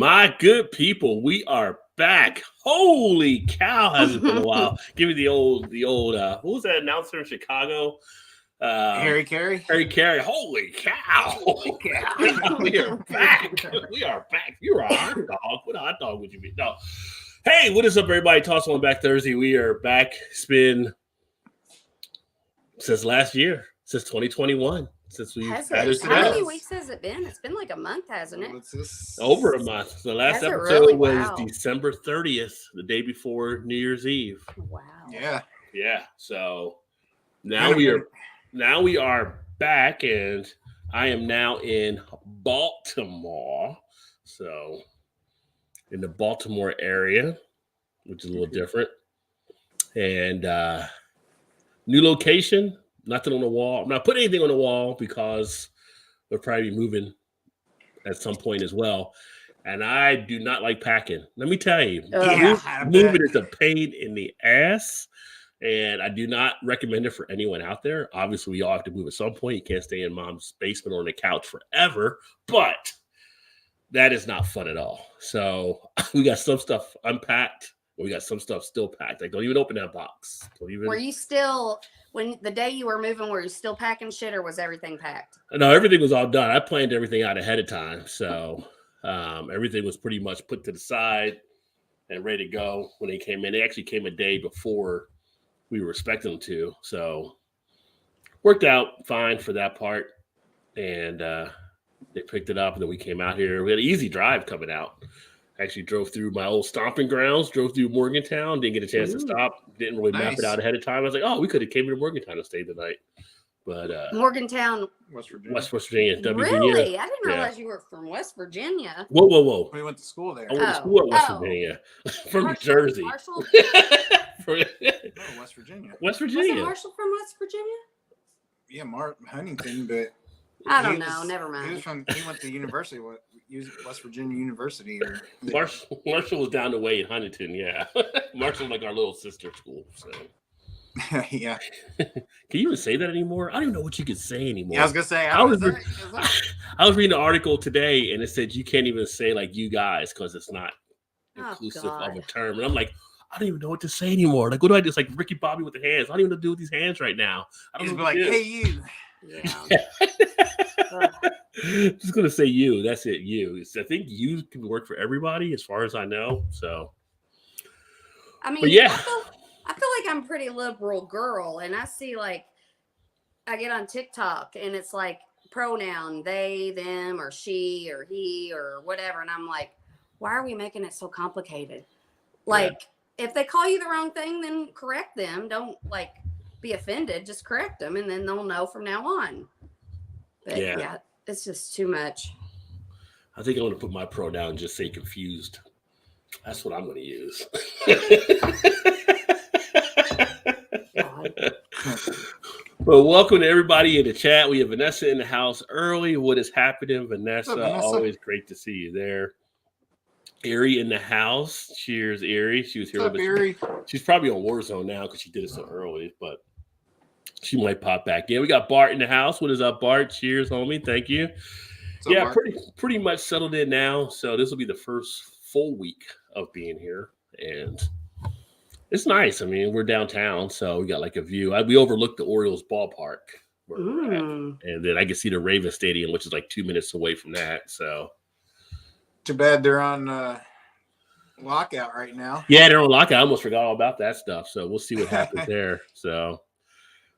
My good people, we are back. Holy cow, hasn't been a while. Give me the old, what was that announcer in Chicago? Harry Carey. Harry Carey. Holy cow. Holy cow. We are back. We are back. You're a hot dog. What a hot dog would you be? No. Hey, what is up, everybody? Toss One Back Thursday. We are back. It's been since last year, since 2021. Since we How many weeks has it been? It's been like a month, hasn't it? Over a month. The last episode really? was Wow. December 30th, the day before New Year's Eve. Wow. Yeah. So now we are back, and I am now in Baltimore. So in the Baltimore area, which is a little different. And new location. Nothing on the wall. I'm not putting anything on the wall because we'll probably be moving at some point as well. And I do not like packing. Let me tell you, moving is a pain in the ass. And I do not recommend it for anyone out there. Obviously, we all have to move at some point. You can't stay in mom's basement or on the couch forever. But that is not fun at all. So we got some stuff unpacked. We got some stuff still packed. Like, don't even open that box. Were you still... When the day you were moving, were you still packing shit, or was everything packed? No, everything was all done. I planned everything out ahead of time. So everything was pretty much put to the side and ready to go when they came in. They actually came a day before we were expecting them to. So worked out fine for that part. And they picked it up, and then we came out here. We had an easy drive coming out. Actually drove through my old stomping grounds, drove through Morgantown, didn't get a chance to stop, didn't really map it out ahead of time. I was like, oh, we could have came to Morgantown and stayed the night. But Morgantown, West Virginia. Really? I didn't realize you were from West Virginia. Whoa. We went to school there. I went to school at West Virginia. From New Jersey. Marshall? West Virginia. West Virginia. Was Marshall from West Virginia? Yeah, Huntington, but I don't know. Never mind. He went to university. West Virginia University. Marshall was down the way in Huntington. Yeah, Marshall's like our little sister school. So yeah. Can you even say that anymore? I don't even know what you could say anymore. Yeah, I was gonna say. I was reading an article today, and it said you can't even say like "you guys" because it's not inclusive of a term. And I'm like, I don't even know what to say anymore. Like, what do I do? It's like Ricky Bobby with the hands. I don't even know what to do with these hands right now. I don't know. Like, hey, you. Yeah. Just gonna say you. That's it. You. I think you can work for everybody, as far as I know. So, I mean, but yeah, I feel like I'm a pretty liberal girl, and I see like I get on TikTok, and it's like pronoun they, them, or she, or he, or whatever, and I'm like, why are we making it so complicated? Like, if they call you the wrong thing, then correct them. Don't like be offended. Just correct them, and then they'll know from now on. But yeah, it's just too much. I think I'm going to put my pronoun and just say confused. That's what I'm going to use. Well, welcome to everybody in the chat. We have Vanessa in the house early. What is happening, Vanessa? Always great to see you there. Erie in the house. Cheers, Erie. She was here. What's up, Erie? She's probably on Warzone now because she did it so early, but she might pop back in. We got Bart in the house. What is up, Bart? Cheers, homie. Thank you. Bart? pretty much settled in now. So this will be the first full week of being here, and it's nice. I mean, we're downtown, so we got like a view. We overlook the Orioles ballpark, where we're at, and then I can see the Ravens Stadium, which is like 2 minutes away from that. So too bad they're on lockout right now. Yeah, they're on lockout. I almost forgot all about that stuff. So we'll see what happens there. So.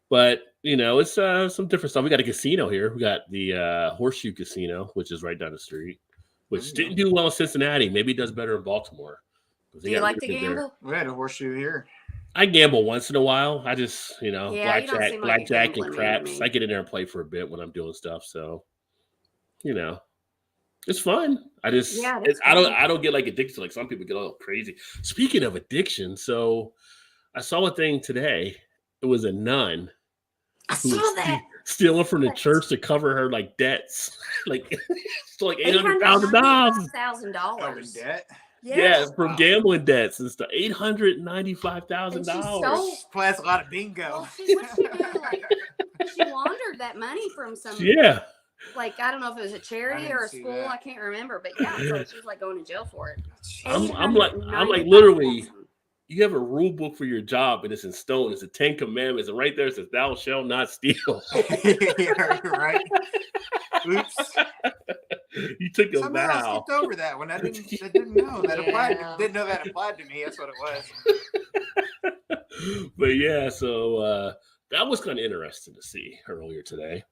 But, you know, it's some different stuff. We got a casino here. We got the Horseshoe Casino, which is right down the street, which didn't do well in Cincinnati. Maybe it does better in Baltimore. Do you like to gamble? We had a Horseshoe here. I gamble once in a while. I just, blackjack and like craps. I get in there and play for a bit when I'm doing stuff. So, you know, it's fun. I don't get like addicted. Like some people get all crazy. Speaking of addiction, so I saw a thing today. It was a nun. I saw that. Stealing from the church to cover her like debts, like $800,000. $895,000 in debt. Yes. Yeah, from gambling debts and stuff. $895,000. Plus a lot of bingo. Well, what she did, like, she laundered that money from some. Yeah. like I don't know if it was a charity or a school. That. I can't remember, but yeah, so she was like going to jail for it. I'm like literally. You have a rule book for your job, and it's in stone. It's the 10 Commandments, and right there it says, "Thou shalt not steal." Yeah, right. Oops. You took a Somehow vow. I skipped over that one. I didn't know that applied. Didn't know that applied to me. That's what it was. But yeah, so that was kind of interesting to see earlier today.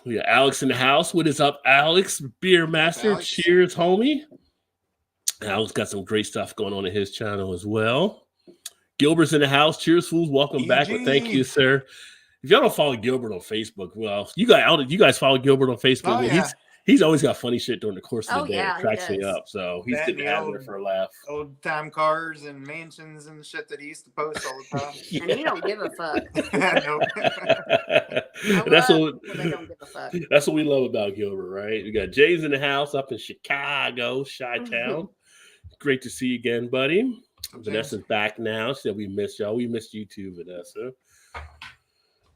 We got Alex in the house. What is up, Alex? Beer Master. Alex. Cheers, homie. Alex got some great stuff going on in his channel as well. Gilbert's in the house. Cheers, fools. Welcome back. But thank you, sir. If y'all don't follow Gilbert on Facebook, well, you guys follow Gilbert on Facebook. Oh, yeah. He's always got funny shit during the course of the day. Yeah, it cracks me up. So he's good to have there for a laugh. Old time cars and mansions and shit that he used to post all the time. Yeah. And he don't give a fuck. That's what they don't give a fuck. That's what we love about Gilbert, right? We got Jay's in the house up in Chicago, Chi-Town. Great to see you again, buddy. Okay. Vanessa's back now. She said we missed y'all. We missed you too, Vanessa.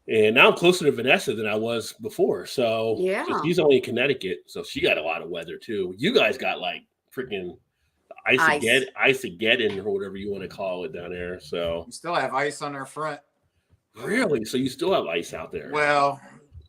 And now I'm closer to Vanessa than I was before. So yeah, she's only in Connecticut, so she got a lot of weather too. You guys got like freaking ice-ageddon or whatever you want to call it down there. So we still have ice on our front. Really? So you still have ice out there? Well,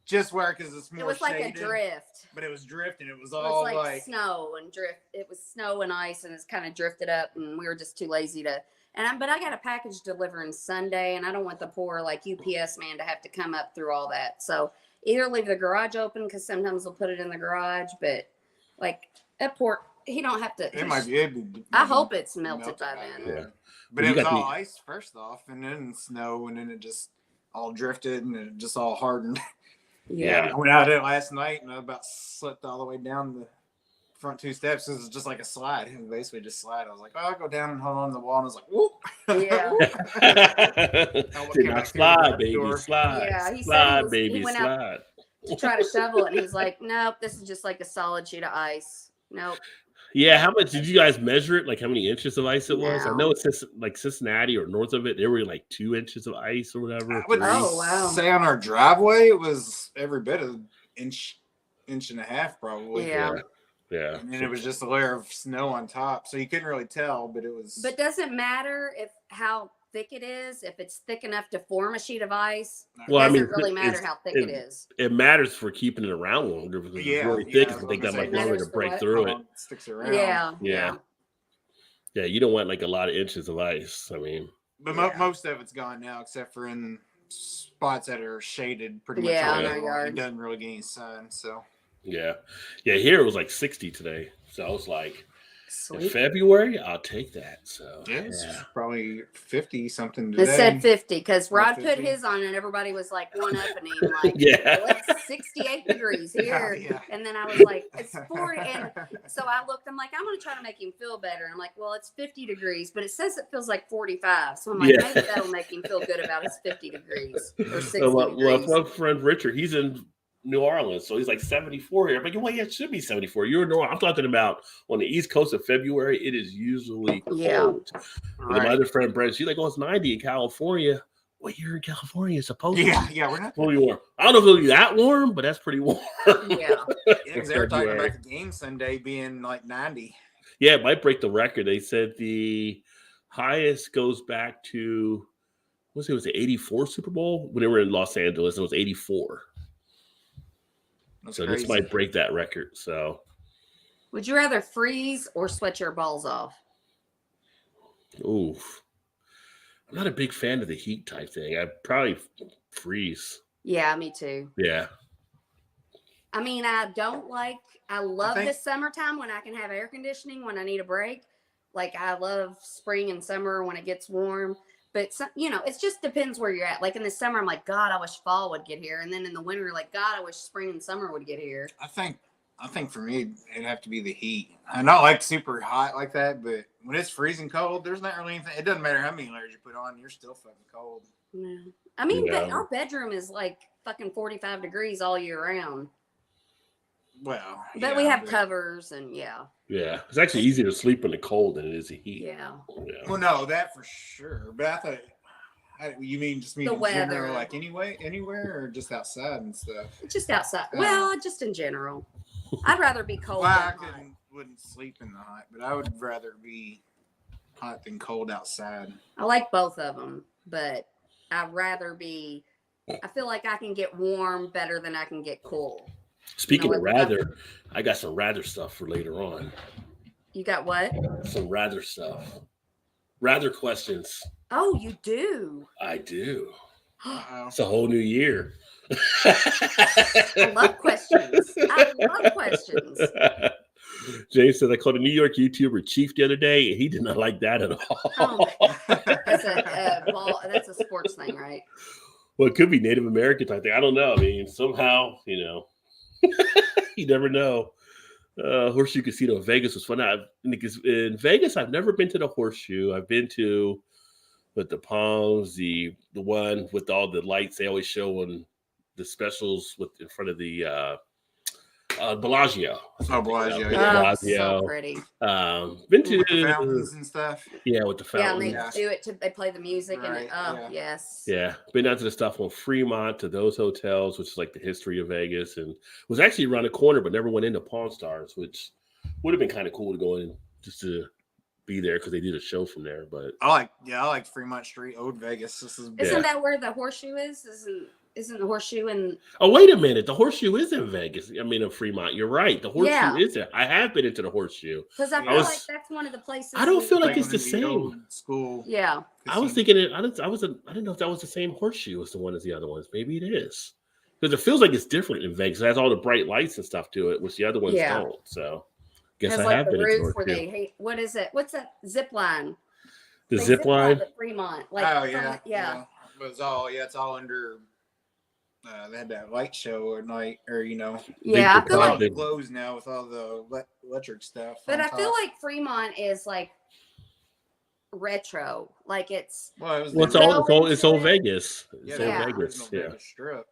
just where because it's more. It was shaded, like a drift, but it was drifting. It was all like snow and drift. It was snow and ice, and it's kind of drifted up, and we were just too lazy to. But I got a package delivering Sunday, and I don't want the poor like UPS man to have to come up through all that. So either leave the garage open because sometimes they'll put it in the garage, but like at port, he don't have to. It might be. I hope it's melted by then. Yeah, but it was all ice first off, and then snow, and then it just all drifted, and it just all hardened. Yeah, I went out there last night, and I about slipped all the way down the front two steps. It was just like a slide. It was basically just slide. I was like, I'll go down and hold on to the wall. And I was like, whoop. Yeah. Slide, baby. Slide. Yeah, he slide, said baby. He went slide. out to try to shovel it, and he's like, nope, this is just like a solid sheet of ice. Nope. Yeah, how much did you guys measure it? Like how many inches of ice it was? I know it's just like Cincinnati or north of it. There were like 2 inches of ice or whatever. I would say on our driveway, it was every bit of inch and a half probably. Yeah. And then it was just a layer of snow on top. So you couldn't really tell, but it was. But does it matter how thick it is? If it's thick enough to form a sheet of ice, well, it doesn't really matter how thick it is. It matters for keeping it around longer because it's really thick. Because they got much longer to break through it. Sticks around. Yeah. You don't want like a lot of inches of ice. I mean, but most of it's gone now, except for in spots that are shaded pretty much. In our yard. It doesn't really get any sun, so. Yeah. Here it was like 60 today. So I was like, Sweet. in February, I'll take that. So it's probably 50 something today. It said 50 because Rod put his on and everybody was like one up and him like, well, it's 68 degrees here. And then I was like, it's 40. And so I looked, I'm like, I'm going to try to make him feel better. And I'm like, well, it's 50 degrees, but it says it feels like 45. So I'm like, maybe that'll make him feel good about his 50 degrees or 60 degrees. Well, my friend Richard, he's in New Orleans, so he's like 74 here. I'm like, well, yeah, it should be 74. You're in New Orleans. I'm talking about on the East Coast of February, it is usually cold. And then my other friend Brent, she's like, oh, it's 90 in California. Well, you're in California, it's supposed to be. We're not fully warm. I don't know if it'll be that warm, but that's pretty warm. Because they were talking about the game Sunday being like 90. Yeah, it might break the record. They said the highest goes back to, it was the 84 Super Bowl when they were in Los Angeles. It was 84. That's so crazy. This might break that record. So, would you rather freeze or sweat your balls off? Oof. I'm not a big fan of the heat type thing. I'd probably freeze. Yeah, me too. Yeah. I mean, I love the summertime when I can have air conditioning when I need a break. Like I love spring and summer when it gets warm. But, it just depends where you're at. Like in the summer, I'm like, God, I wish fall would get here. And then in the winter, like, God, I wish spring and summer would get here. I think for me, it'd have to be the heat. I not like super hot like that, but when it's freezing cold, there's not really anything. It doesn't matter how many layers you put on, you're still fucking cold. Yeah. I mean, but our bedroom is like fucking 45 degrees all year round. Well, but we have covers and Yeah, it's actually easier to sleep in the cold than it is the heat. Yeah. Well, no, that for sure. But You mean just The in weather. general, like anywhere, or just outside and stuff? Just outside. Well, just in general. I'd rather be cold than hot. Wouldn't sleep in the hot, but I would rather be hot than cold outside. I like both of them, but I'd rather be. I feel like I can get warm better than I can get cool. Speaking of rather, I got some rather stuff for later on. You got what? Some rather stuff. Rather questions. Oh, you do? I do. It's a whole new year. I love questions. I love questions. James said I called a New York YouTuber Chief the other day, and he did not like that at all. Oh, that's a sports thing, right? Well, it could be Native American type thing. I don't know. I mean, somehow, you never know. Horseshoe Casino in Vegas was fun. In Vegas, I've never been to the Horseshoe. I've been to the Palms, the one with all the lights they always show on the specials in front of the Bellagio. Bellagio. Yeah. So pretty. Been to the fountains and stuff. Yeah, with the fountains. Yeah, and they do it. They play the music yes. Yeah, been down to the stuff on Fremont, to those hotels, which is like the history of Vegas, and was actually around the corner, but never went into Pawn Stars, which would have been kind of cool to go in just to be there because they did a show from there. But I like Fremont Street, Old Vegas. Isn't that where the Horseshoe is? Isn't the Horseshoe in? Oh, wait a minute! The Horseshoe is in Vegas. I mean, in Fremont. You're right. The Horseshoe is there. I have been into the Horseshoe because I feel like that's one of the places. I don't feel like it's the same. School. Yeah. I was thinking it. I didn't know if that was the same Horseshoe as the one as the other ones. Maybe it is because it feels like it's different in Vegas. It has all the bright lights and stuff to it, which the other ones don't. So, guess I have been into Horseshoe. What is it? What's that zip line? The zip line. At Fremont. Yeah. It's all under. They had that light show at night, or I feel like it glows now with all the electric stuff. But I feel like Fremont is like retro, like it's it's old Vegas. It's old Vegas, Strip.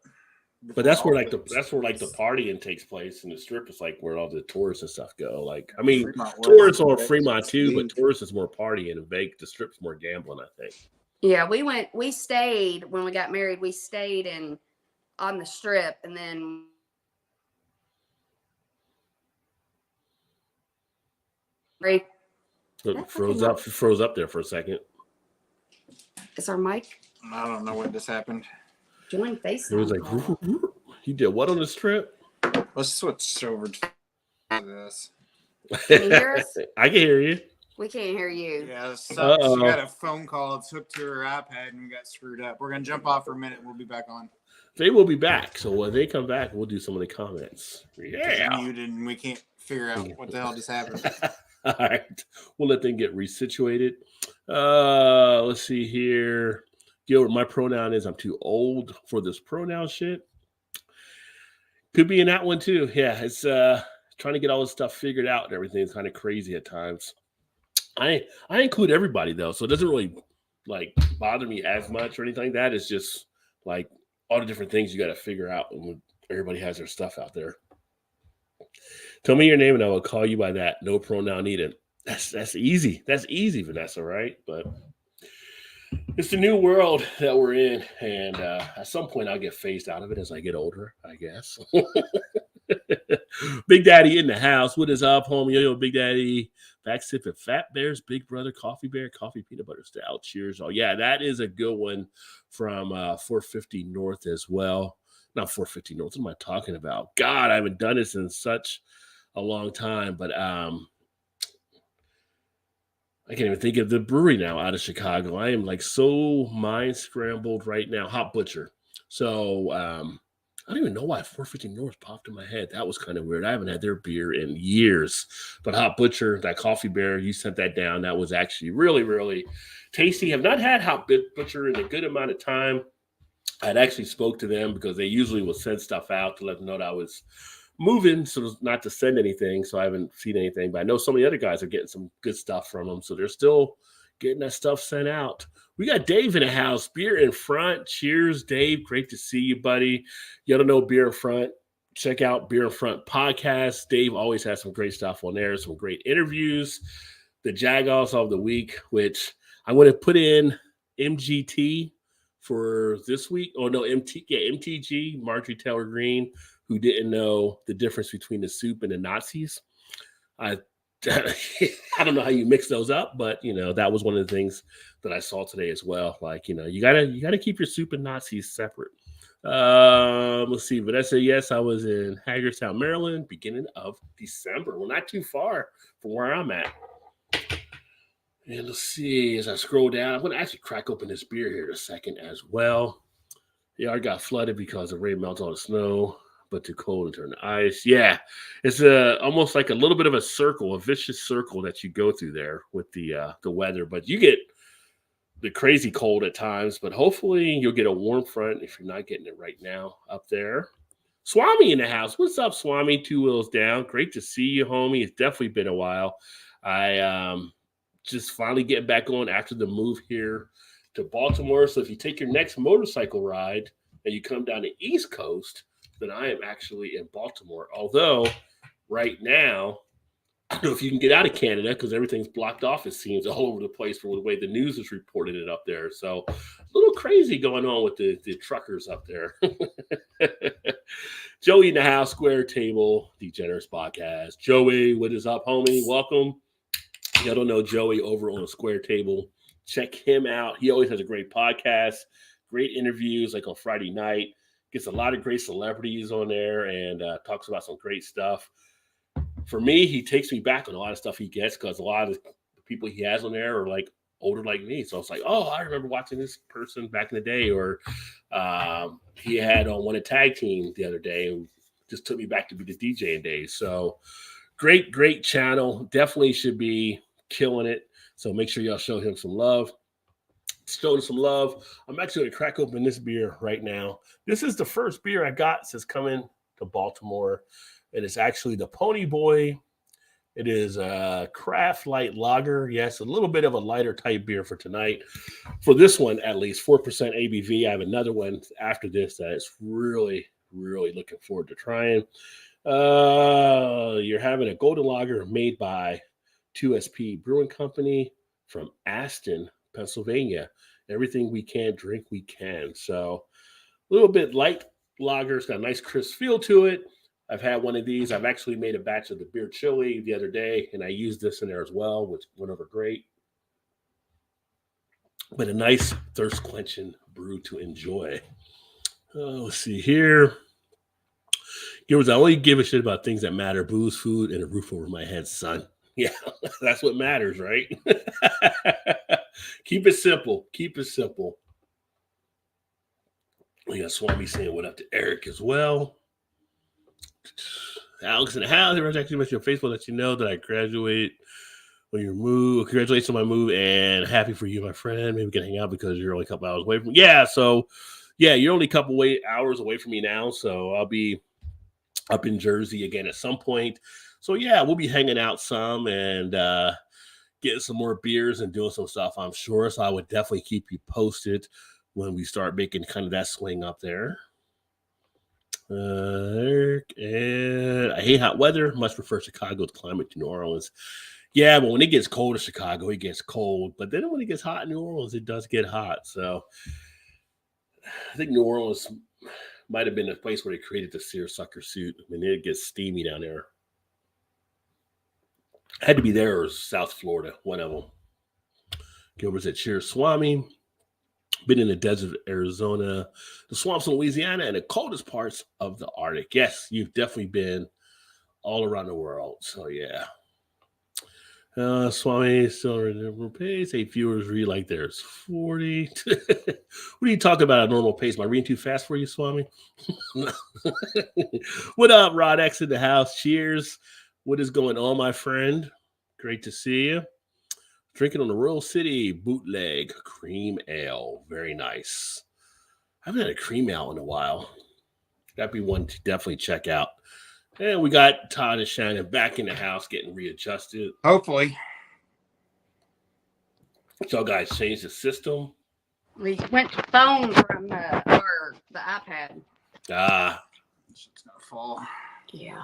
But that's where the partying takes place, and the strip is like where all the tourists and stuff go. Like, I mean, tourists are Fremont too, but tourists is more partying, and Vegas, the strip's more gambling, I think. Yeah, we stayed when we got married. We stayed on the strip, and then froze up there for a second. Is our mic? I don't know what just happened. Join FaceTime. It was like, you did what on the strip? Let's switch over to this. Can you hear us? I can hear you. We can't hear you. Yeah, she got a phone call. It's hooked to her iPad and we got screwed up. We're going to jump off for a minute. We'll be back on. They will be back. So when they come back, we'll do some of the comments. Yeah. Muted and we can't figure out what the hell just happened. All right. We'll let them get resituated. Let's see here. Gilbert, my pronoun is I'm too old for this pronoun shit. Could be in that one too. Yeah, it's trying to get all this stuff figured out and everything is kind of crazy at times. I include everybody though, so it doesn't really like bother me as much or anything like that. It's just like all the different things you got to figure out when everybody has their stuff out there. Tell me your name and I will call you by that. No pronoun needed. That's easy. That's easy, Vanessa, right? But it's the new world that we're in, and at some point I'll get phased out of it as I get older, I guess. Big Daddy in the house. What is up, homie? Yo, Big Daddy. Back sipping Fat Bear's Big Brother Coffee Bear Coffee Peanut Butter Stout. Cheers. Oh, yeah, that is a good one from 450 North as well. Not 450 North. What am I talking about? God, I haven't done this in such a long time, but I can't even think of the brewery now out of Chicago. I am like so mind scrambled right now. Hot Butcher. So I don't even know why 450 North popped in my head. That was kind of weird. I haven't had their beer in years. But Hot Butcher, that coffee bear, you sent that down. That was actually really, really tasty. Have not had Hot Butcher in a good amount of time. I'd actually spoke to them because they usually will send stuff out to let them know that I was moving, so not to send anything. So I haven't seen anything. But I know so many other guys are getting some good stuff from them. So they're still getting that stuff sent out. We got Dave in the house. Beer in Front. Cheers, Dave. Great to see you, buddy. You don't know Beer in Front? Check out Beer in Front podcast. Dave always has some great stuff on there, some great interviews. The Jagoffs of the week, which I'm going to put in MGT for this week. Oh no, MTG, Marjorie Taylor Greene, who didn't know the difference between the soup and the Nazis. I don't know how you mix those up, but that was one of the things that I saw today as well. Like, you gotta keep your soup and Nazis separate. Let's see. Vanessa, yes, I was in Hagerstown, Maryland, beginning of December. Well, not too far from where I'm at. And let's see, as I scroll down, I'm going to actually crack open this beer here in a second as well. Yeah, I got flooded because the rain melted all the snow, but too cold to turn to ice. Yeah, it's almost like a little bit of a circle, a vicious circle that you go through there with the weather. But you get the crazy cold at times, but hopefully you'll get a warm front if you're not getting it right now up there. Swami in the house. What's up, Swami? 2 wheels down. Great to see you, homie. It's definitely been a while. I just finally getting back on after the move here to Baltimore. So if you take your next motorcycle ride and you come down the East Coast, then I am actually in Baltimore. Although right now, I don't know if you can get out of Canada because everything's blocked off, it seems, all over the place for the way the news has reported it up there. So a little crazy going on with the truckers up there. Joey in the house, Square Table, Degenerates Podcast. Joey, what is up, homie? Welcome. Y'all don't know Joey over on Square Table. Check him out. He always has a great podcast, great interviews like on Friday night. Gets a lot of great celebrities on there and talks about some great stuff. For me, he takes me back on a lot of stuff he gets because a lot of the people he has on there are like older like me. So it's like, oh, I remember watching this person back in the day. Or he had on one of tag team the other day and just took me back to be the DJing days. So great channel. Definitely should be killing it. So make sure y'all show him some love. Show him some love. I'm actually going to crack open this beer right now. This is the first beer I got since coming to Baltimore. It is actually the Pony Boy. It is a craft light lager. Yes, a little bit of a lighter type beer for tonight. For this one, at least 4% ABV. I have another one after this that is really, really looking forward to trying. You're having a golden lager made by 2SP Brewing Company from Aston, Pennsylvania. Everything we can drink, we can. So a little bit light lager. It's got a nice crisp feel to it. I've had one of these. I've actually made a batch of the beer chili the other day, and I used this in there as well, which went over great. But a nice thirst-quenching brew to enjoy. Let's see here. Givers, I only give a shit about things that matter. Booze, food, and a roof over my head, son. Yeah, that's what matters, right? Keep it simple. Keep it simple. We got Swami saying what up to Eric as well. Alex in the house. Everyone's actually mentioned on Facebook that you know that I graduate on your move. Congratulations on my move and happy for you, my friend. Maybe we can hang out because you're only a couple hours away from me. Yeah, so yeah, you're only a couple hours away from me now. So I'll be up in Jersey again at some point. So yeah, we'll be hanging out some and getting some more beers and doing some stuff, I'm sure. So I would definitely keep you posted when we start making kind of that swing up there. Eric, and I hate hot weather. Much prefer Chicago's climate to New Orleans. Yeah, but when it gets cold in Chicago, it gets cold. But then when it gets hot in New Orleans, it does get hot. So I think New Orleans might have been the place where they created the seersucker suit. I mean, it gets steamy down there. Had to be there or South Florida, one of them. Gilbert said, cheers, Swami. Been in the desert of Arizona, the swamps in Louisiana, and the coldest parts of the Arctic. Yes, you've definitely been all around the world. So, yeah. Swami, still in normal pace. 8 viewers read like there's 40. What are you talking about at normal pace? Am I reading too fast for you, Swami? What up, Rod X in the house? Cheers. What is going on, my friend? Great to see you. Drinking on the Royal City bootleg cream ale. Very nice. I haven't had a cream ale in a while. That'd be one to definitely check out. And we got Todd and Shannon back in the house getting readjusted. Hopefully. So guys changed the system. We went to phone from the iPad. It's gonna fall. Yeah.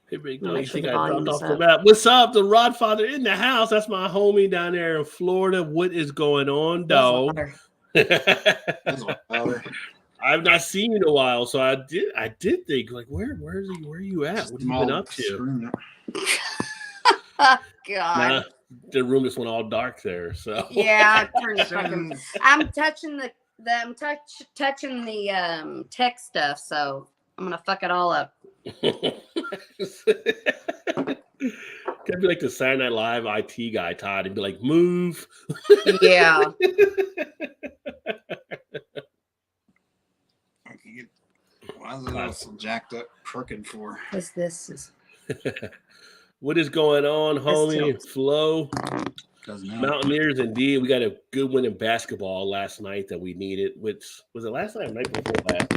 Hey, big dog, you think I dropped off the map? What's up? The Rodfather in the house. That's my homie down there in Florida. What is going on, dog? That's wild. I've not seen you in a while, so I did think like, where are you at? Just What have you been up to? screwing Oh, God. Nah, the room just went all dark there. So Yeah, I turned the fucking. I'm touching the I'm touching the tech stuff, so I'm gonna fuck it all up. Could be like the Saturday Night Live IT guy, Todd, and be like, move. Yeah. Why is it all so jacked up, crooked for? Because this is. What is going on, homie? Flo. Mountaineers, indeed. We got a good win in basketball last night that we needed. Which was it last night or night before last?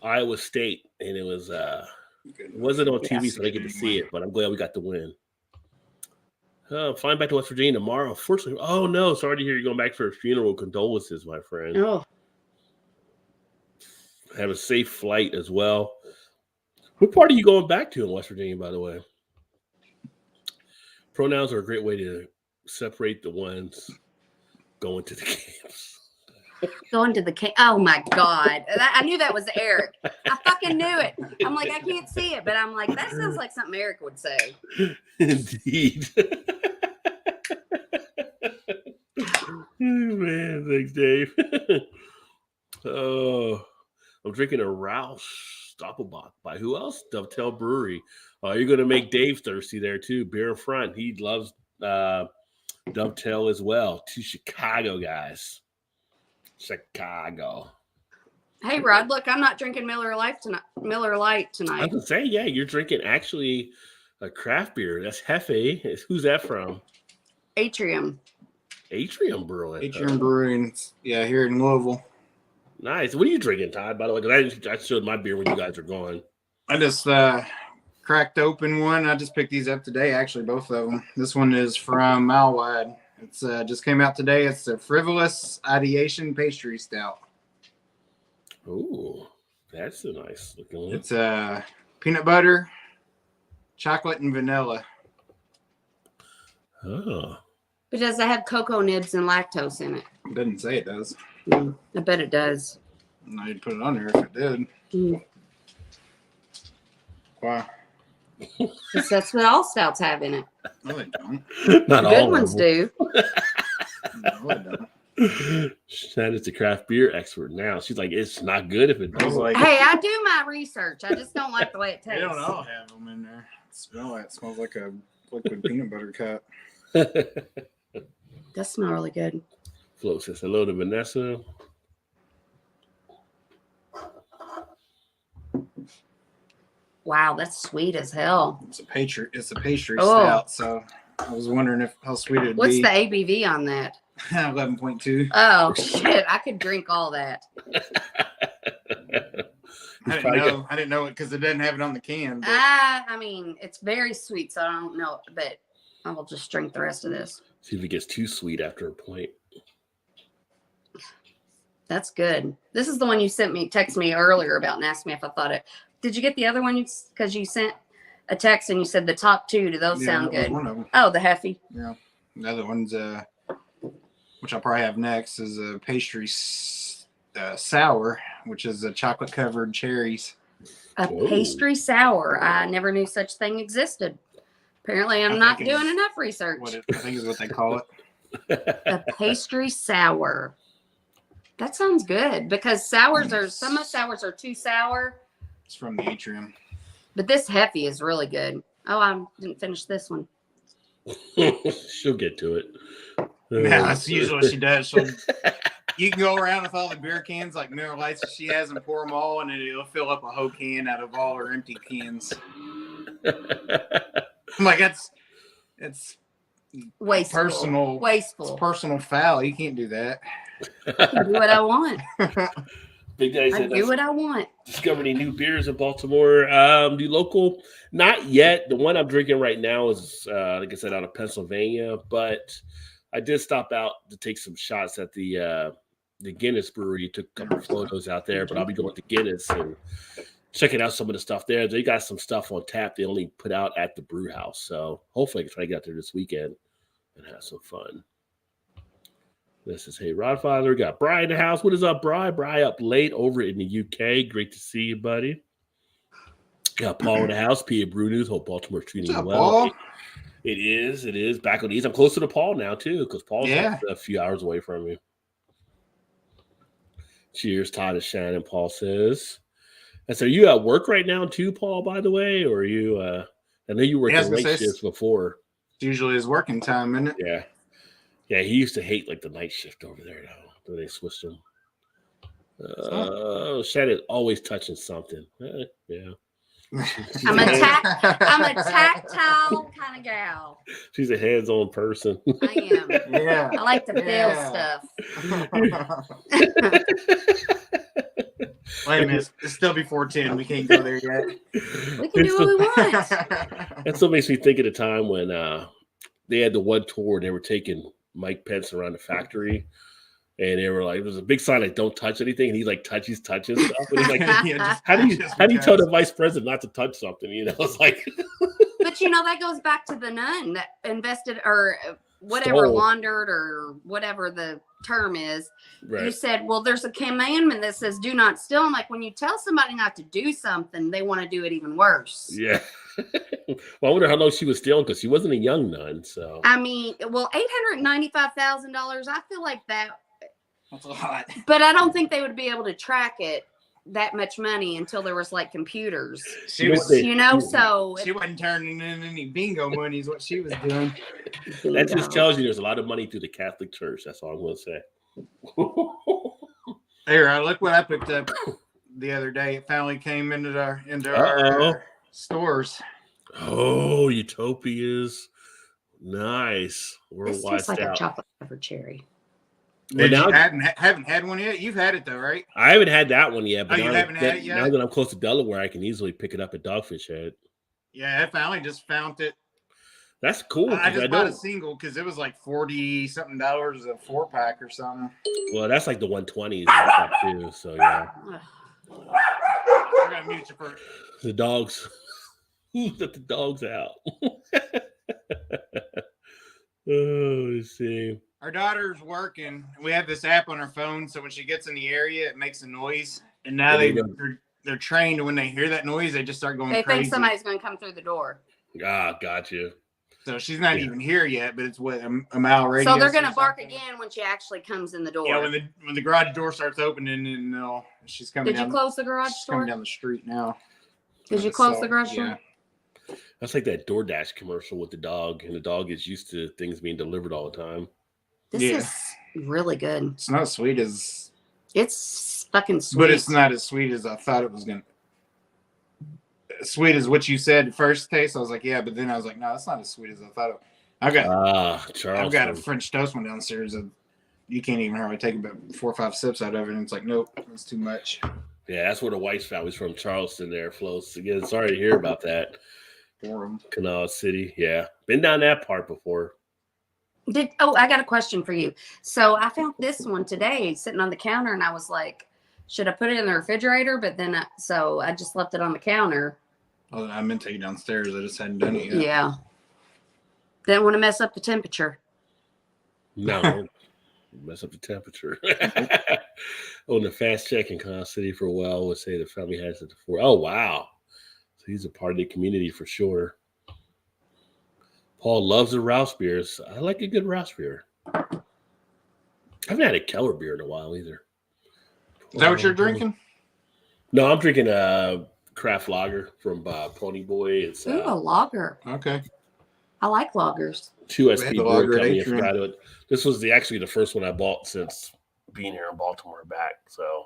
Iowa State, and it was it wasn't on TV, so I didn't get to see it. But I'm glad we got the win. Flying back to West Virginia tomorrow. Unfortunately, oh no, sorry to hear you're going back for a funeral. Condolences, my friend. Oh. Have a safe flight as well. What part are you going back to in West Virginia, by the way? Pronouns are a great way to separate the ones going to the camps. Going to the camp. Oh my God. I knew that was Eric. I fucking knew it. I'm like, I can't see it, but I'm like, that sounds like something Eric would say. Indeed. Man, thanks, Dave. Oh, I'm drinking a Roush Doppelbock by who else? Dovetail Brewery. You're going to make Dave thirsty there too. Beer in front. He loves Dovetail as well. Two Chicago guys. Chicago. Hey, Rod, look, I'm not drinking Miller Lite tonight. I was going to say, yeah, you're drinking actually a craft beer. That's Hefe. Who's that from? Atrium. Atrium Brewing. Atrium Brewing. Yeah, here in Louisville. Nice. What are you drinking, Todd, by the way? Because I showed my beer when you guys are gone. I just cracked open one. I just picked these up today, actually, both of them. This one is from Mile Wide. It's just came out today. It's a Frivolous Ideation Pastry Stout. Ooh, that's a nice looking one. It's peanut butter, chocolate, and vanilla. Oh. But does it have cocoa nibs and lactose in it? It doesn't say it does. I bet it does. No, you'd put it on there if it did. Why? Because that's what all stouts have in it. No, they don't. Not The good all ones do. No, they don't. Shanna's the craft beer expert now. She's like, it's not good if it I was doesn't. like, Hey, I do my research. I just don't like the way it tastes. they don't all have them in there. It smells like a liquid peanut butter cup. Does smell really good. Flo says hello to Vanessa. Wow, that's sweet as hell. It's a pastry stout, so I was wondering how sweet it would What's be. the ABV on that? 11.2. Oh shit! I could drink all that. I didn't know it because it doesn't have it on the can. But I mean, it's very sweet, so I don't know, but I will just drink the rest of this. See if it gets too sweet after a point. That's good. This is the one you text me earlier about and asked me if I thought it. Did you get the other one? Because you sent a text and you said the top two. Do those sound good? One of them. Oh, the Heffy. Yeah. The other one's, which I'll probably have next, is a pastry sour, which is a chocolate covered cherries. A pastry sour. I never knew such thing existed. Apparently, I'm not doing enough research. I think is what they call it. A pastry sour. That sounds good because some of sours are too sour. It's from the Atrium. But this Heffy is really good. Oh, I didn't finish this one. She'll get to it. Yeah, that's usually what she does. You can go around with all the beer cans like Miller Lights that she has and pour them all, and it'll fill up a whole can out of all her empty cans. I'm like, it's Wasteful. personal. Wasteful. It's personal foul. You can't do that. I can do what I want. Big Daddy I said, do what I want. discovered any new beers in Baltimore. The local, not yet. The one I'm drinking right now is, like I said, out of Pennsylvania. But I did stop out to take some shots at the Guinness Brewery. Took a couple photos out there, but I'll be going to Guinness and checking out some of the stuff there. They got some stuff on tap they only put out at the brew house. So hopefully I can try to get out there this weekend and have some fun. This is Hey Rodfather. We got Bri in the house. What is up, Bri? Bri up late over in the UK. Great to see you, buddy. Got Paul in the house. PA Brew News. Hope Baltimore's treating you well. Paul? It is. It is. Back on these. I'm closer to Paul now, too, because Paul's a few hours away from me. Cheers, Todd and Shannon, Paul says. And so you at work right now, too, Paul, by the way? Or are you I know you worked in late shifts before. It's usually his working time, isn't it? Yeah. Yeah, he used to hate like the night shift over there, though. They switched him. Shannon always touching something. Yeah. I'm a tactile kind of gal. She's a hands-on person. I am. Yeah. I like to feel stuff. Wait a minute. It's still before 10. We can't go there yet. We can do what we want. That's what makes me think of the time when they had the one tour and they were taking Mike Pence around the factory. And they were like, there's a big sign like "Don't touch anything," and he like touches stuff. And he's like, "How do you tell the vice president not to touch something?" You know, it's like. But that goes back to the nun that invested or whatever laundered or whatever the term is. Right. You said, "Well, there's a commandment that says do not steal." I'm like, when you tell somebody not to do something, they want to do it even worse. Yeah. Well, I wonder how long she was stealing because she wasn't a young nun. So I mean, well, $895,000. I feel like that. That's a lot. But I don't think they would be able to track it that much money until there was like computers. She was, so she wasn't turning in any bingo money is what she was doing. That just tells you there's a lot of money through the Catholic Church. That's all I'm going to say. Here, look what I picked up the other day. It finally came into our stores. Oh, Utopias. Nice. This tastes like a chocolate covered cherry. You haven't had one yet? You've had it though, right? I haven't had that one yet. But you haven't had it yet? Now that I'm close to Delaware, I can easily pick it up at Dogfish Head. Yeah, I finally just found it. That's cool. I just bought a single because it was like $40-something a 4-pack or something. Well, that's like the 120s too. So yeah. We're gonna mute you first. The dogs. Let the dogs out. Oh, let's see. Our daughter's working. We have this app on her phone, so when she gets in the area, it makes a noise. And now they're trained. When they hear that noise, they just start going crazy. They think somebody's going to come through the door. Ah, gotcha. So she's not even here yet, but it's what a mile radius. So they're going to bark again when she actually comes in the door. Yeah, when the garage door starts opening, and she's coming. Did you close the garage door? Coming down the street now. Did you close the garage door? Yeah. That's like that DoorDash commercial with the dog, and the dog is used to things being delivered all the time. This is really good. It's not as sweet as... It's fucking sweet. But it's not as sweet as I thought it was going to... Sweet as what you said first taste. I was like, yeah, but then I was like, no, it's not as sweet as I thought. I've got a French toast one downstairs that you can't even hardly take about 4 or 5 sips out of it. And it's like, nope, that's too much. Yeah, that's where the Weiss family's from, Charleston there, Flows. Again, sorry to hear about that. Canal City, yeah. Been down that part before. I got a question for you. So I found this one today sitting on the counter, and I was like, should I put it in the refrigerator? But then, so I just left it on the counter. Oh, I meant to take it downstairs. I just hadn't done it yet. Yeah. Didn't want to mess up the temperature. No, mess up the temperature. On the fast check in Canal City for a while, would say the family has it before. Oh, wow. So he's a part of the community for sure. Paul loves the Rouse beers. I like a good Rouse beer. I haven't had a Keller beer in a while either. Is that what you're drinking? No, I'm drinking a craft lager from Pony Boy. It's a lager. Okay. I like lagers. 2SP Brew Company. I forgot it. This was actually the first one I bought since being here in Baltimore back. So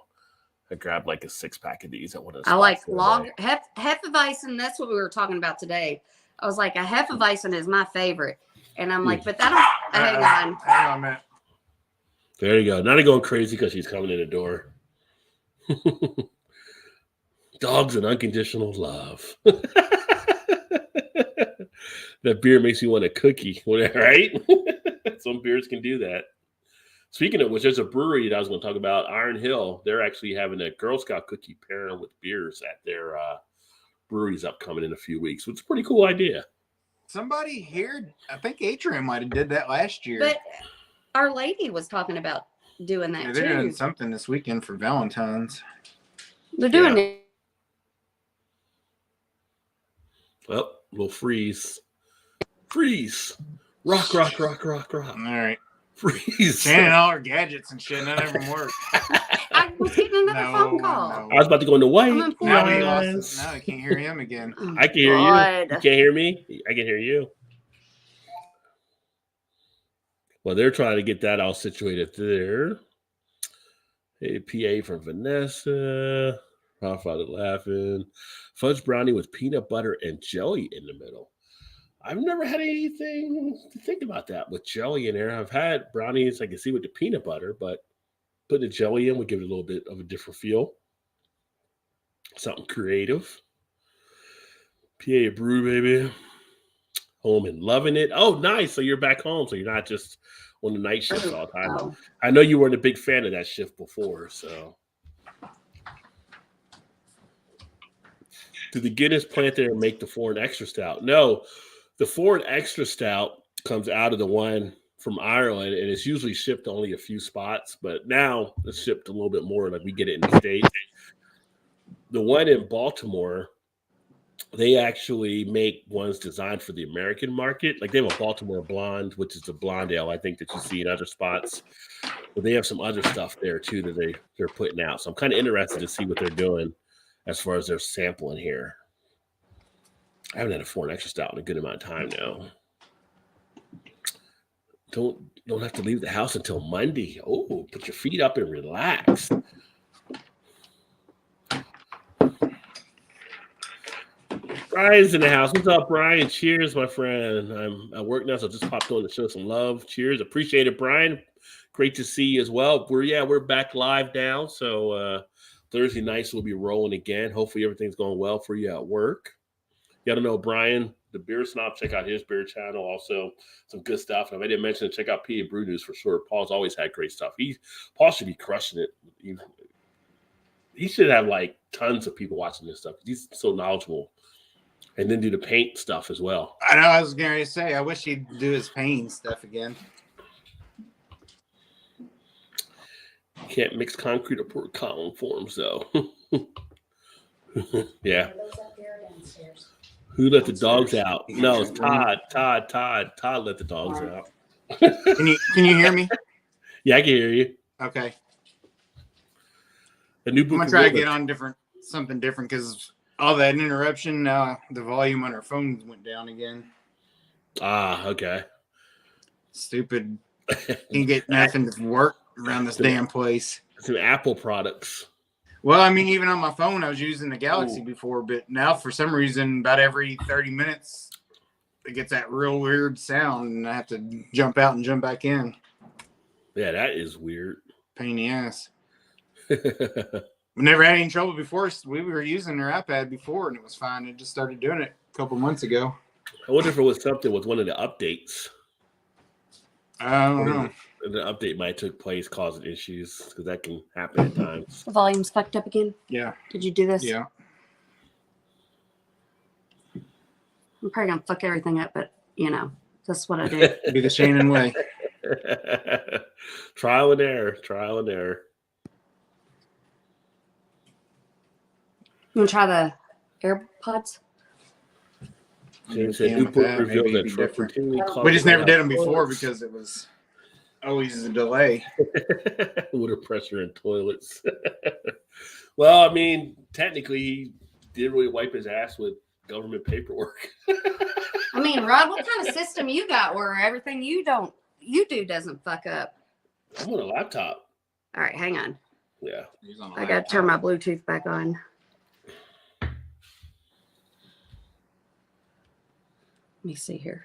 I grabbed like a 6-pack of these at one of the I like lager. Hefeweizen. That's what we were talking about today. I was like, a Hefeweizen is my favorite. And I'm like, but that don't. Hang on, Matt. There you go. Now they're going crazy because she's coming in the door. Dogs and unconditional love. That beer makes you want a cookie, right? Some beers can do that. Speaking of which, there's a brewery that I was going to talk about, Iron Hill. They're actually having a Girl Scout cookie pairing with beers at their breweries upcoming in a few weeks. So it's a pretty cool idea. Somebody here, I think Atrium might have did that last year. But Our Lady was talking about doing that Yeah, too. they're doing something this weekend for Valentine's. They're doing it. Well, we'll freeze. Freeze. Rock. All right. Freeze. Shannon, all her gadgets and shit, none of them work. I was getting another phone call. No. I was about to go into white. I'm in Now he Florida. lost it. Now I can't hear him again. Oh, I can hear you. God. You can't hear me? I can hear you. Well, they're trying to get that all situated there. Hey, PA from Vanessa. Father laughing. Fudge brownie with peanut butter and jelly in the middle. I've never had anything to think about that with jelly in there. I've had brownies I can see with the peanut butter, but putting the jelly in would give it a little bit of a different feel. Something creative. PA brew, baby. Home and loving it. Oh, nice. So you're back home. So you're not just on the night shift all the time. Oh. I know you weren't a big fan of that shift before. So did the Guinness plant there and make the foreign extra stout? No, the foreign extra stout comes out of the one from Ireland, and it's usually shipped to only a few spots. But now it's shipped a little bit more. Like we get it in the States. The one in Baltimore, they actually make ones designed for the American market. Like they have a Baltimore Blonde, which is a blonde ale, I think, that you see in other spots. But they have some other stuff there too that they're putting out. So I'm kind of interested to see what they're doing as far as their sampling here. I haven't had a foreign extra stout in a good amount of time now. Don't have to leave the house until Monday. Oh, put your feet up and relax. Brian's in the house. What's up, Brian? Cheers, my friend. I'm at work now, so just popped on to show some love. Cheers. Appreciate it, Brian. Great to see you as well. We're back live now. So Thursday nights we'll be rolling again. Hopefully everything's going well for you at work. You gotta know Brian, the beer snob. Check out his beer channel. Also, some good stuff. And if I didn't mention it, check out P and Brew News for sure. Paul's always had great stuff. Paul should be crushing it. He should have like tons of people watching this stuff. He's so knowledgeable. And then do the paint stuff as well. I know. I was going to say, I wish he'd do his painting stuff again. Can't mix concrete or pour column forms, though. Yeah. Who let the dogs out? No, it's Todd. Todd let the dogs out. Can you hear me? Yeah, I can hear you. Okay. I'm gonna try to get on something different because all that interruption. The volume on our phones went down again. Ah, okay. Stupid. Can't get nothing to work around this damn place. Some Apple products. Well, I mean, even on my phone, I was using the Galaxy before, but now for some reason, about every 30 minutes, it gets that real weird sound, and I have to jump out and jump back in. Yeah, that is weird. Pain in the ass. We never had any trouble before. We were using their iPad before, and it was fine. It just started doing it a couple months ago. I wonder if it was something with one of the updates. I don't know. The update might take place causing issues because that can happen at times. The volume's fucked up again. Yeah. Did you do this? Yeah. I'm probably gonna fuck everything up, but that's what I do. Be the Shannon way. Trial and error. You wanna try the AirPods? James said Newport revealed that Trump routinely called We just never did them before because it was always a delay. Water pressure in toilets. Well, I mean, technically, he did really wipe his ass with government paperwork. I mean, Rod, what kind of system you got where everything you do doesn't fuck up? I'm on a laptop. All right, hang on. Yeah. I got to turn my Bluetooth back on. Let me see here.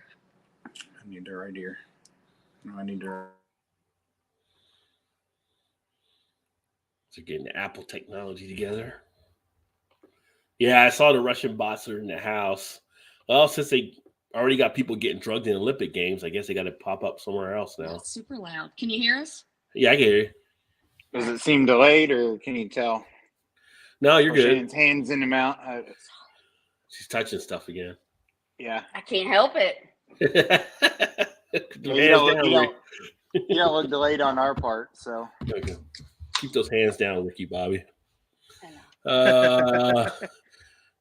I need to right here. No, I need to. So getting the Apple technology together. Yeah, I saw the Russian bots are in the house. Well, since they already got people getting drugged in Olympic Games, I guess they got to pop up somewhere else now. That's super loud. Can you hear us? Yeah, I can hear you. Does it seem delayed, or can you tell? No, you're good. Shannon's hands in the mouth. She's touching stuff again. Yeah. I can't help it. You don't look delayed on our part, so. Okay. Keep those hands down, Ricky Bobby. I know.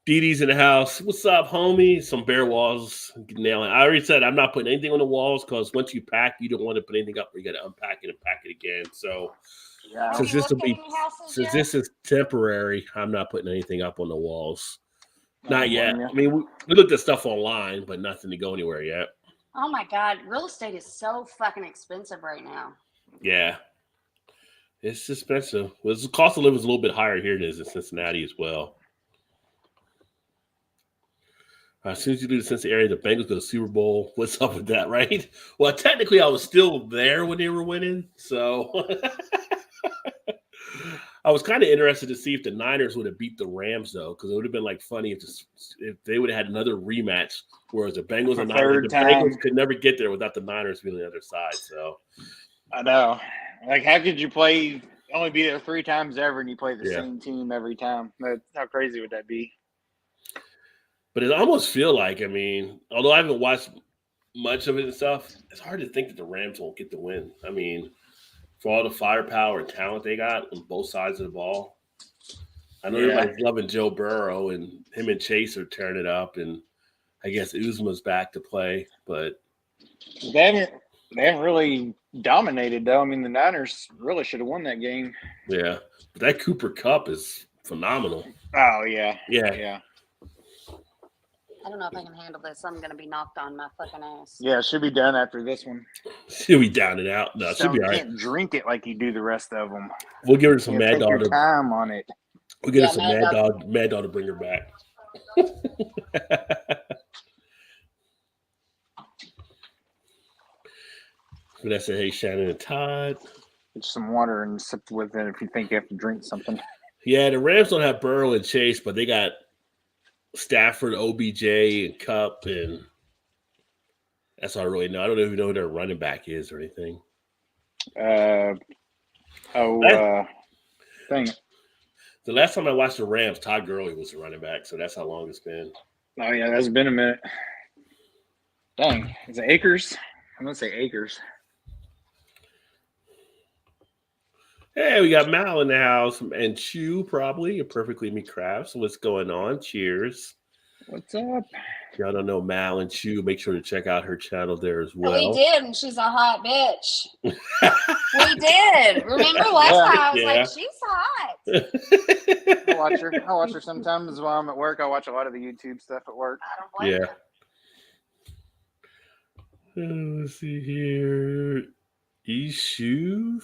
Dee Dee's in the house. What's up, homie? Some bare walls. Nailing. I already said I'm not putting anything on the walls because once you pack, you don't want to put anything up. You got to unpack it and pack it again. So Yeah. since this is temporary, I'm not putting anything up on the walls. Not yet. I mean, we looked at stuff online, but nothing to go anywhere yet. Oh my God, real estate is so fucking expensive right now. Yeah. It's expensive. Well, the cost of living is a little bit higher here than it is in Cincinnati as well. As soon as you do the Cincinnati area, the Bengals go to the Super Bowl. What's up with that, right? Well, technically, I was still there when they were winning, so I was kind of interested to see if the Niners would have beat the Rams, though, because it would have been like funny if they would have had another rematch, whereas the Bengals and Niners, the Bengals could never get there without the Niners being on the other side. So I know, like, how could you only be there 3 times ever, and you play the same team every time? How crazy would that be? But it almost feel like, I mean, although I haven't watched much of it and stuff, it's hard to think that the Rams won't get the win. I mean, for all the firepower and talent they got on both sides of the ball. I know everybody's loving Joe Burrow, and him and Chase are tearing it up, and I guess Uzma's back to play, but they haven't really dominated, though. I mean, the Niners really should have won that game. Yeah, but that Cooper Kupp is phenomenal. Oh, yeah. Yeah. I don't know if I can handle this. I'm going to be knocked on my fucking ass. Yeah, it should be done after this one. She'll be down and out. No, she'll be all right. You can't drink it like you do the rest of them. We'll give her some Mad Dog. Take your time on it. We'll get her some Mad Dog to bring her back. Vanessa, hey, Shannon and Todd. Get some water and sip with it if you think you have to drink something. Yeah, the Rams don't have Burrow and Chase, but they got Stafford, OBJ, and Kupp, and that's all I really know. I don't even know who their running back is or anything. Dang it. The last time I watched the Rams, Todd Gurley was the running back, so that's how long it's been. Oh, yeah, that's been a minute. Dang. Is it Akers? I'm going to say Akers. Hey, we got Mal in the house and Chew, probably. You're perfectly me crafts. What's going on? Cheers. What's up? If y'all don't know Mal and Chew, make sure to check out her channel there as well. We did, and she's a hot bitch. We did. Remember last time I was like, she's hot. I watch her sometimes while I'm at work. I watch a lot of the YouTube stuff at work. I don't blame her. Let's see here. Issue.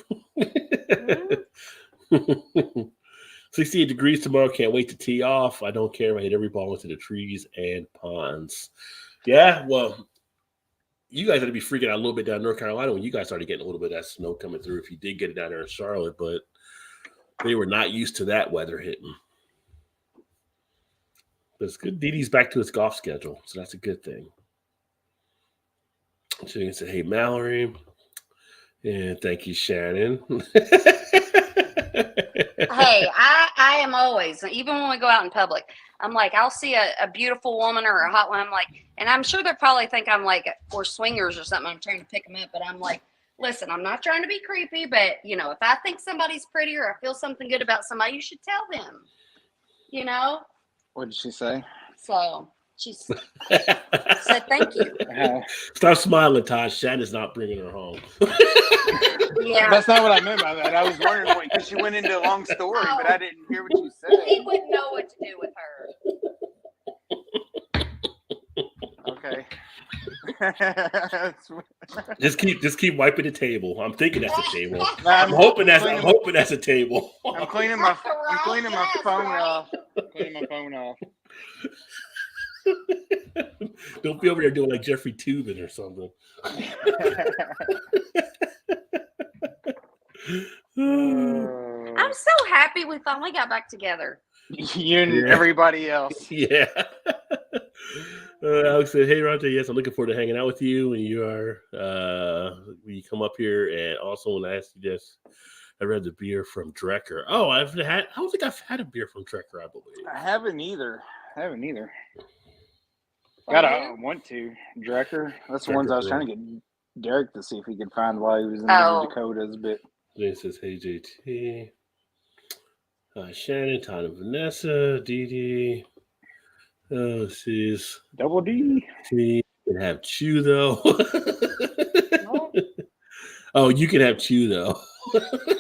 68 degrees tomorrow. Can't wait to tee off. I don't care if I hit every ball into the trees and ponds. Yeah, well, you guys had to be freaking out a little bit down in North Carolina when you guys started getting a little bit of that snow coming through. If you did get it down there in Charlotte, but they were not used to that weather hitting. But it's good. Dee Dee's back to his golf schedule, so that's a good thing. So you can say, hey, Mallory. And thank you, Shannon. Hey, I am always, even when we go out in public, I'm like, I'll see a beautiful woman or a hot one. I'm like, and I'm sure they probably think I'm like for swingers or something. I'm trying to pick them up, but I'm like, listen, I'm not trying to be creepy, but if I think somebody's pretty or I feel something good about somebody, you should tell them. What did she say? So she said, thank you. Stop smiling, Todd. Shannon's not bringing her home. Yeah. That's not what I meant by that. I was wondering because she went into a long story, but I didn't hear what you said. He wouldn't know what to do with her. Okay. just keep wiping the table. I'm thinking that's a table. No, I'm hoping that's a table. I'm cleaning my phone off. Cleaning my phone off. Don't be over there doing like Jeffrey Tubin or something. I'm so happy we finally got back together. You and everybody else. Yeah. Alex said, hey, Roger, yes, I'm looking forward to hanging out with you when you come up here. And also when I asked you this, I read the beer from Drecker. Oh, I don't think I've had a beer from Drecker, I believe. I haven't either. I want to. Drecker. That's the ones I was trying to get Derek to see if he could find while he was in Oh. the Dakotas, but Then it says, hey, JT. Shannon, Todd, and Vanessa, Dee Dee. Oh, she's. Double D. You can have Chew, though. Oh, you can have Chew, though.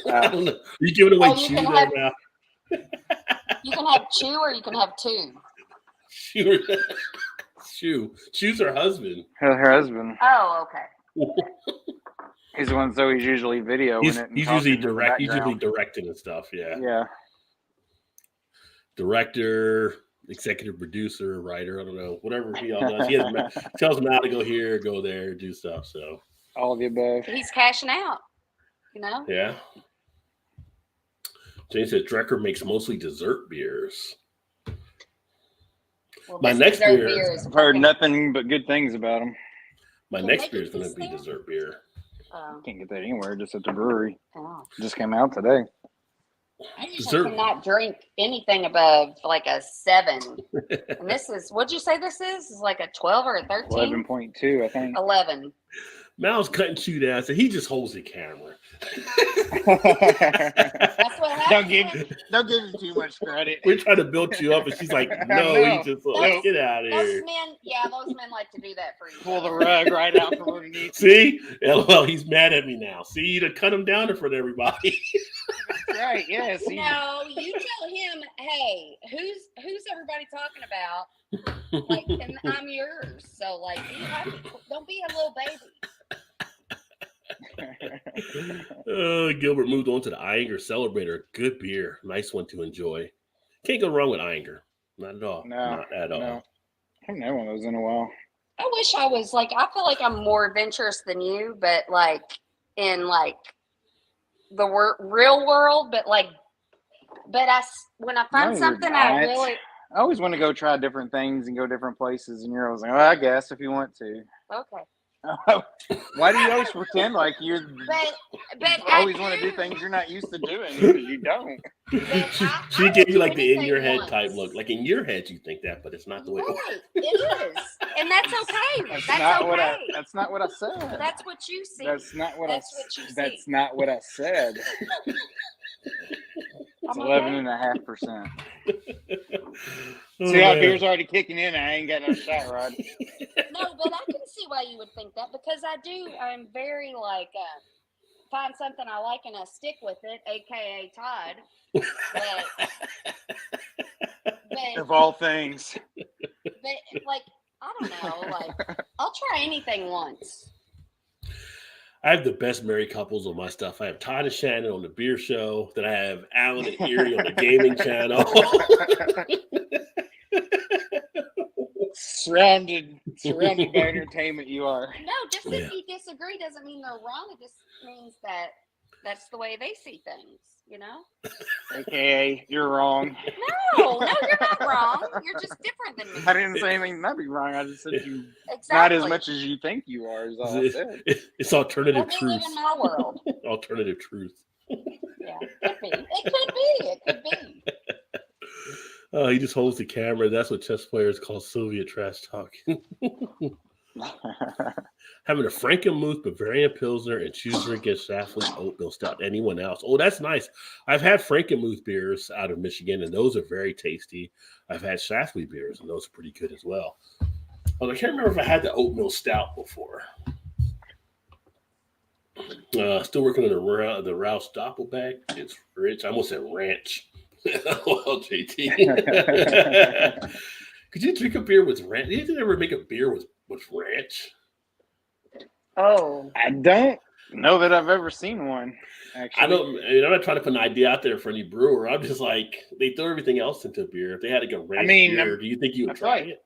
I don't know. Are you giving away Chew, though, now? You can have Chew or you can have two. Chew. Chew's her husband. Her husband. Oh, okay. He's the one, so he's usually videoing it. And he's usually directing and stuff. Yeah. Yeah. Director, executive producer, writer. I don't know. Whatever he all does. He tells him how to go here, go there, do stuff. So all of the above. He's cashing out. You know. Yeah. James said Drecker makes mostly dessert beers. Well, my next beer is I've heard nothing but good things about him. My next beer is going to be dessert beer. Can't get that anywhere, just at the brewery. Oh. Just came out today. I usually cannot drink anything above like a 7. And this is, what'd you say this is? It's like a 12 or a 13? 11.2, I think. 11. Mal's cutting Chew down, so he just holds the camera. That's what happens. Don't give him too much credit. We're trying to build you up, and she's like, no. He just let's get out of here. Those men like to do that for you. Pull the rug right out from underneath. See? LOL, he's mad at me now. See, you to cut him down in front of everybody. Right, yes. No, you tell him, hey, who's everybody talking about? Like, and I'm yours. So, like, don't be a little baby. Gilbert moved on to the Iyengar Celebrator. Good beer. Nice one to enjoy. Can't go wrong with Iyengar. Not at all. No, not at all. I haven't had one of those in a while. I wish I was like, I feel like I'm more adventurous than you, but like in like the real world, but when I find something I really. I always want to go try different things and go different places, and you're always like, oh, I guess if you want to. Okay. Why do you always pretend like you're always want to do things you're not used to doing? Because you don't. She gave you like the in your head type look. Like in your head you think that, but it's not the way it is. And that's okay. That's not what I said. That's what you see. That's not what That's not what I said. It's 11.5%. See how beer's already kicking in. I ain't got no shot, Rod. No, but I can see why you would think that, because I'm very like find something I like and I stick with it, aka Todd. But of all things. But like, I don't know, like I'll try anything once. I have the best married couples on my stuff. I have Todd and Shannon on the beer show. Then I have Alan and Erie on the gaming channel. Surrounded by entertainment you are. No, just if you disagree doesn't mean they're wrong. It just means that that's the way they see things, you know? AKA, you're wrong. No, you're not wrong. You're just different than me. I didn't say anything might be wrong. I just said you exactly. Not as much as you think you are, is all I said. It's alternative truth. In my world. Alternative truth. Yeah, it could be. He just holds the camera. That's what chess players call Soviet trash talking. Having a Frankenmuth Bavarian Pilsner and choose drink against Shafley's Oatmeal Stout. Anyone else? Oh, that's nice. I've had Frankenmuth beers out of Michigan, and those are very tasty. I've had Shafley beers, and those are pretty good as well. I can't remember if I had the Oatmeal Stout before. Still working on the Rouse Doppelback. It's rich. I almost said ranch. Well, JT. Could you drink a beer with ranch? Did you ever make a beer with ranch? Oh. I don't know that I've ever seen one, actually. I'm not trying to put an idea out there for any brewer. I'm just like, they throw everything else into beer. If they had to go ranch beer, do you think you would try it?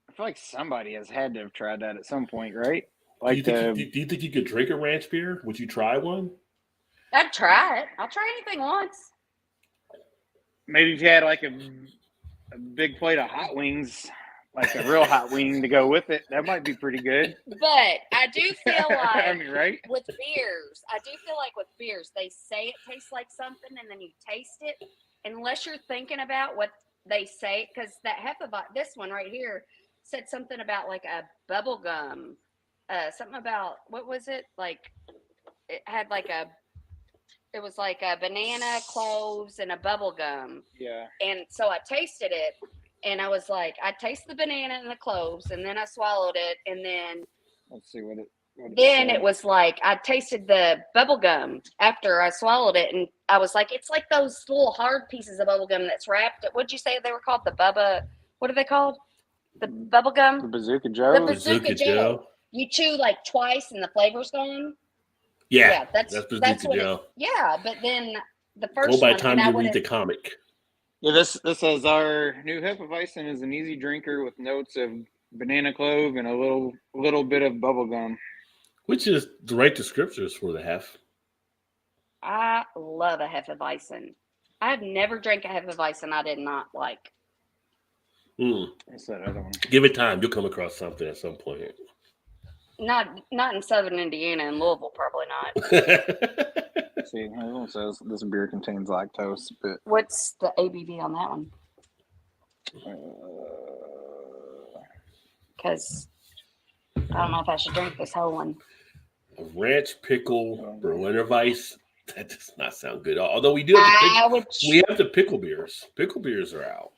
I feel like somebody has had to have tried that at some point, right? Like, do you think you could drink a ranch beer? Would you try one? I'd try it. I'll try anything once. Maybe if you had like a big plate of hot wings, like a real hot wing to go with it, that might be pretty good. But I do feel like I mean, right? with beers, they say it tastes like something, and then you taste it. Unless you're thinking about what they say, because that Hefeweizen, this one right here, said something about like a bubble gum something about what was it? Like it had like it was like a banana, cloves, and a bubble gum. Yeah. And so I tasted it, and I was like, I tasted the banana and the cloves, and then I swallowed it, and then Let's see what it. then it was like I tasted the bubble gum after I swallowed it, and I was like, it's like those little hard pieces of bubble gum that's wrapped. What'd you say they were called? The Bubba. What are they called? The bubble The gum. Bazooka The Joe. Bazooka Joe. You chew like twice, and the flavor's gone. Yeah, that's Bazooka what Joe. Yeah, but then the Go first by one, the time and I you would read the comic. Yeah, this says our new Hefeweizen is an easy drinker with notes of banana clove and a little bit of bubble gum. Which is the right descriptors for the hef. I love a Hefeweizen. I've never drank a Hefeweizen I did not like. What's that other one? Give it time. You'll come across something at some point. Not in Southern Indiana and Louisville, probably not. See, this one says this beer contains lactose, but What's the ABV on that one? Because I don't know if I should drink this whole one. A ranch pickle Berliner Weiss. That does not sound good. Although we do have we have the pickle beers. Pickle beers are out.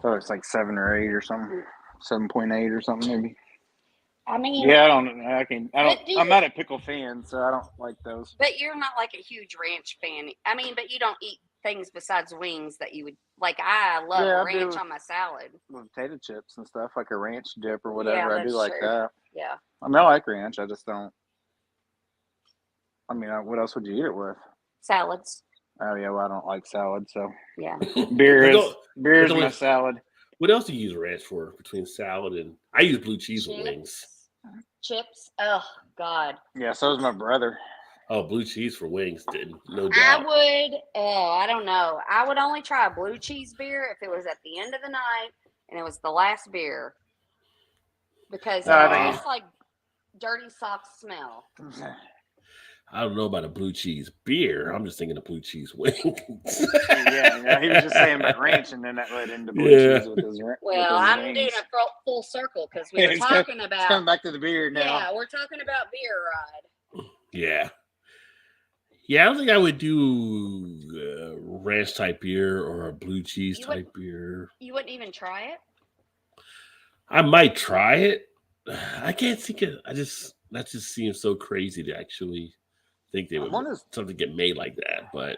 so it's like 7 or 8 or something, 7.8 or something maybe. I mean, Yeah, I'm not a pickle fan, so I don't like those. But you're not like a huge ranch fan. I mean, but you don't eat things besides wings that you would like. I love ranch on my salad with potato chips and stuff, like a ranch dip or whatever. Yeah, I do like that. Yeah. I mean, I like ranch. I just don't. I mean, what else would you eat it with? Salads. Oh yeah, well I don't like salad, so yeah. beer is my salad. What else do you use ranch for between salad and? I use blue cheese with wings. Chips. Oh God. Yeah, so is my brother. Oh, blue cheese for wings, no doubt. I would. Oh, I don't know. I would only try a blue cheese beer if it was at the end of the night and it was the last beer, because it tastes like dirty socks smell. I don't know about a blue cheese beer. I'm just thinking of blue cheese wings. yeah, he was just saying about ranch, and then that led into blue cheese with his wings. Well, I'm doing a full circle because we were talking about. It's coming back to the beer now. Yeah, we're talking about beer ride. Yeah. Yeah, I don't think I would do ranch type beer or a blue cheese type beer. You wouldn't even try it? I might try it. I can't think of. That just seems so crazy to actually think they would something get made like that, but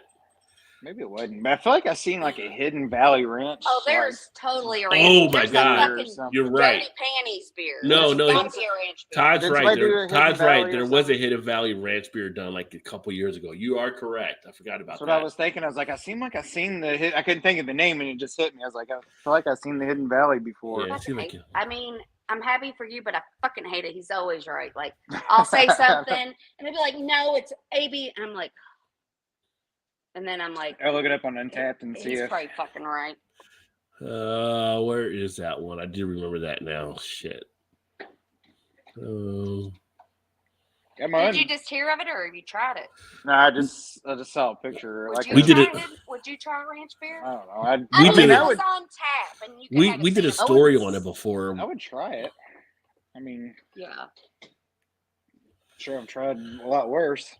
maybe it wouldn't. But I feel like I've seen like a Hidden Valley ranch. Oh, there's totally a ranch. Oh my God, you're right. Dirty panties beer. No, Todd's right. Todd's right. There was a Hidden Valley ranch beer done like a couple years ago. You are correct. I forgot about that. That's what I was thinking. I was like, I seen the. I couldn't think of the name, and it just hit me. I was like, I feel like I've seen the Hidden Valley before. Yeah, I mean, I'm happy for you, but I fucking hate it. He's always right. Like, I'll say something, and they'll be like, "No, it's AB," and I'm like, and then I'm like, I'll look it up on Untappd and see. He's probably fucking right. Where is that one? I do remember that now. Shit. Did you just hear of it, or have you tried it? No, I just saw a picture. We did it. Would you try ranch beer? I don't know. We did it. It was on tap, and you we did a story on it before. I would try it. I mean, yeah. Sure, I've tried a lot worse.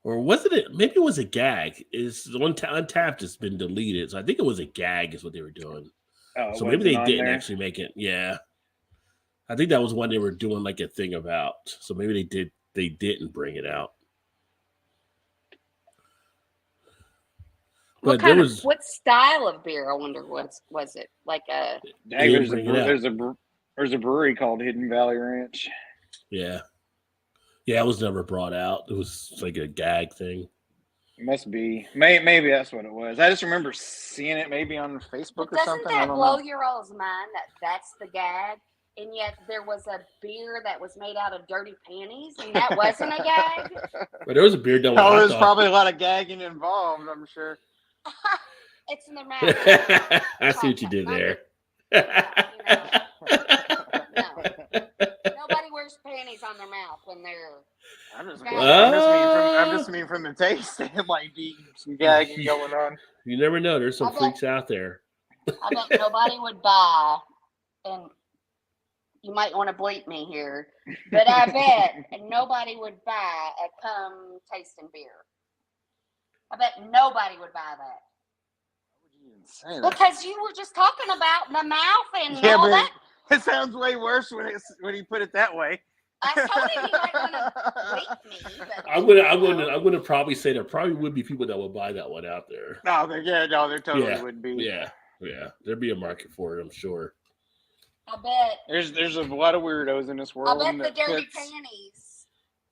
Or wasn't it? Maybe it was a gag. Is the one Untappd has been deleted, so I think it was a gag. Is what they were doing. Oh, so maybe they didn't actually make it. Yeah. I think that was one they were doing like a thing about. So maybe they did. They didn't bring it out. But what style of beer? I wonder was it like a? There's a brewery called Hidden Valley Ranch. Yeah, it was never brought out. It was like a gag thing. It must be. Maybe that's what it was. I just remember seeing it maybe on Facebook or something. Doesn't that blow your all's mind that that's the gag? And yet there was a beer that was made out of dirty panties, and that wasn't a gag. But there was a beer done with there's probably a lot of gagging involved, I'm sure. It's in their mouth. I see what you did there. Nobody wears panties on their mouth when they're. I just mean from the taste, it might be some gagging going on. You never know. There's some freaks out there. I bet nobody would buy and you might want to bleep me here, but I bet nobody would buy a cum tasting beer. I bet nobody would buy that. Say that. Because you were just talking about the mouth and Yeah, all but that. it sounds way worse when you put it that way. I told him you might want to bleep me. But I'm gonna probably say there probably would be people that would buy that one out there. No, there totally would be. Yeah, there'd be a market for it, I'm sure. I bet There's a lot of weirdos in this world. I bet the that dirty puts- panties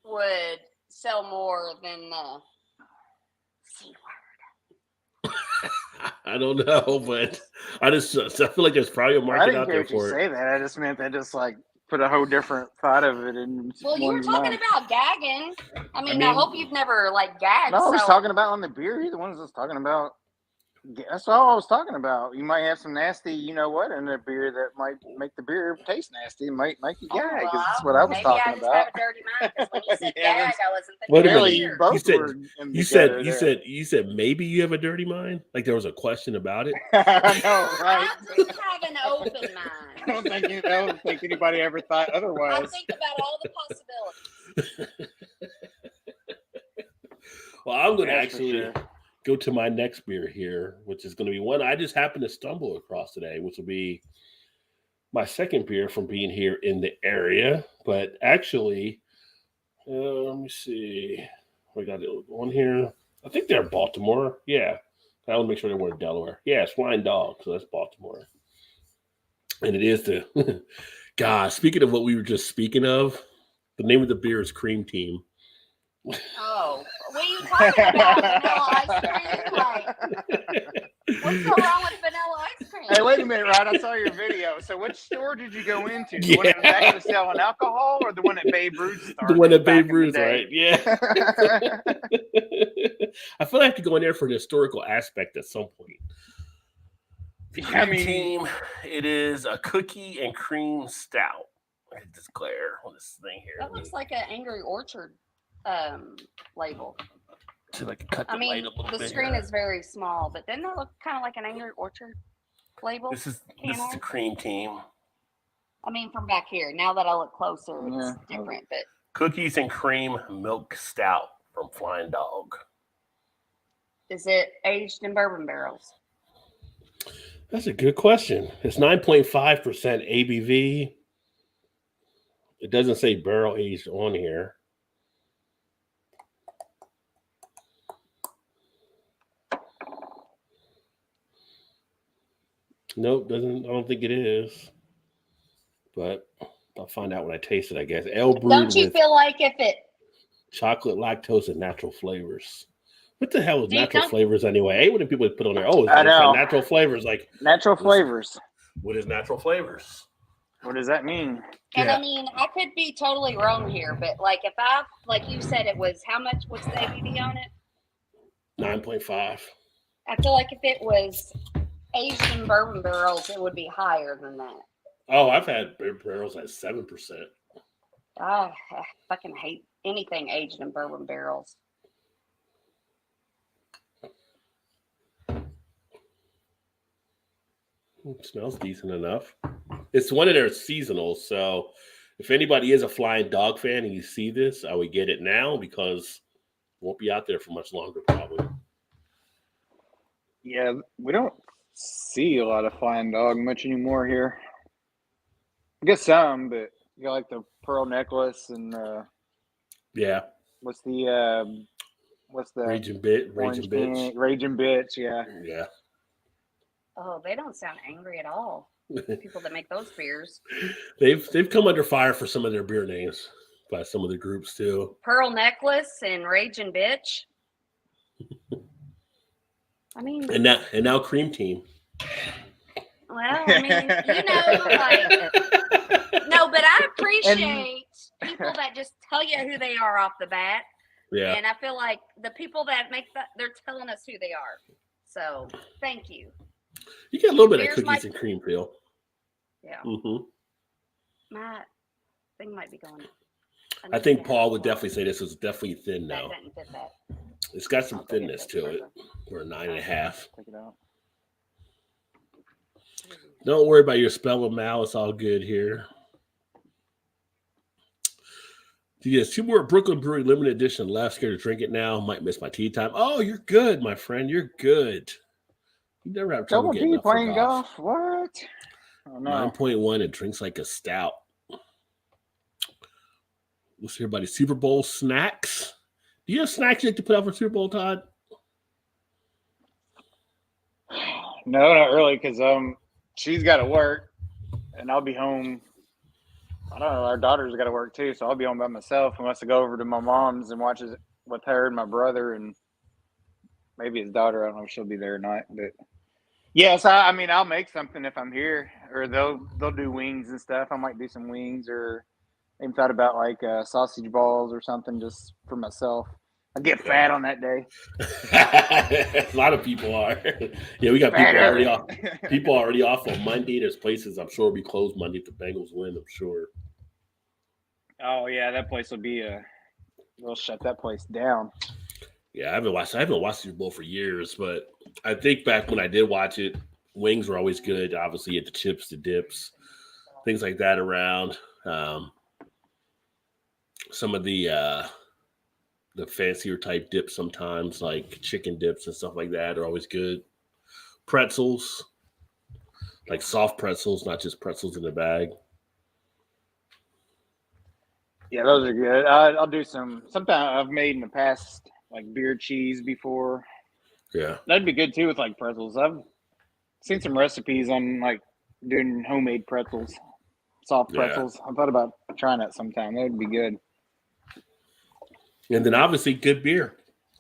would sell more than the C word. I don't know, but I feel like there's probably a I market didn't out care there if you for it. say that. I just meant that just like put a whole different thought of it in. Well, you were one's talking mind. about gagging. I mean, I mean- hope you've never like gagged. No, I was so- talking about on the beer. You're the ones that's talking about. That's all I was talking about. You might have some nasty, you know what, in a beer that might make the beer taste nasty. It might make you Oh, gag. well, That's what I was maybe talking I just about. have a dirty mind because when you said Yeah, gag, that's- I wasn't thinking Wait a about minute. Really, beer. both You said- were in You together said maybe you have a dirty mind? Like there was a question about it? I know, right? I just have an open I mind. don't think anybody ever thought I otherwise. think about all the possibilities. Well, I'm going to That's for actually sure. go to my next beer here, which is going to be one I just happened to stumble across today, which will be my second beer from being here in the area. But actually, let me see. We got one here. I think they're Baltimore. Yeah. I want to make sure they weren't Delaware. Yeah, it's Flying Dog. So that's Baltimore. And it is the, God, speaking of what we were just speaking of, the name of the beer is Cream Team. Oh, what are you talking about? Vanilla ice cream? Like, what's so wrong with vanilla ice cream? Hey, wait a minute, Rod. I saw your video. So which store did you go into? The one that was actually selling alcohol or the one that Babe Ruth started? The one at back Babe in the Ruth, day? right? Yeah. I feel like I have to go in there for the historical aspect at some point. The I Cream mean- Team, it is a cookie and cream stout. I declare on this thing here. That looks like an Angry Orchard label. See if I can cut the I mean, light a little the bit screen here. is very small, but didn't that look kind of like an Angry Orchard label? This is the Can I? Cream Team. I mean, from back here. Now that I look closer, it's Yeah. different. But Cookies and cream milk stout from Flying Dog. is it aged in bourbon barrels? That's a good question. It's 9.5% ABV. It doesn't say barrel aged on here. Nope, doesn't. I don't think it is. But I'll find out when I taste it, I guess. Ale brewed Don't you with feel like if it? chocolate, lactose, and natural flavors. What the hell is Do you natural don't- flavors anyway? I hate when people put on there, oh, it's I know. natural flavors. Like, Natural flavors. what is natural flavors? What does that mean? And Yeah. I mean, I could be totally wrong here, but like if I, like you said, it was how much? What's the ABV on it? 9.5. I feel like if it was aged in bourbon barrels, it would be higher than that. Oh, I've had beer barrels at 7%. I fucking hate anything aged in bourbon barrels. It smells decent enough. It's one of their seasonals, so if anybody is a Flying Dog fan and you see this, I would get it now because it won't be out there for much longer, probably. Yeah, we don't see a lot of Flying Dog much anymore here. I guess some, but you got like the pearl necklace and Yeah, what's the Raging orange Bitch. can- Raging Bitch, yeah. Yeah. Oh, they don't sound angry at all. People that make those beers. They've come under fire for some of their beer names by some of the groups too. Pearl necklace and raging bitch. I mean, And now Cream Team. well, I mean, you know, like no, but I appreciate people that just tell you who they are off the bat. Yeah. And I feel like the people that make that, they're telling us who they are. So thank you. You get a little bit of Here's cookies my- and cream feel. Yeah. Mm-hmm. My thing might be going. I think Paul would definitely say this is definitely thin That now. doesn't fit that. It's got some I'll take thinness it to it. further. We're a 9.5. Take it out. Don't worry about your spelling, Mal. It's all good here. Yes, 2 more Brooklyn Brewery limited edition left. Scared to drink it now. Might miss my tea time. Oh, you're good, my friend. You're good. You never have trouble Double getting D up for playing golf. golf? What? Oh no. 9.1 and drinks like a stout. Let's hear about the Super Bowl snacks. Do you have snacks you like to put out for Super Bowl, Todd? No, not really, because she's got to work, and I'll be home. I don't know. Our daughter's got to work too, so I'll be home by myself unless I go over to my mom's and watch it with her and my brother and maybe his daughter. I don't know if she'll be there or not, but yes, I mean I'll make something if I'm here, or they'll do wings and stuff. I might do some wings, or even thought about like sausage balls or something just for myself. I get fat on that day. A lot of people are. Yeah, we got people already off. People already off on Monday. There's places I'm sure will be closed Monday if the Bengals win. I'm sure. Oh yeah, that place will be they'll shut that place down. Yeah, I haven't watched Super Bowl for years, but I think back when I did watch it, wings were always good. Obviously, you had the chips, the dips, things like that around. Some of the fancier type dips sometimes, like chicken dips and stuff like that, are always good. Pretzels, like soft pretzels, not just pretzels in the bag. Yeah, those are good. I'll do some. Sometimes I've made in the past like beer cheese before. Yeah, That'd be good too with like pretzels. I've seen some recipes on like doing homemade pretzels, soft pretzels. I thought about trying that sometime. That would be good. and then obviously good beer.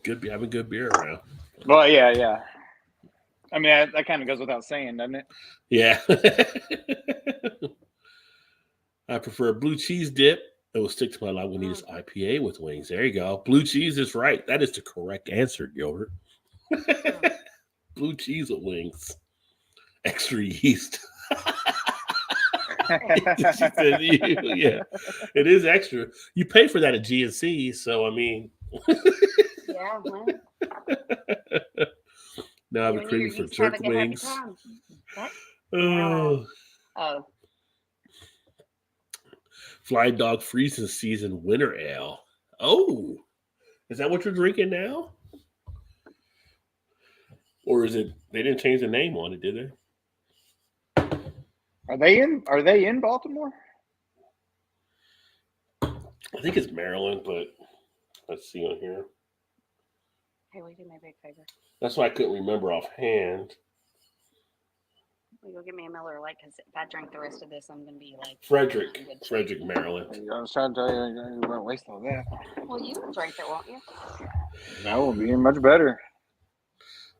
Having good beer around. Well, yeah. I mean, that kind of goes without saying, doesn't it? Yeah. I prefer a blue cheese dip. It will stick to my Lagunitas IPA with wings. There you go. Blue cheese is right. That is the correct answer, Gilbert. Blue cheese with wings. Extra yeast. Yeah, it is extra. You pay for that at GNC, so I mean. Yeah, well. Now I have a craving for jerk wings. Oh. Flying Dog Freezing Season Winter Ale. Oh, is that what you're drinking now? Or is it? They didn't change the name on it, did they? Are they in Baltimore? I think it's Maryland, but let's see on here. Hey, will you do me a big favor? That's why I couldn't remember offhand. Will you go get me a Miller Lite? Because if I drink the rest of this, I'm going to be like... Frederick, Maryland. I was trying to tell you about waste all that. Well, you will drink it, won't you? That will be much better.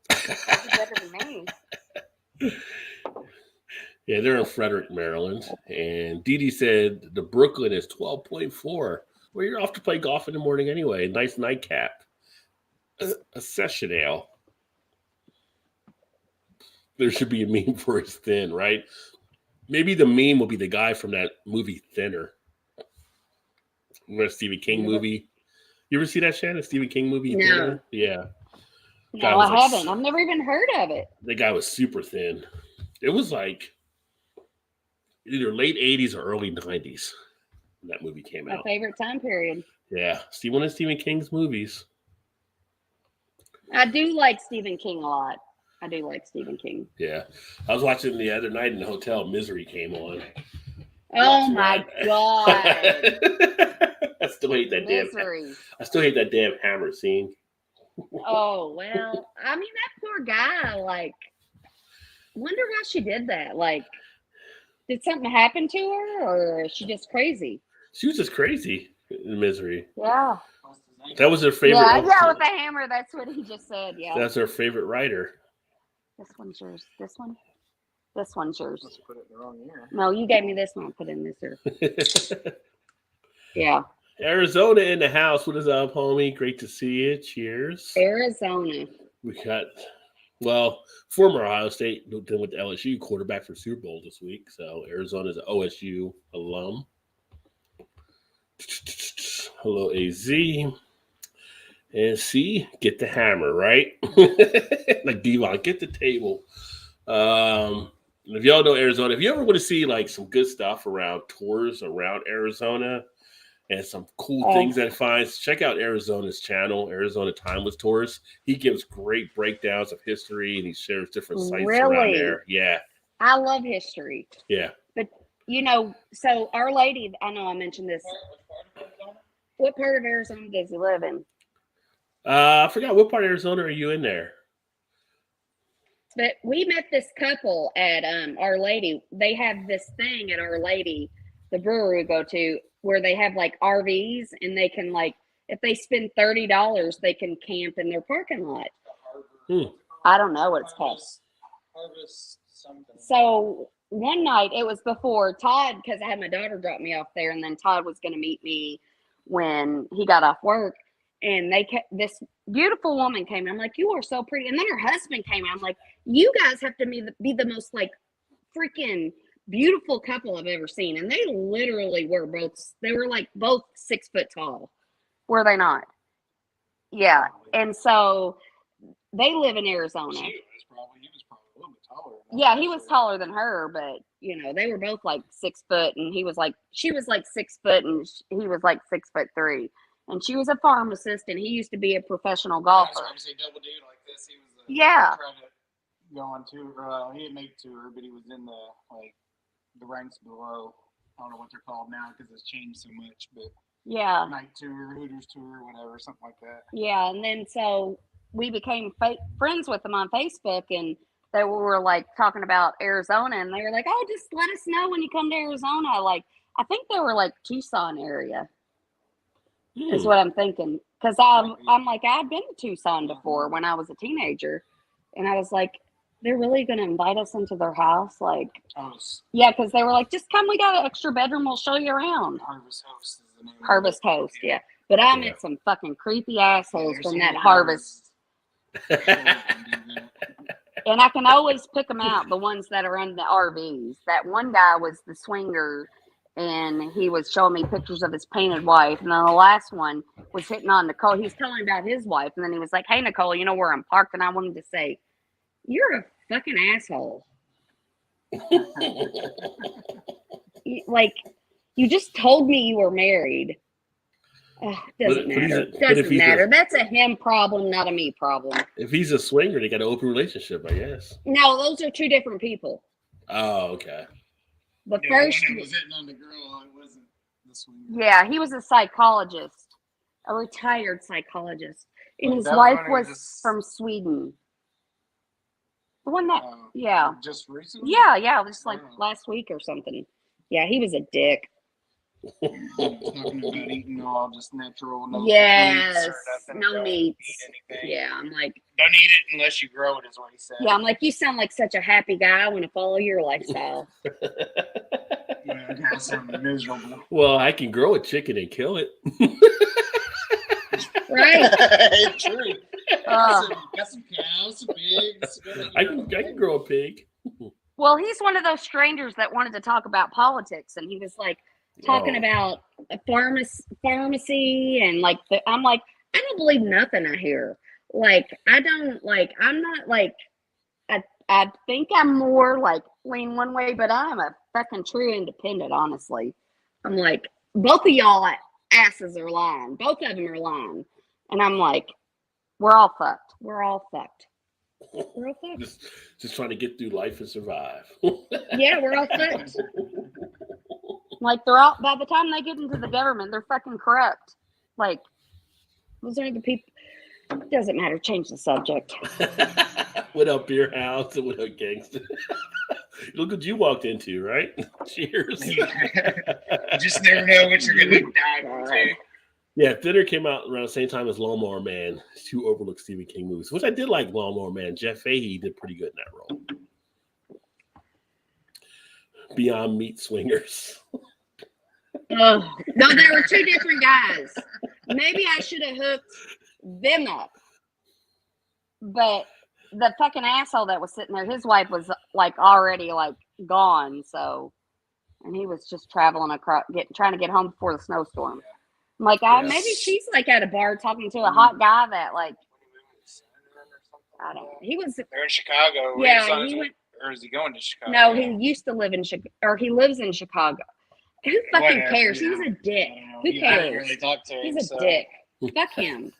Better than me. Yeah, they're in Frederick, Maryland. And Dee Dee said the Brooklyn is 12.4. Well, you're off to play golf in the morning anyway. Nice nightcap. A session ale. There should be a meme for his thin, right? Maybe the meme will be the guy from that movie Thinner. Remember the Stephen King movie? You ever see that, Shannon? Stephen King movie? No. Thinner? Yeah. No, I haven't. I've never even heard of it. The guy was super thin. It was like either late 80s or early 90s when that movie came out. My favorite time period. Yeah. One of Stephen King's movies. I do like Stephen King a lot. I do like Stephen King. Yeah. I was watching the other night in the hotel. Misery came on. Oh, my God. I still hate that Misery. I still hate that damn hammer scene. Oh, well, I mean, that poor guy, like, wonder why she did that. Like, did something happen to her, or is she just crazy? She was just crazy in Misery. Yeah. That was her favorite. Yeah, with the hammer. That's what he just said. Yeah. That's her favorite writer. This one's yours. This one? This one's yours. Let's put it in the wrong ear. No, you gave me this one. I'll put it in this ear. Yeah. Arizona in the house. What is up, homie? Great to see you. Cheers. Arizona. We got, former Ohio State, then with the LSU quarterback for Super Bowl this week. So Arizona's an OSU alum. Hello, AZ. And see, get the hammer, right? Like Devon, get the table. If y'all know Arizona, if you ever want to see like some good stuff around tours around Arizona, and some cool things that he finds. Check out Arizona's channel, Arizona Timeless Tours. He gives great breakdowns of history, and he shares different sites around there. Yeah. I love history. Yeah. But, you know, so Our Lady, I know I mentioned this. What part of Arizona does he live in? I forgot, what part of Arizona are you in there? But we met this couple at Our Lady. They have this thing at Our Lady, the brewery we go to, where they have like RVs, and they can, like, if they spend $30, they can camp in their parking lot. I don't know what it's called. So one night, it was before Todd, because I had my daughter drop me off there, and then Todd was going to meet me when he got off work. And this beautiful woman came in. I'm like, you are so pretty. And then her husband came in. I'm like, you guys have to be the most like freaking beautiful couple I've ever seen. And they literally were like both 6 foot tall. Were they not? Yeah. And so they live in Arizona. He was probably a little bit taller. Yeah, he was taller than her, but you know, they were both like 6 foot, and she was like 6 foot, and he was like 6'3". And she was a pharmacist, and he used to be a professional golfer. Double dude like this. He was yeah. trying to go on tour. He didn't make tour, but he was in the ranks below. I don't know what they're called now because it's changed so much. But yeah, night tour, Hooters tour, whatever, something like that. Yeah, and then so we became friends with them on Facebook, and they were like talking about Arizona, and they were like, "Oh, just let us know when you come to Arizona." Like, I think they were like Tucson area. Is what I'm thinking, because I'm like, I've been to Tucson before when I was a teenager, and I was like, they're really gonna invite us into their house, like, yeah, because they were like, just come, we got an extra bedroom, we'll show you around. Harvest Host is the name. Harvest Host, yeah. But I met some fucking creepy assholes from that Harvest, and I can always pick them out, the ones that are in the RVs. That one guy was the swinger, and he was showing me pictures of his painted wife. And then the last one was hitting on Nicole. He was telling me about his wife. And then he was like, hey, Nicole, you know where I'm parked? And I wanted to say, you're a fucking asshole. Like, you just told me you were married. Doesn't matter. Doesn't matter. That's a him problem, not a me problem. If he's a swinger, they got an open relationship, I guess. No, those are two different people. Oh, okay. The first was hitting on the girl. It wasn't the swinger. Yeah, he was a psychologist, a retired psychologist, and his wife was from Sweden. The one that, yeah, just recently. Yeah, just like last week or something. Yeah, he was a dick. Talking about eating all just natural, no yes, meats or nothing, no meats. Yeah, I'm like, don't eat it unless you grow it, is what he said. Yeah, I'm like, you sound like such a happy guy. I want to follow your lifestyle. Yeah, that sounds miserable. Well, I can grow a chicken and kill it. Right. True. Got some cows, some pigs. I can grow a pig. Well, he's one of those strangers that wanted to talk about politics, and he was like talking about a pharmacy and like I'm like, I don't believe nothing I hear. Like, I'm not like, I think I'm more like lean one way, but I'm a fucking true independent, honestly. I'm like, both of y'all asses are lying. Both of them are lying. And I'm like, we're all fucked. We're all fucked. We're all fucked. Just trying to get through life and survive. Yeah, we're all fucked. Like, they're all, by the time they get into the government, they're fucking corrupt. Like, those are the people. It doesn't matter. Change the subject. What up, beer house? And what up, gangster? Look what you walked into, right? Cheers. You just never know what you're going to dive into. Yeah, Thinner came out around the same time as Lawnmower Man, two overlooked Stephen King movies, which I did like Lawnmower Man. Jeff Fahey did pretty good in that role. Beyond Meat Swingers. Oh, no, there were two different guys. Maybe I should have hooked them up. But the fucking asshole that was sitting there, his wife was like already like gone. So, and he was just traveling across, trying to get home before the snowstorm. I'm like, maybe she's like at a bar talking to a hot guy that like, I don't know. He was. They're in Chicago. Yeah, he went. Or is he going to Chicago? No, he used to live in Chicago, or he lives in Chicago. Who fucking cares? He was a dick. Who I didn't cares? really talk to him. He's a dick. Fuck him.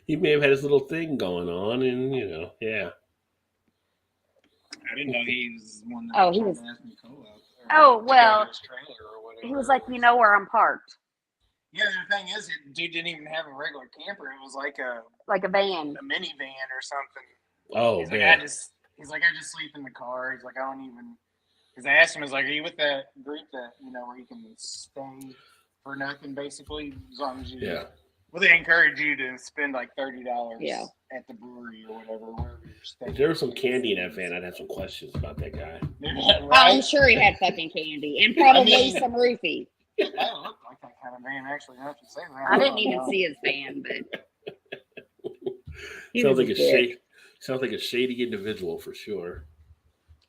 He may have had his little thing going on, and yeah. I didn't know he was one that Oh, he tried was- to ask me co-op. Oh, to go well, to his trailer or whatever. He was like, you know where I'm parked. Yeah, the thing is, dude didn't even have a regular camper. It was like a Van. minivan or something. Oh, He's like, man. I just sleep in the car. He's like, I don't even. Because I asked him, I was like, are you with that group that where you can stay for nothing, basically, as long as you. Yeah. Well, they encourage you to spend like $30 Yeah. at the brewery or whatever, wherever you're staying. If there was some candy in that van, I'd have some questions about that guy. I'm Right? sure he had fucking candy and probably I mean- some roofie. That looked like that kind of van, actually. Now that you say that. I didn't even see his van, but he Sounds was like a dick. sounds like a shady individual for sure.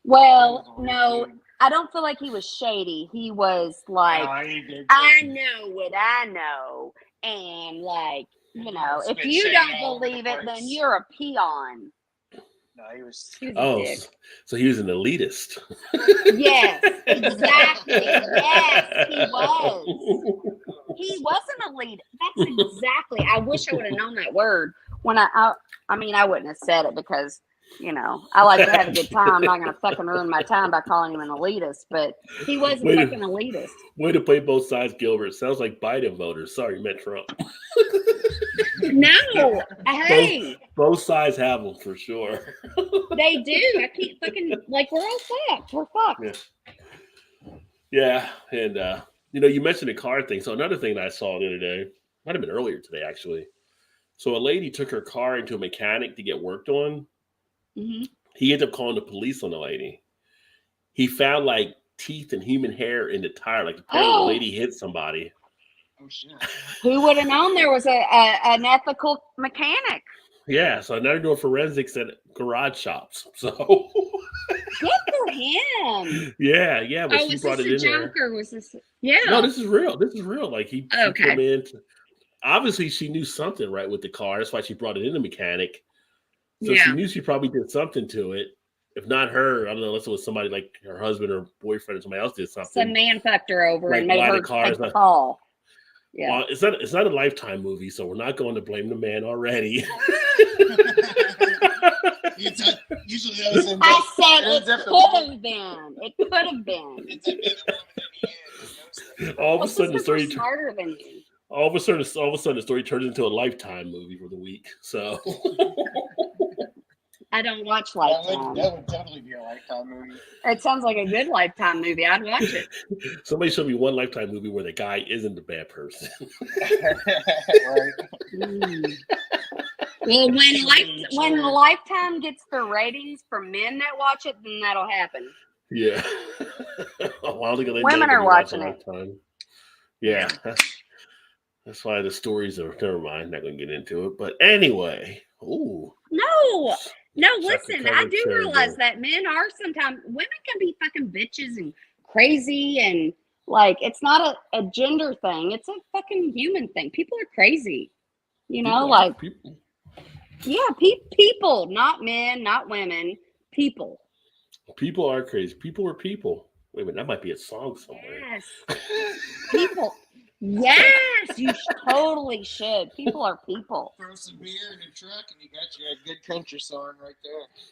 Well, no, I don't feel like he was shady. He was like, He I know what I know, and like, if Spit you shade don't all over the believe it, then place. you're a peon. No, he was. He was a Oh, dick. so he was an elitist. Yes, exactly. Yes, he was. He was an elite. That's exactly. I wish I would have known that word when I mean, I wouldn't have said it because I like to have a good time. I'm not going to fucking ruin my time by calling him an elitist, but he was a Wait a- fucking elitist. Way to play both sides, Gilbert. Sounds like Biden voters. Sorry, you meant Trump. No, hey, Both sides have them for sure. they do. I keep fucking like we're all fucked. We're fucked. Yeah, and you mentioned the car thing. So another thing that I saw the other day, might have been earlier today actually. So a lady took her car into a mechanic to get worked on. Mm-hmm. He ended up calling the police on the lady. He found like teeth and human hair in the tire. Like apparently the lady hit somebody. Oh shit! Who would have known there was an ethical mechanic? Yeah, so now they're doing forensics at garage shops. So Good for him. yeah, but Oh, she was brought this it a in there. joke or was this? Yeah. No, this is real. This is real. Like he Okay. came in. Obviously, she knew something right with the car. That's why she brought it in the mechanic. So she knew she probably did something to it. If not her, I don't know, unless it was somebody like her husband or boyfriend or somebody else did something. Some man fucked her over Like, and made why the her car take is the not- fall. Yeah. Well, it's not a Lifetime movie, so we're not going to blame the man already. Usually that was in I said ends it up the could woman. have been. It could have been. It's a bit of a woman in the end. all of a Well, sudden, the sisters story. are smarter than you. All of a sudden, the story turns into a Lifetime movie for the week. So I don't watch That Lifetime. would totally be a Lifetime movie. It sounds like a good Lifetime movie. I'd watch it. somebody showed me one Lifetime movie where the guy isn't a bad person. Right? Mm. Well, when Lifetime gets the ratings for men that watch it, then that'll happen. Yeah. Well, I don't think they're Women gonna are be watching it. Lifetime. Yeah. That's why the stories are. Never mind. Not going to get into it. But anyway. Ooh. No, Chocolate listen, I covered do cherry realize bowl. that men are sometimes, women can be fucking bitches and crazy and like, it's not a gender thing. It's a fucking human thing. People are crazy, People. yeah, people, not men, not women, people. People are crazy. People are people. Wait a minute, that might be a song somewhere. Yes, people. Yes, you totally should. People are people. Throw some beer in the truck and you got you a good country song right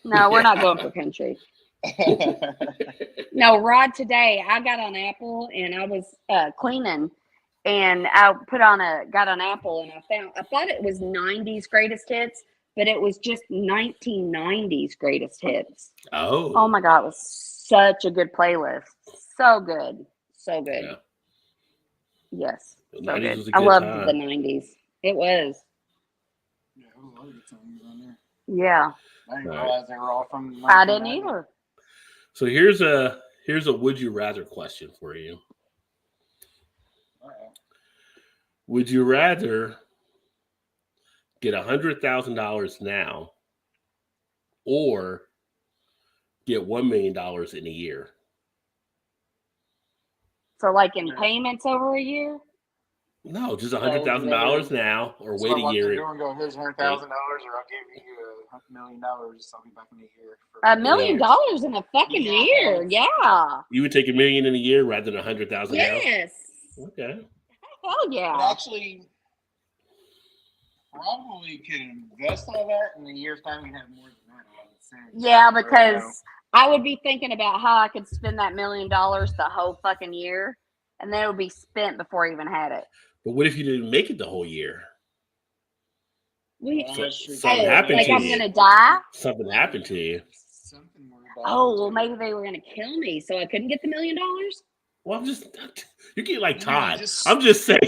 No, we're not going for country. there. No, Rod, today I got on Apple and I was cleaning and I got on Apple and I thought it was 90s greatest hits, but it was just 1990s greatest hits. Oh my God, it was such a good playlist. So good. So good. Yeah. Yes. The So 90s good. was a I good loved time. the 90s. It was. Yeah, there was a lot of good songs on there. Yeah. I didn't Right. realize they were all from. I didn't 1990. either. So here's a would you rather question for you. Uh-oh. Would you rather get $100,000 now or get $1 million in a year? So like in payments over a year? No, just $100,000 now or So wait what a they're year. doing, go, here's $100,000, or I'll give you $1 million. I'll be back in a year. For $1 million in a fucking Yeah. year. Yeah. You would take $1 million in a year rather than $100,000 now? Yes. Okay. Hell But yeah. actually, probably could invest all that in a year's time. You have more than that, I would say. Yeah, Or, because I would be thinking about how I could spend that $1 million the whole fucking year, and then it would be spent before I even had it. But what if you didn't make it the whole year? that's true. Something happened like to I'm you. gonna die? Something happened to you. Something more Oh, well, maybe they were gonna kill me, so I couldn't get the $1 million. Well, you get like No, Todd. just- I'm just saying.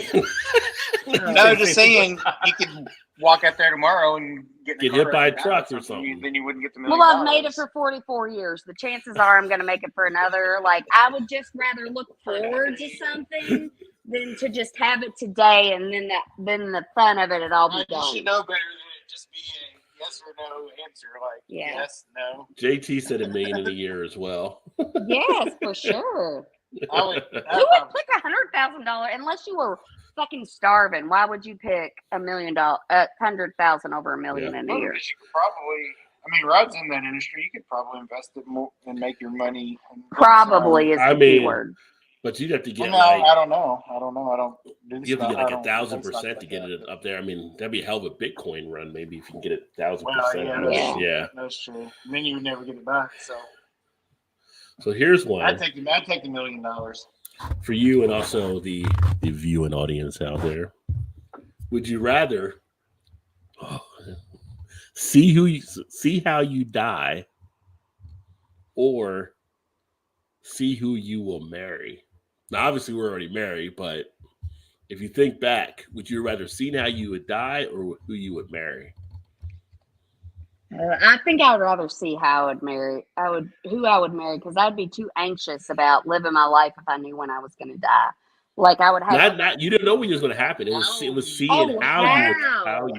No, just saying you could walk out there tomorrow and get hit by a truck or something. Then you wouldn't get the $1 million. Well, I've made it for 44 years. The chances are I'm gonna make it for another. Like, I would just rather look forward to something than to just have it today, and then the fun of it all be You gone. should know better than it just be a yes or no answer. Like yes, no. JT said $1 million in a year as well. Yes, for sure. I would. Who would pick $100,000 unless you were fucking starving? Why would you pick $1 million, 100,000 over $1 million in a year? You could probably. I mean, Rod's in that industry. You could probably invest it more and make your money. Probably is I the mean, keyword. But you'd have to get I don't know. I don't. You have to get like 1,000% to get it up there. I mean, that'd be a hell of a Bitcoin run. Maybe if you can get it 1,000%. Yeah. That's true. And then you would never get it back. So here's one. I'd take the $1 million for you and also the viewing audience out there. Would you rather see how you die, or see who you will marry? Now, obviously, we're already married, but if you think back, would you rather see how you would die or who you would marry? I think I would rather see how who I would marry, because I'd be too anxious about living my life if I knew when I was going to die. Like I would have. Not you didn't know when it was going to happen. It was seeing how you would die.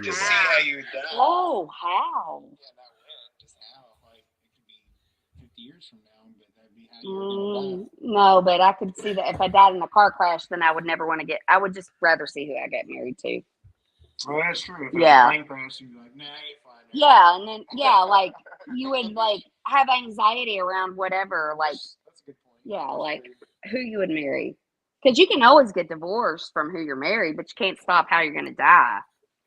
Just see how you would die. Oh, how? Yeah, not when, just how. Like it could be 50 years from now, but that'd be how you would die. No, but I could see that if I died in a car crash, then I would never want to get. I would just rather see who I get married to. Well, that's true. If Yeah. a plane crash, you'd be like, nah, you're fine. Yeah, and then like you would like have anxiety around whatever. Like That's a good point. yeah, like who you would marry, because you can always get divorced from who you're married, but you can't stop how you're going to die.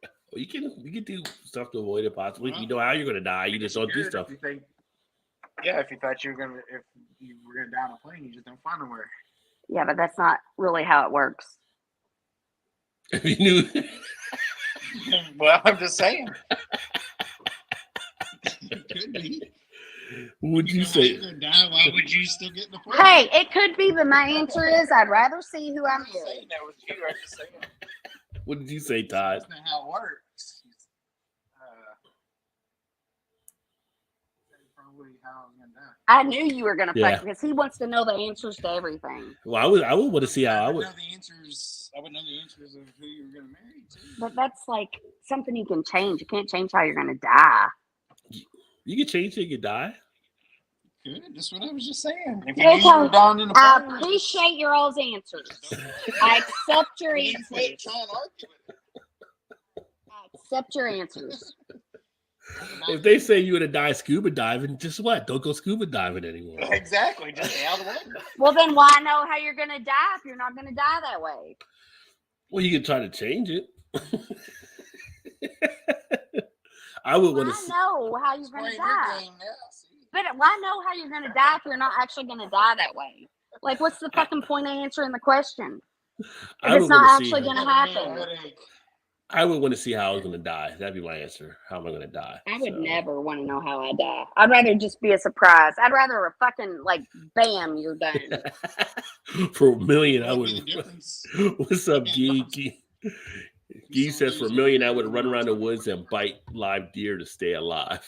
Well, you can do stuff to avoid it possibly. You know how you're going to die. You just don't do stuff. If you thought you were gonna die on a plane, you just don't find nowhere. Yeah, but that's not really how it works. If you knew. Well, I'm just saying. It could be. Would you say? You're gonna die, why would you still get in the plane? Hey, it could be, but my answer is I'd rather see who I'm I'm just saying marrying. that was you. I'm just saying. What did you say, Todd? That's not how it works. That's probably how I'm gonna die. I knew you were going to Yeah. fuck, because he wants to know the answers to everything. Well, I would want to see how I would. know the answers. I would know the answers of who you were gonna marry too. But that's like something you can change. You can't change how you're going to die. You can change it. You can die. Good. That's what I was just saying. If Okay. you were down in the I plane, appreciate your all's answers. I accept your answers. try and argue with it. I accept your answers. If they say you would have died scuba diving, just what? Don't go scuba diving anymore. Exactly. Just stay out of the way. Well, then why know how you're going to die if you're not going to die that way? Well, you can try to change it. I would want Why to. know how you're going to Playing your die? game now, see? But why know how you're going to die if you're not actually going to die that way? Like, what's the fucking point of answering the question? If it's not actually going to happen. I would want to see how I was going to die. That'd be my answer. How am I going to die? I would So. never want to know how I die. I'd rather just be a surprise. I'd rather a fucking, like, bam, you're done. For $1 million, I What would. would be the difference? What's up, Gee? Gee says for $1 million, I would run around the woods and bite live deer to stay alive.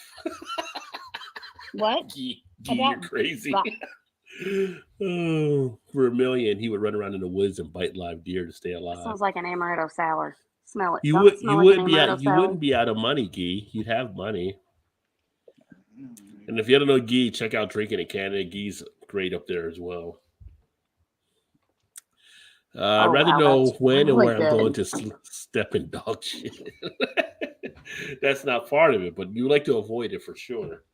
What? Gee, you're About crazy. bi- Oh, for $1 million, he would run around in the woods and bite live deer to stay alive. Sounds like an amaretto sour. Smell it. You Don't would it smell you like wouldn't an be out amaretto you sour? wouldn't be out of money, Gee. You'd have money. And if you don't know Gee, check out Drinking in Canada. Gee's great up there as well. I'd rather wow, know that's when and really where I'm going good. to step in dog shit. That's not part of it, but you like to avoid it for sure.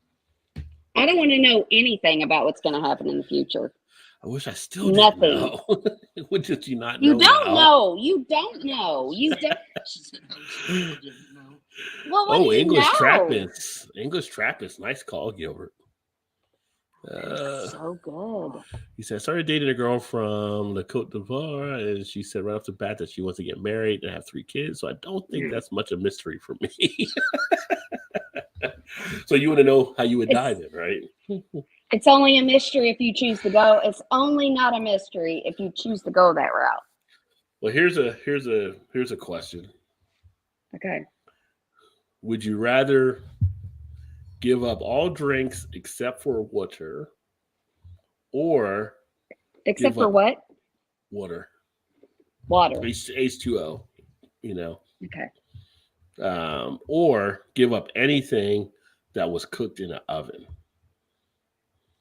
I don't want to know anything about what's going to happen in the future. I wish I still Nothing. didn't know. What did you not know? You don't now? know. You don't know. You don't. Well, what do you English know? Trappist. English Trappist. Nice call, Gilbert. So good. He said, I started dating a girl from the Côte d'Ivoire, and she said right off the bat that she wants to get married and have 3 kids. So I don't think that's much a mystery for me. So you want to know how you would die then, right? It's only a mystery if you choose to go. It's only not a mystery if you choose to go that route. Well, here's a question. Okay. Would you rather give up all drinks except for water, or Except give for up what? water? Water. H2O, you know. Okay. Or give up anything that was cooked in an oven.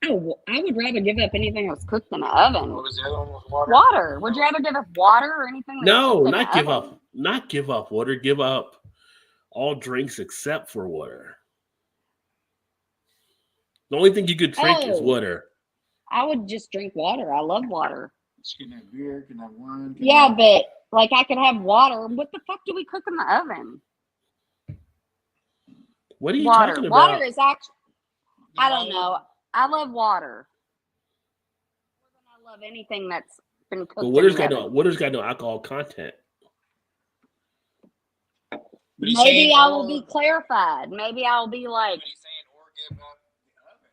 Oh, I would rather give up anything that was cooked in the oven. What was the other one? Was water? Water. Would you rather give up water or anything? No, not give up. Not give up water. Give up all drinks except for water. The only thing you could drink is water. I would just drink water. I love water. You can have beer, can have wine. Yeah, but like I could have water. What the fuck do we cook in the oven? What are you talking about? Water is actually. I don't know. I love water. More than I love anything that's been cooked. But water's got no alcohol content. Maybe I will be clarified. Maybe I'll be like. He's saying, or give up the oven.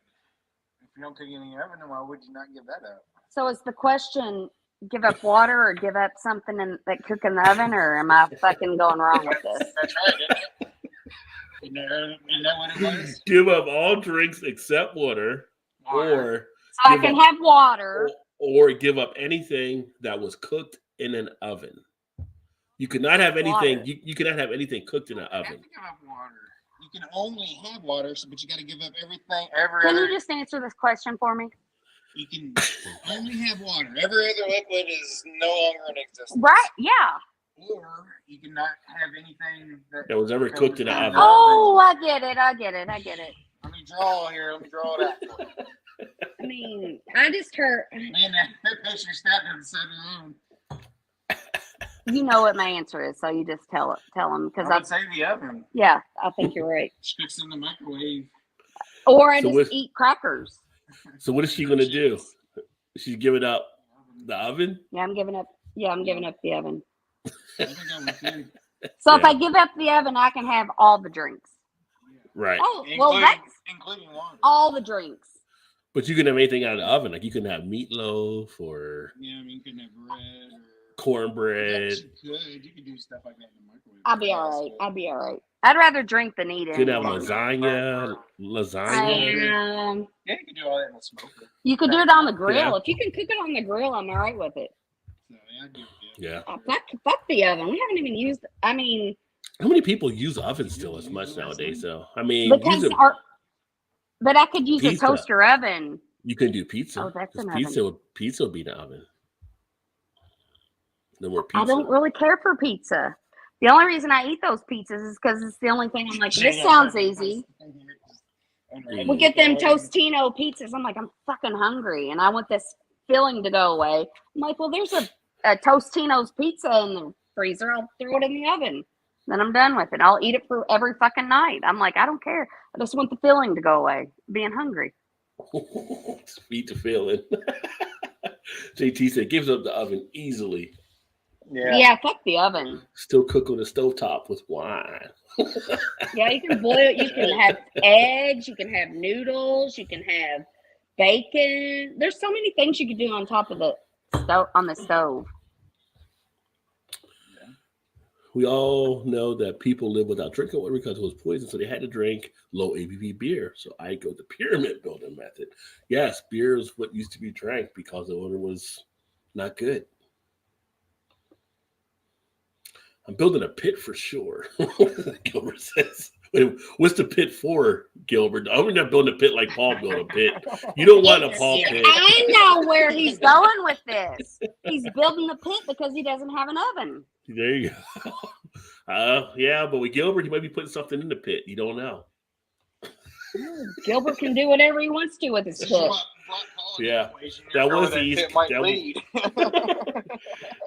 If you don't cook in the oven, then why would you not give that up? So is the question: give up water or give up something that cook in the oven, or am I fucking going wrong with this? That's right, isn't it? Isn't that what it was? Give up all drinks except water. Or so I can have water. Or give up anything that was cooked in an oven. You could not have anything. You cannot have anything cooked in an oven. You have to give up water. You can only have water, but you got to give up everything. Can you just answer this question for me? You can only have water. Every other liquid is no longer in existence. Right? Yeah. Or you cannot have anything that was ever cooked in an oven. Oh, I get it. Let me draw here. Let me draw it out for you. I mean, I just heard. Man, that picture snapped on the side of the room. You know what my answer is, so you just tell them because I would say the oven. Yeah, I think you're right. Just cooks in the microwave. Or I just eat crackers. So what is she gonna do? She's giving up the oven? Yeah, I'm giving up. Yeah, I'm giving up the oven. I think I would too. So if I give up the oven, I can have all the drinks. Right. Oh, well, that's including water. All the drinks. But you can have anything out of the oven. Like you can have meatloaf or you can have bread or cornbread. You could do stuff like that in the microwave. I'll be all right. I'd rather drink than eat it. You could have lasagna. Yeah, you can do all that in the smoker. You could do it on the grill. Yeah. If you can cook it on the grill, I'm all right with it. So, yeah. Fuck the oven. We haven't even used. I mean, how many people use ovens still as much nowadays? So I mean, but I could use a toaster oven. You can do pizza. Oh, that's an oven. Pizza would be the oven. No more pizza. I don't really care for pizza. The only reason I eat those pizzas is because it's the only thing I'm like, this sounds easy. We get them Tostino pizzas. I'm like, I'm fucking hungry and I want this filling to go away. I'm like, well, there's a Tostino's pizza in the freezer. I'll throw it in the oven. Then I'm done with it. I'll eat it for every fucking night. I'm like, I don't care. I just want the filling to go away. Being hungry. Sweet to filling. JT said gives up the oven easily. Yeah, fuck the oven. Still cook on the stovetop with wine. Yeah, you can boil it. You can have eggs. You can have noodles. You can have bacon. There's so many things you can do on top of the stove. On the stove. We all know that people live without drinking water because it was poison, so they had to drink low ABV beer. So I go the pyramid building method. Yes, beer is what used to be drank because the water was not good. I'm building a pit for sure. Gilbert says. Wait, what's the pit for, Gilbert? I'm not building a pit like Paul built a pit. You don't want a Paul pit. I know where he's going with this. He's building the pit because he doesn't have an oven. There you go. Yeah, but with Gilbert, he might be putting something in the pit. You don't know. Gilbert can do whatever he wants to with his foot. Yeah, that was the East.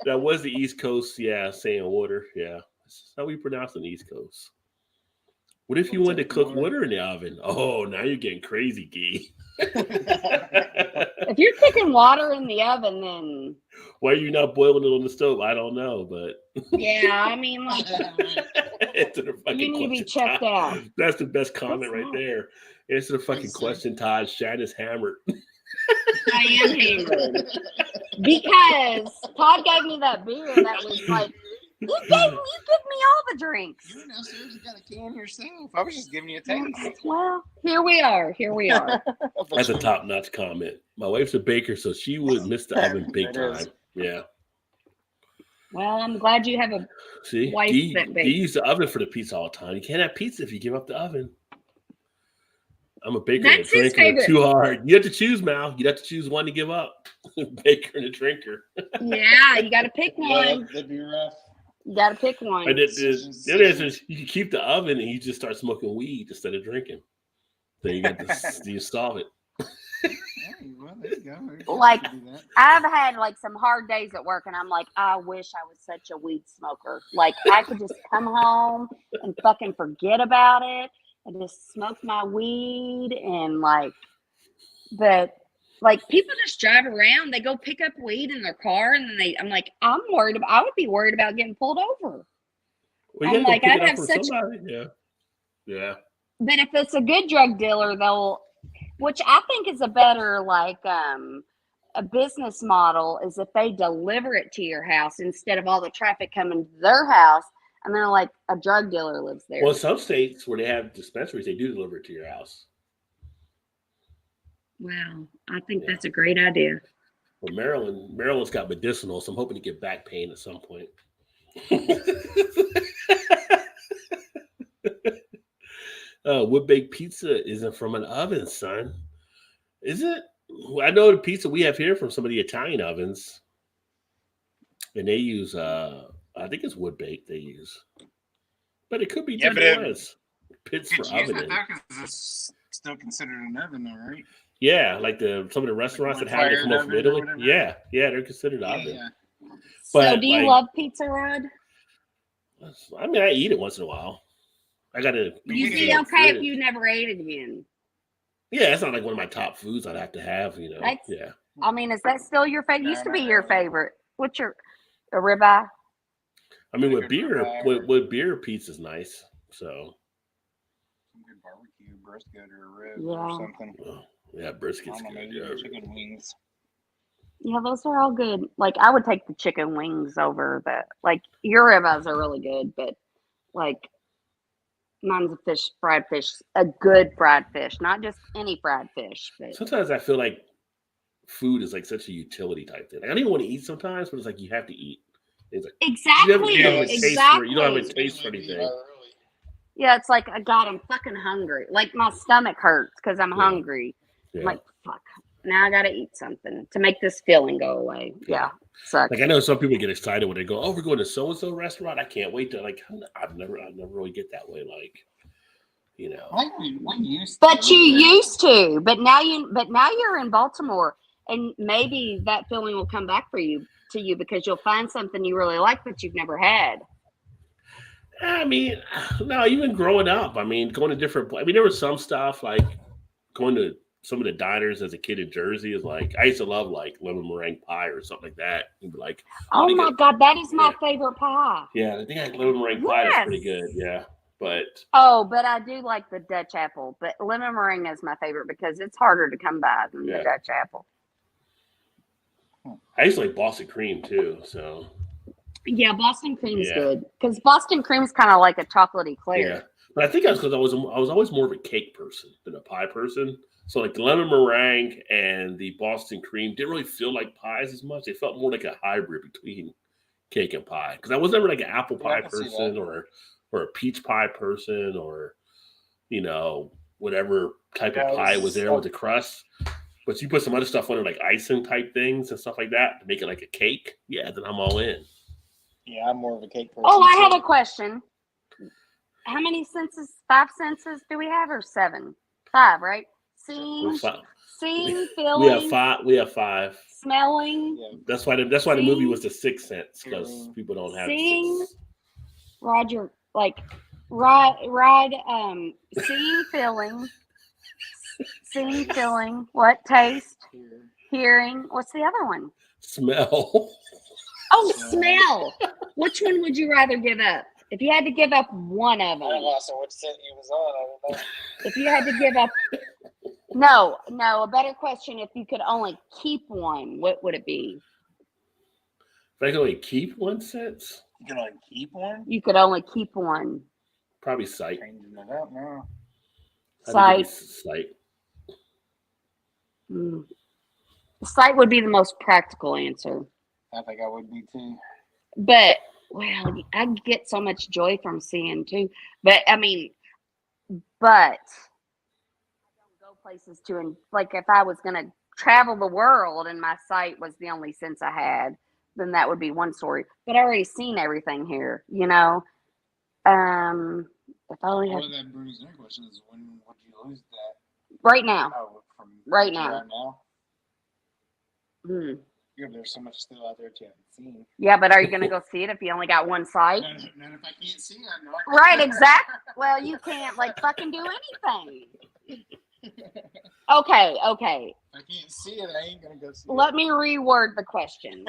That was the East Coast. Yeah, saying water. Yeah, that's how we pronounce it on the East Coast. What if you wanted to cook water in the oven? Oh, now you're getting crazy, Gee. If you're cooking water in the oven, then why are you not boiling it on the stove? I don't know, but yeah, I mean, like you need to be checked out. That's the best comment right there. Answer the fucking question, Todd. Shannon's hammered. I am hammered because Todd gave me that beer that was like. You give me all the drinks. You know, sir, you got a can yourself. I was just giving you a taste. Well, here we are. That's a top-notch comment. My wife's a baker, so she would miss the oven big time. Yeah. Well, I'm glad you have a wife that bakes. You use the oven for the pizza all the time. You can't have pizza if you give up the oven. I'm a baker and a drinker. Too hard. You have to choose, Mal. You have to choose one to give up. Baker and a drinker. Yeah, you got to pick one. Yeah, that'd be rough. You got to pick one. And the other answer is you can keep the oven and you just start smoking weed instead of drinking. Then you got to you solve it. Well, there you go. Like I've had like some hard days at work, and I'm like, I wish I was such a weed smoker. Like I could just come home and fucking forget about it and just smoke my weed and but. Like people just drive around, they go pick up weed in their car, and then I would be worried about getting pulled over. Well, I'm like, I'd have such. Yeah. But if it's a good drug dealer, which I think is a better a business model, is if they deliver it to your house instead of all the traffic coming to their house, and they're like a drug dealer lives there. Well, some states where they have dispensaries, they do deliver it to your house. Wow, I think that's a great idea. Well, Maryland's got medicinal, so I'm hoping to get back pain at some point. Wood-baked pizza isn't from an oven, son. Is it? I know the pizza we have here from some of the Italian ovens. And they use, I think it's wood-baked they use. But it could be different. Pits for oven. It's still considered an oven, though, right? Yeah, like some of the restaurants that have it come over from Italy. Yeah, they're considered oven. Yeah. But, so do you love pizza, Rod? I mean, I eat it once in a while. I gotta. You'd be okay if you never ate it again. Yeah, it's not like one of my top foods I'd have to have, you know. Yeah. I mean, is that still your favorite? Used to be your favorite. What's a ribeye? I mean, with beer, pizza's nice. So. Some good barbecue, brisket, or ribs or something. Yeah, brisket's good. Yeah. Chicken wings. Yeah, those are all good. Like, I would take the chicken wings over that. Like, your ribeyes are really good, but like, mine's a fried fish, a good fried fish, not just any fried fish. But sometimes I feel like food is like such a utility type thing. Like, I don't even want to eat sometimes, but it's like you have to eat. It's like, exactly. You don't have a taste for anything. Yeah, it's like, God, I'm fucking hungry. Like, my stomach hurts because I'm hungry. Yeah. I'm like, fuck. Now I got to eat something to make this feeling go away. Yeah. Sucks. Like, I know some people get excited when they go, we're going to so-and-so restaurant. I can't wait to, like, I've never really get that way. Like, you know. But you used to. But now you're in Baltimore, and maybe that feeling will come back to you because you'll find something you really like that you've never had. I mean, no, even growing up, I mean, going to different places. I mean, there was some stuff like going to some of the diners as a kid in Jersey is like, I used to love like lemon meringue pie or something like that. You'd be like, oh my God, that is my favorite pie. Yeah, I think I had lemon meringue pie. That's pretty good. Yeah. But I do like the Dutch apple, but lemon meringue is my favorite because it's harder to come by than the Dutch apple. I used to like Boston cream too. So yeah, Boston cream is good because Boston cream is kind of like a chocolatey clear. Yeah, but I think that's because I was always more of a cake person than a pie person. So like the lemon meringue and the Boston cream didn't really feel like pies as much. They felt more like a hybrid between cake and pie. Because I was never like an apple pie person or a peach pie person or, you know, whatever type of pie was there with the crust. But you put some other stuff on it like icing type things and stuff like that to make it like a cake. Yeah, then I'm all in. Yeah, I'm more of a cake person. Oh, I have a question. How many senses? 5 senses do we have or 7? 5, right? We're Seeing, fi- seeing, We have feeling, five. We have 5. smelling, Yeah. That's why the movie Seeing- was The Sixth Sense, because Hearing. people don't have Seeing. six. Roger, like seeing, feeling, what? Taste, hearing. What's the other one? Smell. Oh, smell. Which one would you rather give up? If you had to give up one of them. I lost on which set he was on. I don't know. If you had to give up. No, a better question. If you could only keep one, what would it be? If I can only keep one sense, You can only keep one? You could only keep one. probably sight. Changing it up now. I think it'd Sight. be sight. Sight would be the most practical answer. I think I would be too. But, well, I get so much joy from seeing too. But, I mean, I don't go places like if I was going to travel the world and my sight was the only sense I had, then that would be one story. But I already seen everything here, you know? If I only had. Well, that brings another question is when would you lose that? Right now. Oh, from Right now. Yeah, there's so much still out there that you haven't seen. Yeah, but are you going to go see it if you only got one sight? Not if I can't see it, I'm not. Right, exactly. Well, you can't like fucking do anything. Okay. If I can't see it, I ain't gonna go see Let me reword the question.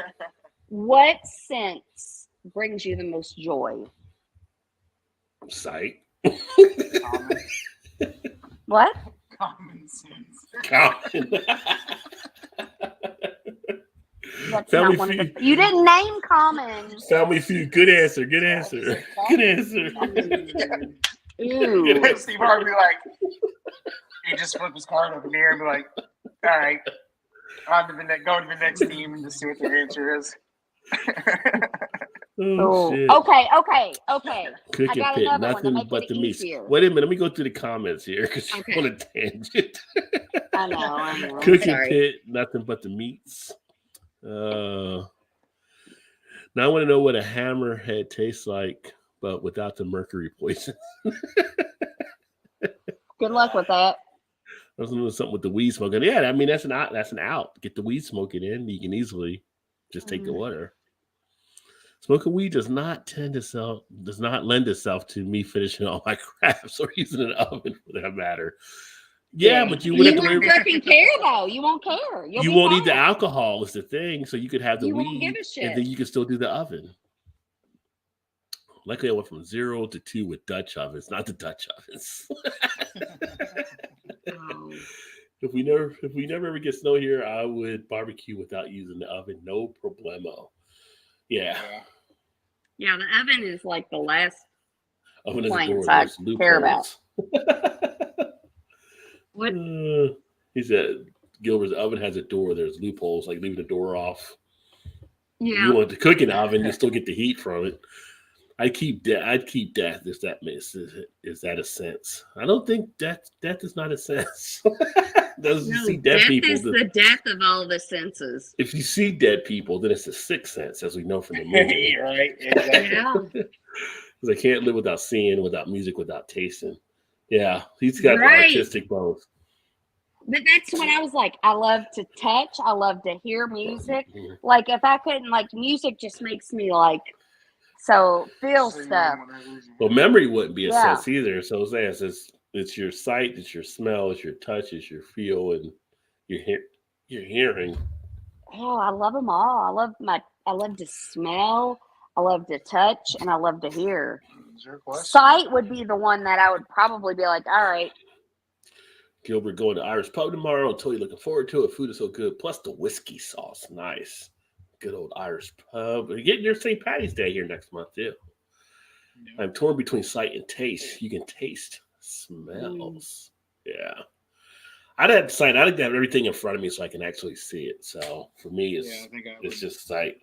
What sense brings you the most joy? Sight. it. What? Common sense. Common. That's Family not one of Feud. the. You didn't name common. Family Feud. Good answer. Good answer. Good answer. Ew. Steve Harvey he just flip his card up in the air and be like, all right, on to the go to the next team and just see what their answer is. Oh, shit. Okay. Cook I and got pit, another one to nothing make but it the meats. easier. Wait a minute, let me go through the comments here because Okay. you're on a tangent. I know. Cook and Sorry. pit, nothing but the meats. Now I want to know what a hammerhead tastes like, but without the mercury poison. Good luck with that. I was doing something with the weed smoking. Yeah, I mean that's an out. Get the weed smoking in. You can easily just take the water. Smoking weed does not lend itself to me finishing all my crafts or using an oven for that matter. Yeah, but you wouldn't fucking care though. You won't care. You won't need the alcohol is the thing, so you could have the You won't weed give a shit. and then you can still do the oven. Luckily, I went from 0 to 2 with Dutch ovens, not the Dutch ovens. If we never ever get snow here, I would barbecue without using the oven, no problemo. Yeah. Yeah, the oven is like the last Oven is a door. appliance I There's care about. What? He said Gilbert's oven has a door. There's loopholes, like leaving the door off. Yeah. You want to cook in the oven, you still get the heat from it. I'd keep death. If that makes is that a sense? I don't think death is not a sense. See dead people. Death is the death of all the senses. If you see dead people, then it's a sixth sense, as we know from the movie. Right? Exactly. Yeah. Because I can't live without seeing, without music, without tasting. Yeah, he's got Right. artistic both. But that's when I was like, I love to touch. I love to hear music. Like if I couldn't, like music just makes me like feel stuff. Well, memory wouldn't be a Yeah. sense either. So it's your sight, it's your smell, it's your touch, it's your feel, and your hearing. Oh, I love them all. I love to smell. I love to touch, and I love to hear. Sight would be the one that I would probably be like, all right. Gilbert going to Irish pub tomorrow. Totally looking forward to it. Food is so good. Plus the whiskey sauce. Nice. Good old Irish pub. You're getting your St. Patty's Day here next month, too. Yeah. I'm torn between sight and taste. You can taste smells. Yeah. I'd have sight. I'd like to have everything in front of me so I can actually see it. So for me, it's just sight.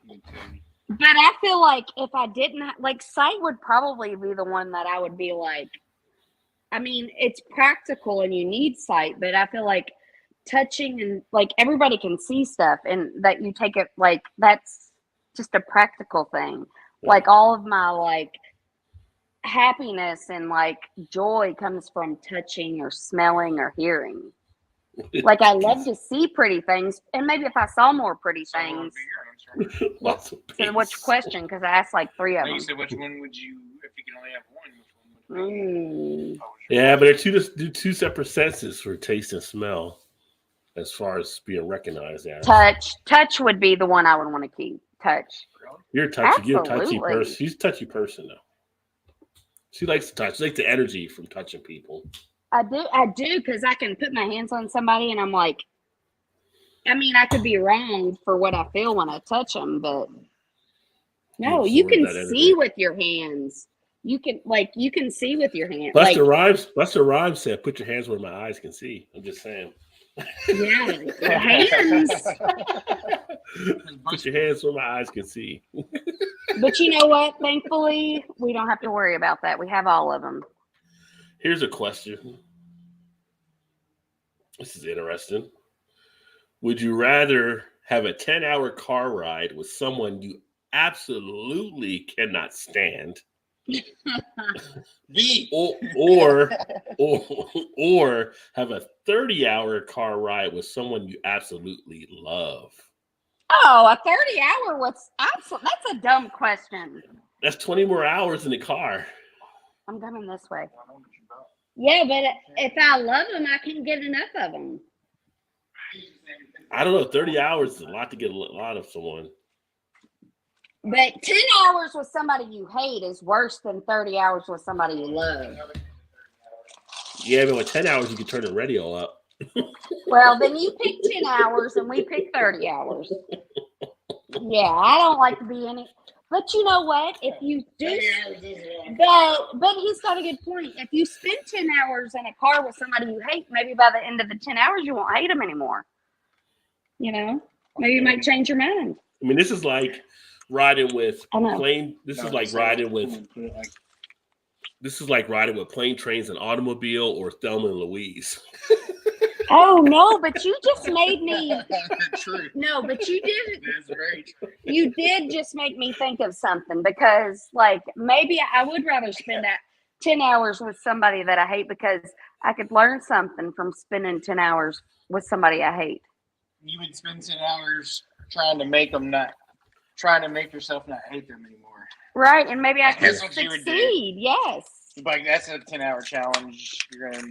But I feel like if I didn't, like sight would probably be the one that I would be like, I mean, it's practical and you need sight, but I feel like touching and like everybody can see stuff and that you take it like that's just a practical thing. Yeah. Like all of my like happiness and like joy comes from touching or smelling or hearing. Like I love to see pretty things, and maybe if I saw more pretty things. Lots of So which question? Because I asked like 3 of them. You said which one would you, if you could only have one, which one would it be? Yeah, but they're two separate senses for taste and smell, as far as being recognized as. Touch would be the one I would want to keep. Touch. You're a touchy Absolutely. person. She's a touchy person though. She likes to touch. She likes the energy from touching people. I do, because I can put my hands on somebody and I'm like, I mean, I could be wrong for what I feel when I touch them, but no, you can see with your hands. You can see with your hands. Buster Rhymes said, "Put your hands where my eyes can see." I'm just saying. Yeah, hands. Put your hands where my eyes can see. But you know what? Thankfully, we don't have to worry about that. We have all of them. Here's a question. This is interesting. Would you rather have a 10-hour car ride with someone you absolutely cannot stand, or have a 30-hour car ride with someone you absolutely love? Oh, a 30-hour? That's a dumb question. That's 20 more hours in the car. I'm coming this way. Yeah, but if I love them, I can get enough of them. I don't know. 30 hours is a lot to get a lot of someone. But 10 hours with somebody you hate is worse than 30 hours with somebody you love. Yeah, but with 10 hours, you can turn the radio up. Well, then you pick 10 hours and we pick 30 hours. Yeah, I don't like to be in it. But you know what? If you do, but he's got a good point. If you spend 10 hours in a car with somebody you hate, maybe by the end of the 10 hours, you won't hate them anymore. You know, maybe you might change your mind. I mean, this is like riding with plane. This is like riding with plane, trains, and automobile, or Thelma and Louise. Oh no, but you just made me. True. No, but you did. That's very true. You did just make me think of something, because like maybe I would rather spend that 10 hours with somebody that I hate, because I could learn something from spending 10 hours with somebody I hate. You would spend 10 hours trying to make yourself not hate them anymore. Right, and maybe I could That's what you would do. succeed. Yes. Like that's a 10-hour challenge. You're gonna.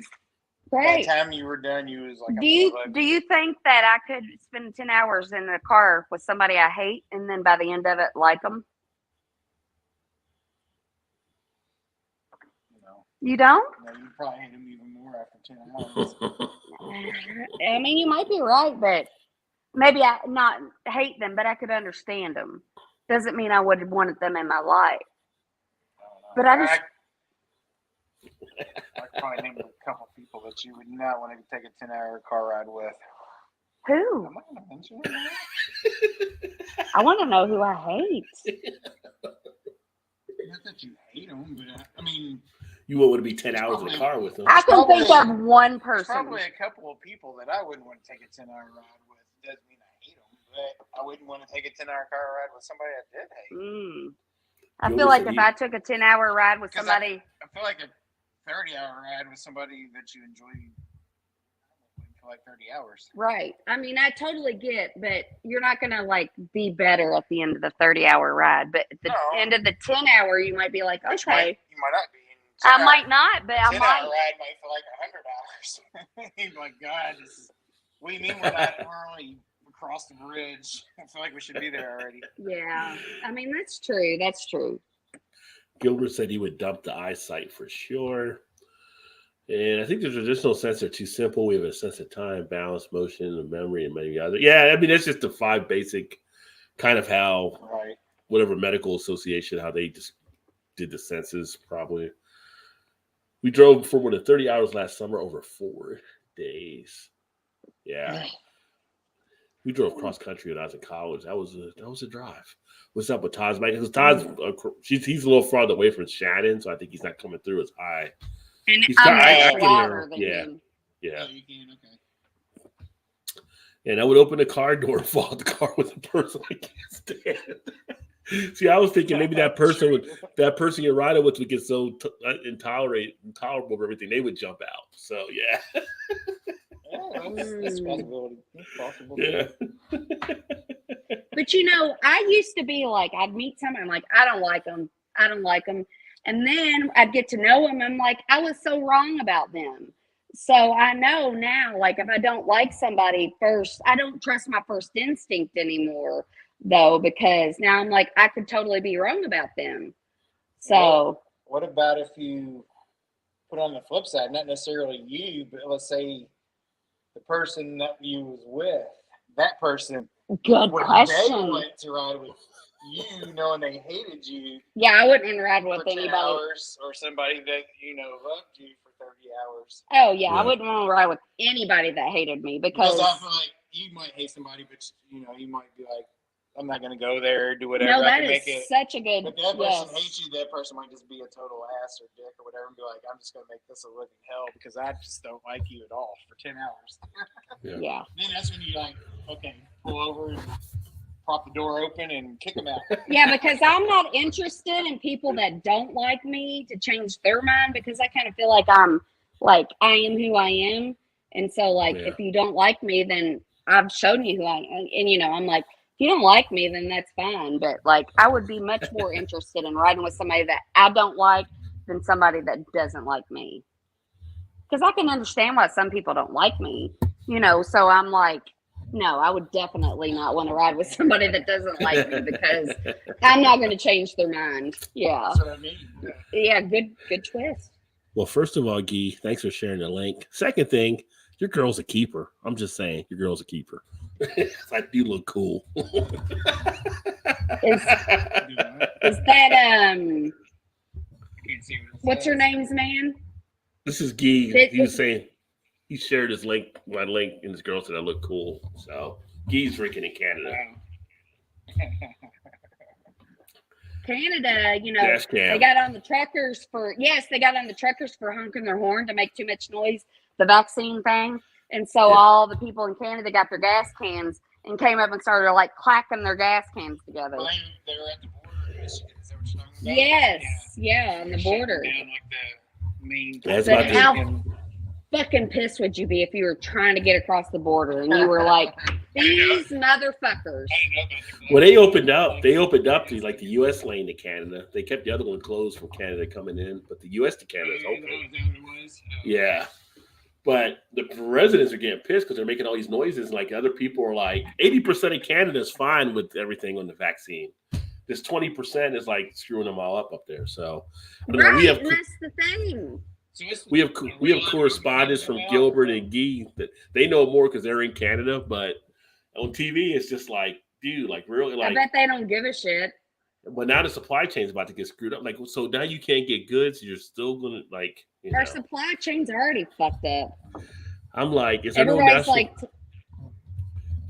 Right. By the time you were done, you was like. Do you think that I could spend 10 hours in a car with somebody I hate, and then by the end of it like them? No. You don't? No, you probably hate them even more after 10 hours. I mean, you might be right, but maybe I not hate them, but I could understand them. Doesn't mean I would have wanted them in my life. But I probably named a couple people that you would not want to take a 10-hour car ride with. Who? I'm not going to mention it. I want to know who I hate. Not that you hate them, but I mean, you want to be 10 hours in the car with them. I can think of one person. Probably a couple of people that I wouldn't want to take a 10-hour ride with. Doesn't mean I hate them, but I wouldn't want to take a 10-hour car ride with somebody I did hate. I feel like if I took a 10-hour ride with somebody, I feel like a 30-hour ride with somebody that you enjoy for like 30 hours. Right. I mean, I totally get, but you're not going to like be better at the end of the 30-hour ride. But at the end of the 10-hour, you might be like, okay. You might not be. I might not, but I might. 10-hour ride might feel like 100 hours. Oh my God. What do you mean we're only across the bridge? I feel like we should be there already. Yeah. I mean, that's true. That's true. Gilbert said he would dump the eyesight for sure. And I think the traditional sense are too simple. We have a sense of time, balance, motion, and memory, and many other. Yeah, I mean, that's just the 5 basic kind of how whatever medical association, how they just did the senses probably. We drove for more than 30 hours last summer over 4 days. Yeah. We drove cross country when I was in college. That was a drive. What's up with Todd's bike? Because Todd's he's a little farther away from Shannon, so I think he's not coming through as high. And he's I'm louder than him. Yeah. You can, okay. And I would open the car door and fall out the car with a person I can't stand. See, I was thinking maybe that person you're riding with would get so intolerable of everything, they would jump out. So yeah. Yeah, that's a possibility. That's possible. Yeah. But I used to be like, I'd meet someone, I'm like, I don't like them. I don't like them. And then I'd get to know them. I'm like, I was so wrong about them. So I know now, like, if I don't like somebody first, I don't trust my first instinct anymore, though, because now I'm like, I could totally be wrong about them. So what about if you put on the flip side, not necessarily you, but let's say the person that you was with, that person, good question. They went to ride with you, knowing they hated you. Yeah, I wouldn't ride with for 10 anybody. Hours, or somebody that loved you for 30 hours. Oh yeah, I wouldn't want to ride with anybody that hated me because I feel like you might hate somebody, but you might be like, I'm not going to go there, do whatever. No, that is such a good. But that person hates you. That person might just be a total ass or dick or whatever, and be like, I'm just going to make this a living hell because I just don't like you at all for 10 hours. Yeah. Then that's when you pull over and pop the door open and kick them out. Yeah, because I'm not interested in people that don't like me to change their mind, because I kind of feel like I am who I am. And so if you don't like me, then I've shown you who I am. And I'm like, if you don't like me, then that's fine. But I would be much more interested in riding with somebody that I don't like than somebody that doesn't like me. Because I can understand why some people don't like me, so I'm like, no, I would definitely not want to ride with somebody that doesn't like me, because I'm not going to change their mind. Yeah. That's what I mean. Yeah, good twist. Well, first of all, Guy, thanks for sharing the link. Second thing, your girl's a keeper. I'm just saying, your girl's a keeper. You look cool. Is that what's her name's man? This is Guy. He was saying he shared his link, my link, and his girl said I look cool. So Guy's drinking in Canada. Canada, they got on the truckers for honking their horn to make too much noise, the vaccine thing. And so all the people in Canada got their gas cans and came up and started clacking their gas cans together. Well, they were at the border in Michigan. Is that what you're talking about? Yes, yeah, on the border. Down the main. But how fucking pissed would you be if you were trying to get across the border and you were like, these motherfuckers? Well, they opened up to the U.S. lane to Canada. They kept the other one closed from Canada coming in, but the U.S. to Canada is open. Yeah. But the residents are getting pissed because they're making all these noises. And other people are 80% of Canada is fine with everything on the vaccine. This 20% is screwing them all up there. So right, that's the thing. We have correspondents from Gilbert and Guy that they know more because they're in Canada. But on TV, it's just dude, really I bet they don't give a shit. But now the supply chain is about to get screwed up. So now you can't get goods. You're still gonna our supply chain's already fucked up. I'm like, is there no national?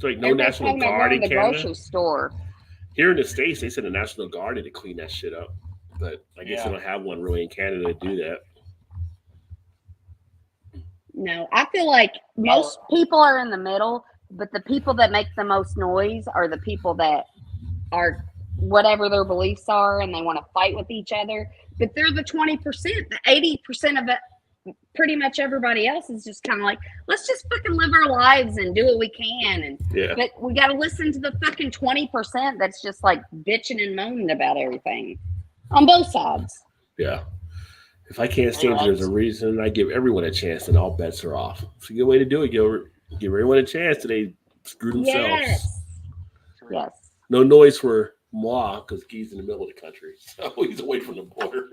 No National Guard in Canada. Grocery store. Here in the States, they sent a National Guard in to clean that shit up. But I guess they don't have one really in Canada to do that. No, I feel like most people are in the middle, but the people that make the most noise are the people that are whatever their beliefs are and they want to fight with each other. But they're the 20%. The 80% of it, pretty much everybody else is just kind of let's just fucking live our lives and do what we can. But we got to listen to the fucking 20% that's just bitching and moaning about everything on both sides. Yeah. If I can't stand it, there's a reason. I give everyone a chance and all bets are off. It's a good way to do it, Gilbert. Give everyone a chance and they screw themselves. Yes. No noise for moi because Guy's in the middle of the country, so he's away from the border.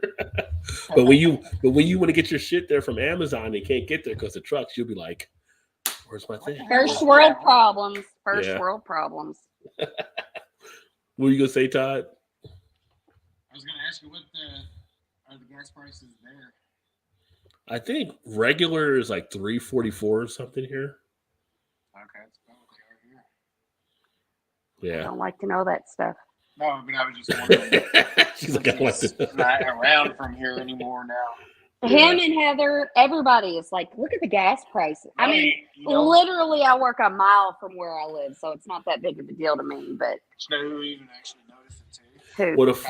but when you want to get your shit there from Amazon, they can't get there because of trucks. You'll be like, "Where's my thing?" First world problems. World problems. What were you gonna say, Todd? I was gonna ask you what are the gas prices there. I think regular is $3.44 or something here. Okay, that's about what they are here. Yeah. I don't like to know that stuff. No, but I was just wondering. She's not around from here anymore now. Him and Heather, everybody is look at the gas prices. I mean, literally, I work a mile from where I live, so it's not that big of a deal to me. But you know who even actually noticed it too? Who? What if?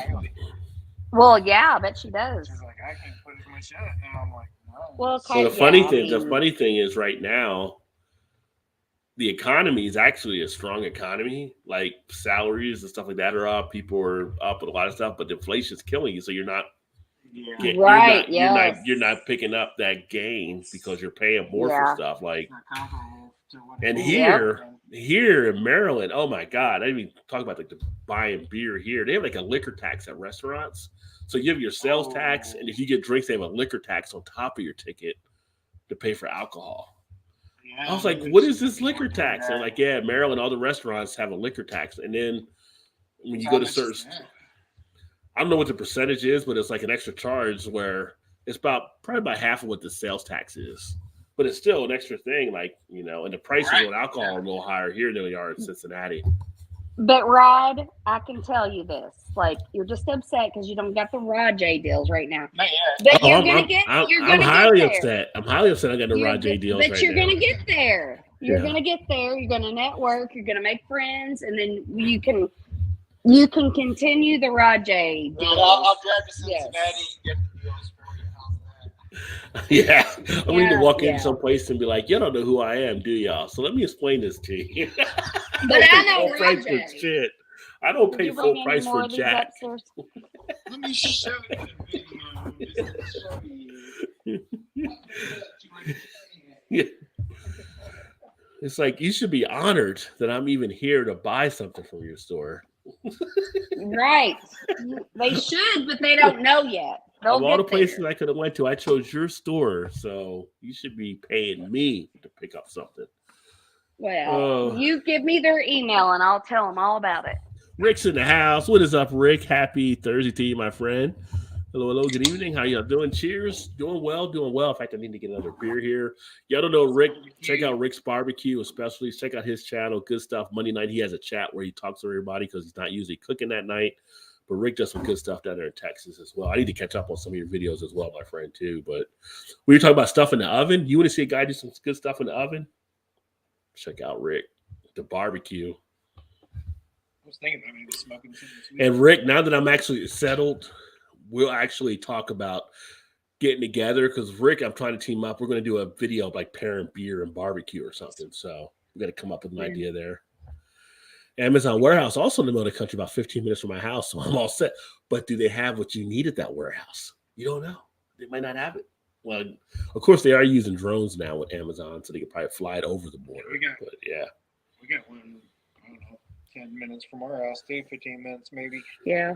Well, yeah, I bet she does. She's like, I can't put as much in it. And I'm like, no. Well, So the funny thing is, right now, the economy is actually a strong economy. Like salaries and stuff like that are up. People are up and a lot of stuff, but inflation is killing you. So you're not. Yeah. Right. You're not picking up that gain because you're paying more for stuff. Like, and here in Maryland, oh my God, I didn't even talk about like the buying beer here. They have like a liquor tax at restaurants. So you have your sales tax, and if you get drinks, they have a liquor tax on top of your ticket to pay for alcohol. I was like, what is this liquor tax? And like, yeah, Maryland, all the restaurants have a liquor tax. And then when you go to certain, I don't know what the percentage is, but it's like an extra charge where it's probably about half of what the sales tax is. But it's still an extra thing, like, you know, and the prices on alcohol are a little higher here than they are in Cincinnati. But Rod, I can tell you this: like, you're just upset because you don't got the Rajay deals right now. Not yet. But I'm highly upset. I'm highly upset I got the Rajay deals right now. But you're gonna get there. You're gonna get there. You're gonna network. You're gonna make friends, and then you can continue the Rajay deals. I'll drive to Cincinnati and get the deals for you. Yeah, I need to walk in someplace and be like, "You don't know who I am, do y'all? So let me explain this to you." But I know Rajay. Shit. I don't pay full price for Jack. Let me show you the video. Yeah. It's like you should be honored that I'm even here to buy something from your store. Right. They should, but they don't know yet. Of all the places I could have went to, I chose your store, so you should be paying me to pick up something. Well, you give me their email and I'll tell them all about it. Rick's in the house. What is up, Rick? Happy Thursday to you, my friend. Hello, good evening. How y'all doing? Cheers. Doing well. In fact, I need to get another beer here. Y'all don't know Rick. Check out Rick's Barbecue, especially. Check out his channel. Good stuff. Monday night, he has a chat where he talks to everybody because he's not usually cooking that night. But Rick does some good stuff down there in Texas as well. I need to catch up on some of your videos as well, my friend, too. But we were talking about stuff in the oven. You want to see a guy do some good stuff in the oven? Check out Rick, the barbecue. I was thinking about maybe smoking something. And Rick, now that I'm actually settled, we'll actually talk about getting together because Rick, I'm trying to team up. We're going to do a video of like pairing beer and barbecue or something. So we got to come up with an idea there. Amazon warehouse, also in the middle of the country, about 15 minutes from my house. So I'm all set. But do they have what you need at that warehouse? You don't know. They might not have it. Well, of course, they are using drones now with Amazon, so they could probably fly it over the border. We got one, I don't know, 10 minutes from our house, too, 15 minutes maybe. Yeah.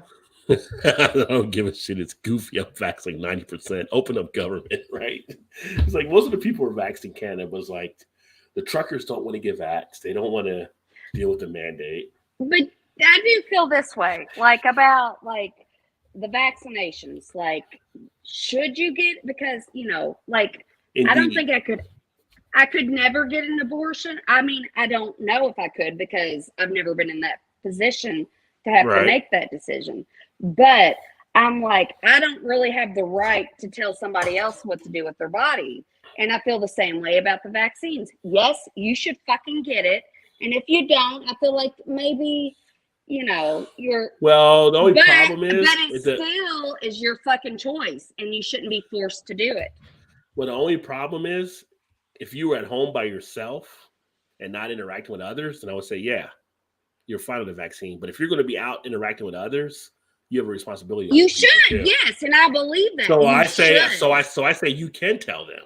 I don't give a shit. It's goofy. I'm vaxxed like 90%. Open up government, right? It's like most of the people who are vaxxed in Canada was like the truckers don't want to get vaxxed. They don't want to deal with the mandate. But I do feel this way, like about like the vaccinations. Like, should you get, because, you know, like, indeed. I don't think I could never get an abortion. I mean, I don't know if I could because I've never been in that position to have to make that decision. But I'm like, I don't really have the right to tell somebody else what to do with their body. And I feel the same way about the vaccines. Yes, you should fucking get it. And if you don't, I feel like maybe, you know, you're. Well, the only problem is. But it still is your fucking choice. And you shouldn't be forced to do it. Well, the only problem is if you were at home by yourself and not interacting with others, then I would say, yeah, you're fine with the vaccine. But if you're going to be out interacting with others, you have a responsibility. You should, yes, and I believe that. So I say you can tell them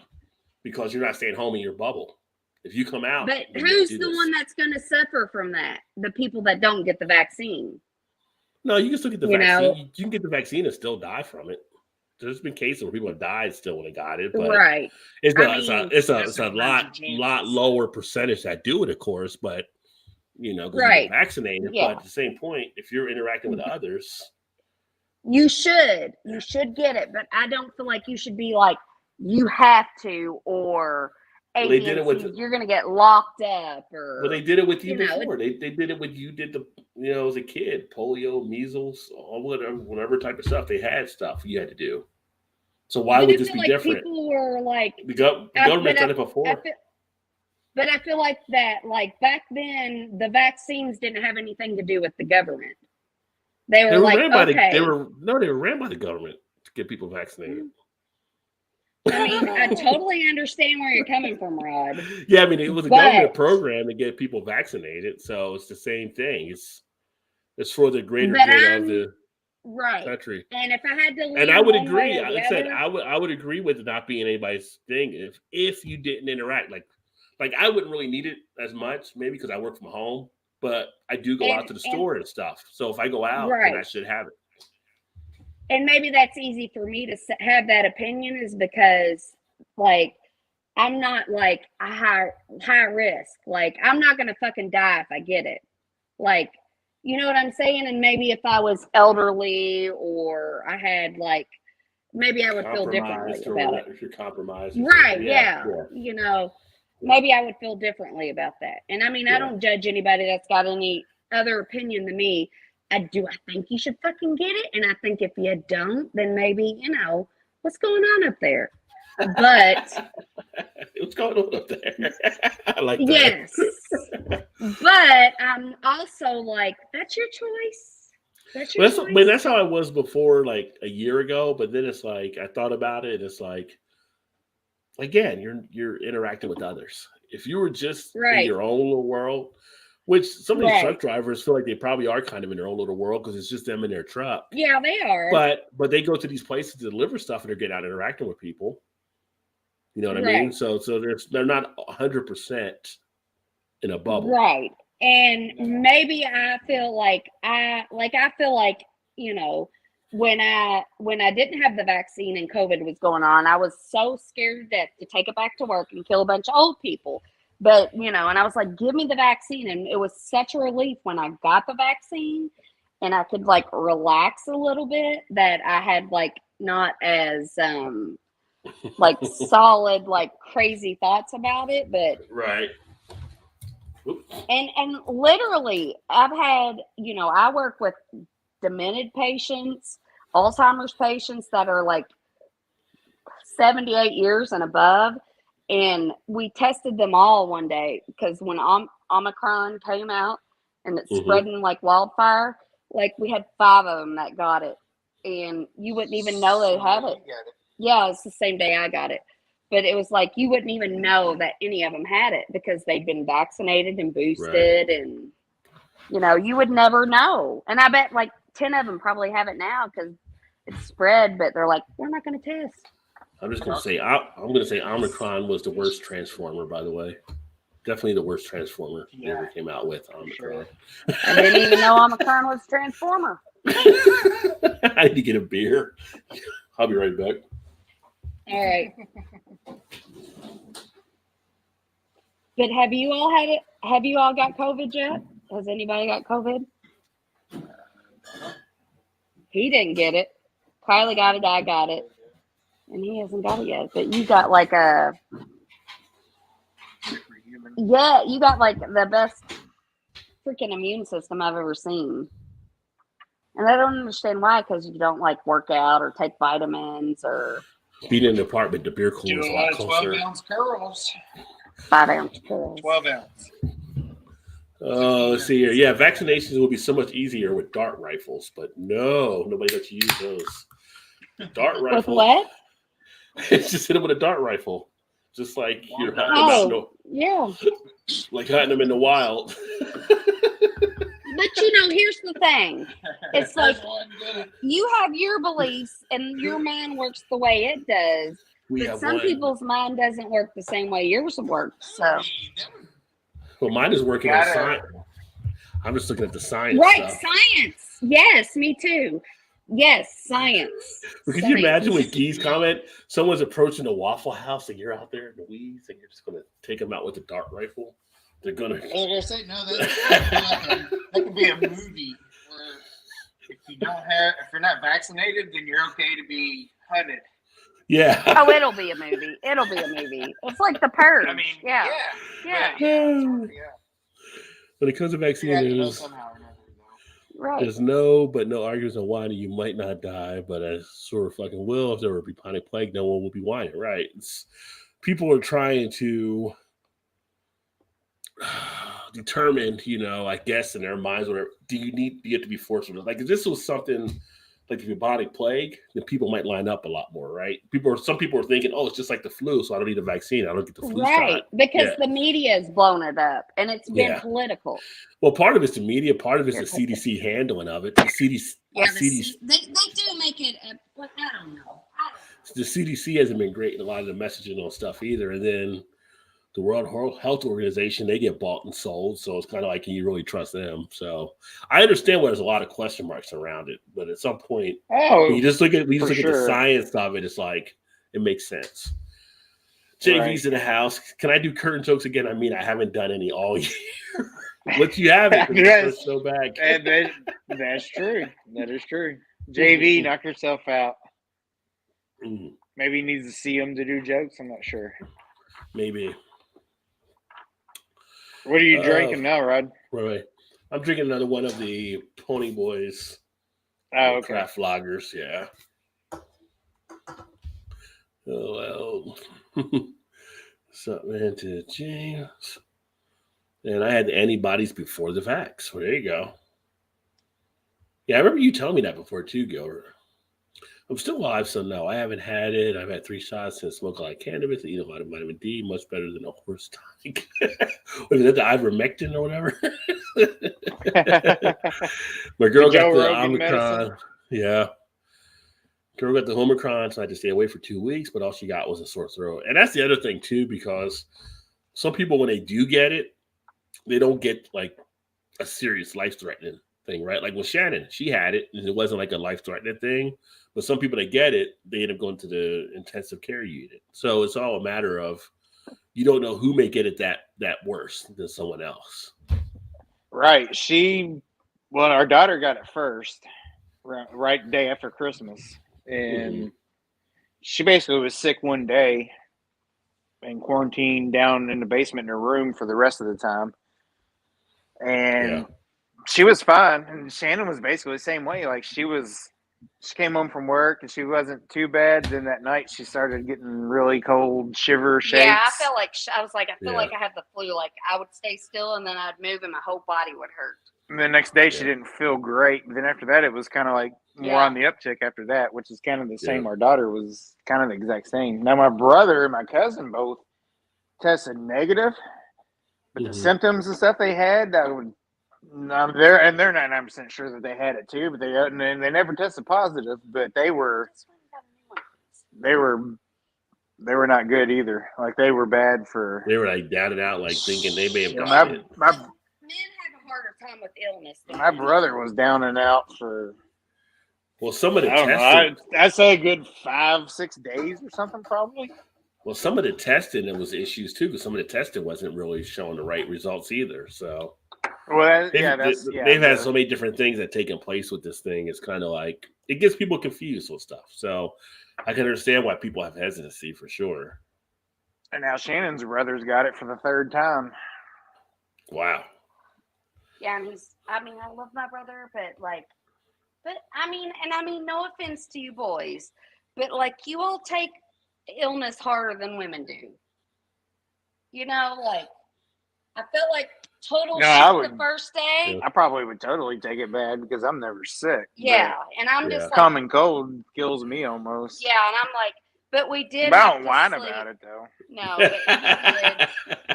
because you're not staying home in your bubble. If you come out, but who's the one that's going to suffer from that? The people that don't get the vaccine. No, you can still get the vaccine. You can get the vaccine and still die from it. There's been cases where people have died still when they got it, but it's a lot lower percentage that do it, of course, but you know, because you're vaccinated. Yeah. But at the same point, if you're interacting with others, you should get it. But I don't feel like you should be like you have to, or they did it with you're going to get locked up, or well, they did it with you before. They did it with you. Did the as a kid, polio, measles, all whatever type of stuff they had stuff you had to do. So why would this be different? People were like the government done it before. But I feel like that, like back then, the vaccines didn't have anything to do with the government. They did it with. I feel like that, like back then, the vaccines didn't have anything to do with the government. But I feel like that, like back then, the vaccines didn't have anything to do with the government. But I feel like that, like back then, the vaccines didn't have anything to do with the government. They were like, ran by okay. they were ran by the government to get people vaccinated. I mean, I totally understand where you're coming from, Rod. Yeah, I mean, it was a government program to get people vaccinated, so it's the same thing. It's for the greater good of the country. And if I had to leave, and I would agree. Like I said, I would agree with it not being anybody's thing if you didn't interact. Like I wouldn't really need it as much, maybe because I work from home, but I do go out to the store and stuff. So if I go out, then I should have it. And maybe that's easy for me to have that opinion is because, like, I'm not like a high risk. Like, I'm not going to fucking die if I get it. Like, you know what I'm saying? And maybe if I was elderly or I had, like, maybe I would feel differently about it. If you're compromised. Right, yeah. You know, maybe I would feel differently about that. And, I mean, I don't judge anybody that's got any other opinion than me. I think you should fucking get it. And I think if you don't, then maybe, you know, what's going on up there? But what's going on up there? I like that. Yes. But I'm also like, that's your choice. That's your choice. But that's how I was before, like a year ago. But then it's like I thought about it, and it's like, again, you're interacting with others. If you were just in your own little world, which some of these truck drivers feel like they probably are kind of in their own little world because it's just them in their truck. Yeah, they are. But they go to these places to deliver stuff and they're getting out interacting with people. You know what I mean? So they're not 100% in a bubble. Right. And maybe I feel like you know, when I didn't have the vaccine and COVID was going on, I was so scared to death to take it back to work and kill a bunch of old people. But, you know, and I was like, give me the vaccine. And it was such a relief when I got the vaccine and I could like relax a little bit that I had like not as like solid, like crazy thoughts about it. But and literally I've had, you know, I work with demented patients, Alzheimer's patients that are like 78 years and above. And we tested them all one day because when Omicron came out and it's spreading like wildfire, like we had 5 of them that got it. And you wouldn't even know they had it. Yeah, it's the same day I got it. But it was like you wouldn't even know that any of them had it because they'd been vaccinated and boosted. And, you know, you would never know. And I bet like 10 of them probably have it now because it's spread, but they're like, we're not going to test. I'm just going to say, I'm going to say Omicron was the worst transformer, by the way. Definitely the worst transformer they ever came out with, Omicron. I didn't even know Omicron was a transformer. I need to get a beer. I'll be right back. All right. But have you all had it? Have you all got COVID yet? Has anybody got COVID? He didn't get it. Kylie got it. I got it. And he hasn't got it yet. But you got like you got like the best freaking immune system I've ever seen. And I don't understand why, because you don't like work out or take vitamins or being in the apartment, the beer cooler is a lot closer. 12-ounce curls. 5-ounce curls. 12-ounce. Let's see here. Yeah, vaccinations will be so much easier with dart rifles, but no, nobody lets you use those. Dart rifle. With what? It's just hit them with a dart rifle, just like you're hunting them like hunting them in the wild. But you know, here's the thing. It's like you have your beliefs and your mind works the way it does. But some people's mind doesn't work the same way yours works. So well, mine is working on science. I'm just looking at the science. Right, stuff. Science. Yes, me too. Yes, science. Could you imagine when Gee's comment, someone's approaching a Waffle House and you're out there in the weeds and you're just going to take them out with a dart rifle? They're going to. They're saying, no, that could be a movie where if you're not vaccinated, then you're okay to be hunted. Yeah. Oh, it'll be a movie. It's like The Purge. I mean, yeah. When it comes to vaccines, there's no arguments on why you might not die, but I sort of fucking will. If there were a bubonic plague, no one will be whining, right? People are trying to determined, I guess in their minds, whatever. Do you have to be forced? Like if this was something like the bubonic plague, then people might line up a lot more, right? Some people are thinking, oh, it's just like the flu, so I don't need a vaccine. I don't get the flu Right, shot. because Yeah. the media has blown it up, and it's been Yeah. political. Well, part of it's the media, part of it's the CDC handling of it. The CDC, Yeah, CDC they do make it, but I don't know. the CDC hasn't been great in a lot of the messaging on stuff either. And then the World Health Organization, they get bought and sold. So it's kind of like, can you really trust them? So I understand why there's a lot of question marks around it. But at some point, when you just look at the science of it, it's like, it makes sense. JV's in the house. Can I do curtain jokes again? I mean, I haven't done any all year. Let you have it. Yes. So back. That's true. That is true. JV, knock yourself out. Maybe he needs to see him to do jokes. I'm not sure. Maybe. What are you drinking now, Rod? Right. I'm drinking another one of the Pony Boys craft lagers. Yeah. Oh, well. Something to James. And I had the antibodies before the vax. Well, there you go. Yeah, I remember you telling me that before too, Gilbert. I'm still alive, so no, I haven't had it. I've had 3 shots and smoke a lot of cannabis, eat a lot of vitamin D, much better than a horse tonic. Was that the ivermectin or whatever? My girl got the Omicron. Medicine. Yeah. Girl got the Omicron, so I had to stay away for 2 weeks, but all she got was a sore throat. And that's the other thing too, because some people, when they do get it, they don't get like a serious life-threatening thing, right? Like with Shannon, she had it, and it wasn't like a life-threatening thing. But some people that get it, they end up going to the intensive care unit. So it's all a matter of you don't know who may get it that worse than someone else. Right. Our daughter got it first, right day after Christmas. And she basically was sick one day and quarantined down in the basement in her room for the rest of the time. And she was fine. And Shannon was basically the same way. Like she came home from work and she wasn't too bad. Then that night she started getting really cold, shiver shakes. Yeah, I felt like I feel like I had the flu. Like I would stay still and then I'd move and my whole body would hurt. And the next day she didn't feel great. But then after that, it was kind of like more on the uptick after that, which is kind of the same. Our daughter was kind of the exact same. Now my brother and my cousin both tested negative, but the symptoms and stuff they had, they're 99% sure that they had it too, but they never tested positive, but they were not good either. Like they were bad for. They were like down and out, like thinking they may have got it. Men have a harder time with illness. My brother was down and out for. Well, some of the testing. I'd say a good 5-6 days or something, probably. Well, some of the testing, there was issues too, because some of the testing wasn't really showing the right results either. So. Well, they've had so many different things that taken place with this thing. It's kind of like it gets people confused with stuff. So I can understand why people have hesitancy for sure. And now Shannon's brother's got it for the 3rd time. Wow. Yeah, and I love my brother, but no offense to you boys, but like you all take illness harder than women do. I felt like total shit the first day. I probably would totally take it bad because I'm never sick. Yeah, and I'm just like, common cold kills me almost. Yeah, and I'm like, but we did. But I don't whine about it though. No, but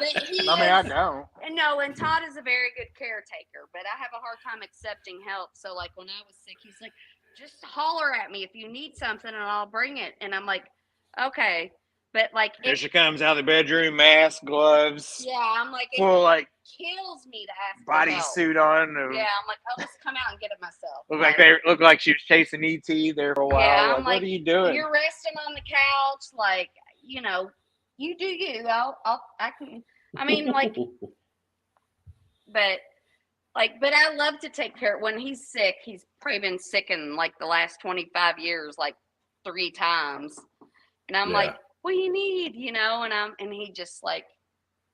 he did. But I don't. No, and Todd is a very good caretaker, but I have a hard time accepting help. So like when I was sick, he's like, just holler at me if you need something and I'll bring it. And I'm like, okay. But like here she comes out of the bedroom, mask, gloves. Yeah, I'm like, it kills me to ask bodysuit on. Yeah, I'm like, I'll just come out and get it myself. Look like she was chasing ET there for a while. Yeah, I'm like, what are you doing? You're resting on the couch, like, you do you. I can. I mean, like, but I love to take care. When he's sick, he's probably been sick in like the last 25 years, like 3 times, and I'm like, what do you need, and he just like,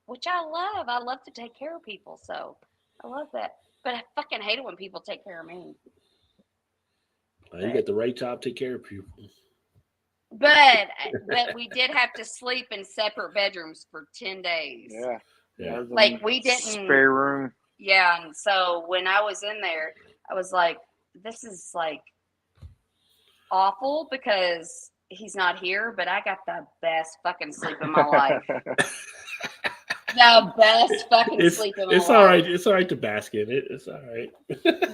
which I love to take care of people, so I love that, but I fucking hate it when people take care of me. You got the right job, take care of people. But we did have to sleep in separate bedrooms for 10 days. Yeah. Yeah. Like we didn't spare room. Yeah, and so when I was in there, I was like, this is like awful because he's not here, but I got the best fucking sleep in my life. The best fucking sleep in my life. It's all right. It's all right to bask in it. It's all right.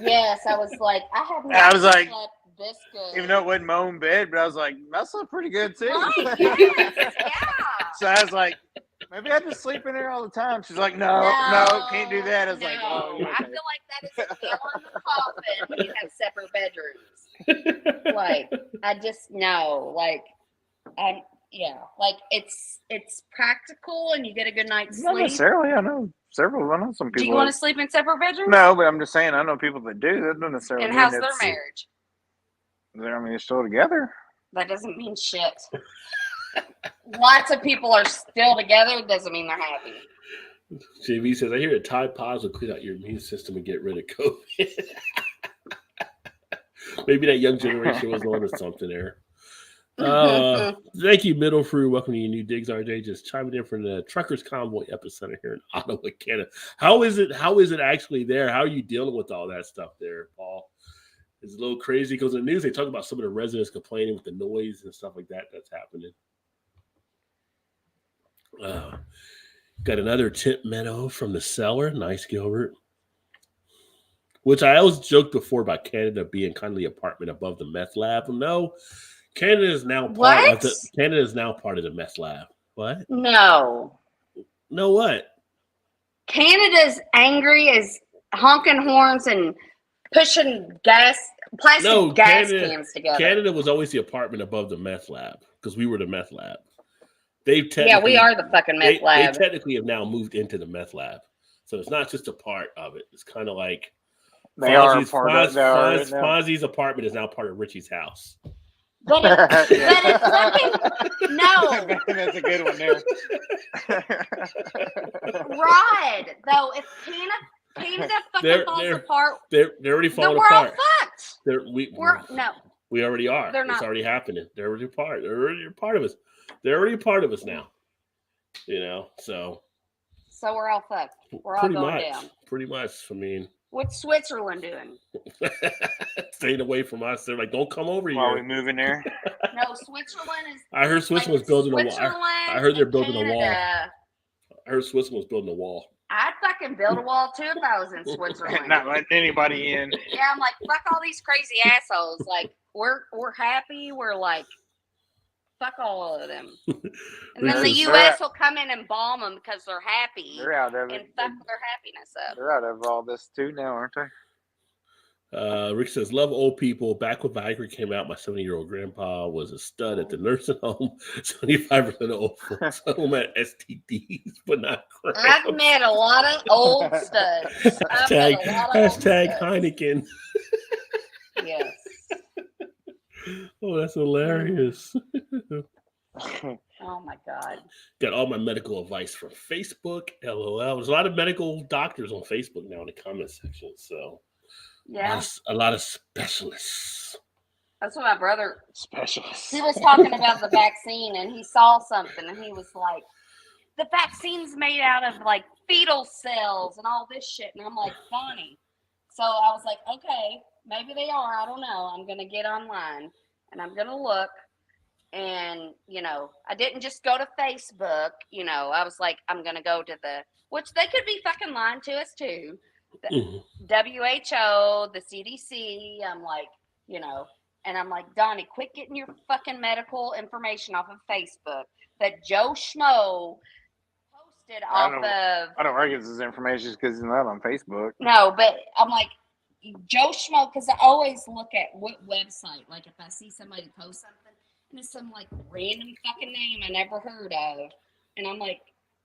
Yes, I was like, I have I never was like, slept this good. even though it wasn't my own bed, but I was like, I slept pretty good too. Right, yes, yeah. So I was like, maybe I just sleep in there all the time. She's like, no, can't do that. I was like, oh, no. you're I okay. feel like that is a nail in the coffin when you have separate bedrooms. Like, I just know, like, like it's practical and you get a good night's Not sleep. necessarily. I know some people. Do you want to sleep in separate bedrooms? No, but I'm just saying, I know people that do. That doesn't necessarily And mean how's their it's- marriage? they're still together. That doesn't mean shit. Lots of people are still together. Doesn't mean they're happy. JV says, I hear that Tide Pods will clean out your immune system and get rid of COVID. Maybe that young generation was on to something there. Thank you, Middle Fruit. Welcome to your new digs, RJ. Just chiming in from the Truckers Convoy epicenter here in Ottawa, Canada. How is it actually there? How are you dealing with all that stuff there, Paul? It's a little crazy because in the news they talk about some of the residents complaining with the noise and stuff like that that's happening. Got another tip memo from the seller. Nice, Gilbert. Which I always joked before about Canada being kind of the apartment above the meth lab. No, Canada is now part of the meth lab. What? No. No, what? Canada's angry as honking horns and pushing plastic gas cans together. Canada was always the apartment above the meth lab because we were the meth lab. We are the fucking meth lab. They technically have now moved into the meth lab. So it's not just a part of it. It's kind of like Fonzie's apartment is now part of Richie's house. But it's fucking no. That's a good one there. Rod, though, if Canada fucking falls apart, they're already falling apart. apart. We're all fucked. We already are. They're not. It's already happening. They're already part. They're already part of us. They're already part of us now. So we're all fucked. We're all going down. Pretty much. I mean, what's Switzerland doing? Staying away from us. They're like, don't come over here. While we moving there? No, Switzerland is. I heard Switzerland was building a wall. I heard they're building a wall. I heard Switzerland was building a wall. I'd fucking build a wall too if I was in Switzerland. Not letting anybody in. Yeah, I'm like, fuck all these crazy assholes. Like, we're happy. We're like, fuck all of them. And then the U.S. will come in and bomb them because they're happy. They're out of it. And fuck their happiness up. They're out of all this too now, aren't they? Rick says, love old people. Back when Viagra came out, my 70-year-old grandpa was a stud at the nursing home. 75% of old folks home had STDs, but not cramps. I've met a lot of old studs. Hashtag Heineken. Yes. Oh, that's hilarious. Oh my God. Got all my medical advice from Facebook. LOL. There's a lot of medical doctors on Facebook now in the comment section. So yeah, a lot of specialists. That's what my brother specialists. He was talking about the vaccine and he saw something and he was like, the vaccine's made out of like fetal cells and all this shit. And I'm like, funny. So I was like, okay, maybe they are. I don't know. I'm going to get online and I'm going to look. And, I didn't just go to Facebook. I was like, I'm going to go to which they could be fucking lying to us too. The WHO, the CDC. I'm like, and I'm like, Donnie, quit getting your fucking medical information off of Facebook that Joe Schmo posted off of. I don't reckon this information because it's not on Facebook. No, but I'm like, Joe Schmo, because I always look at what website. Like if I see somebody post something and it's some like random fucking name I never heard of, and I'm like,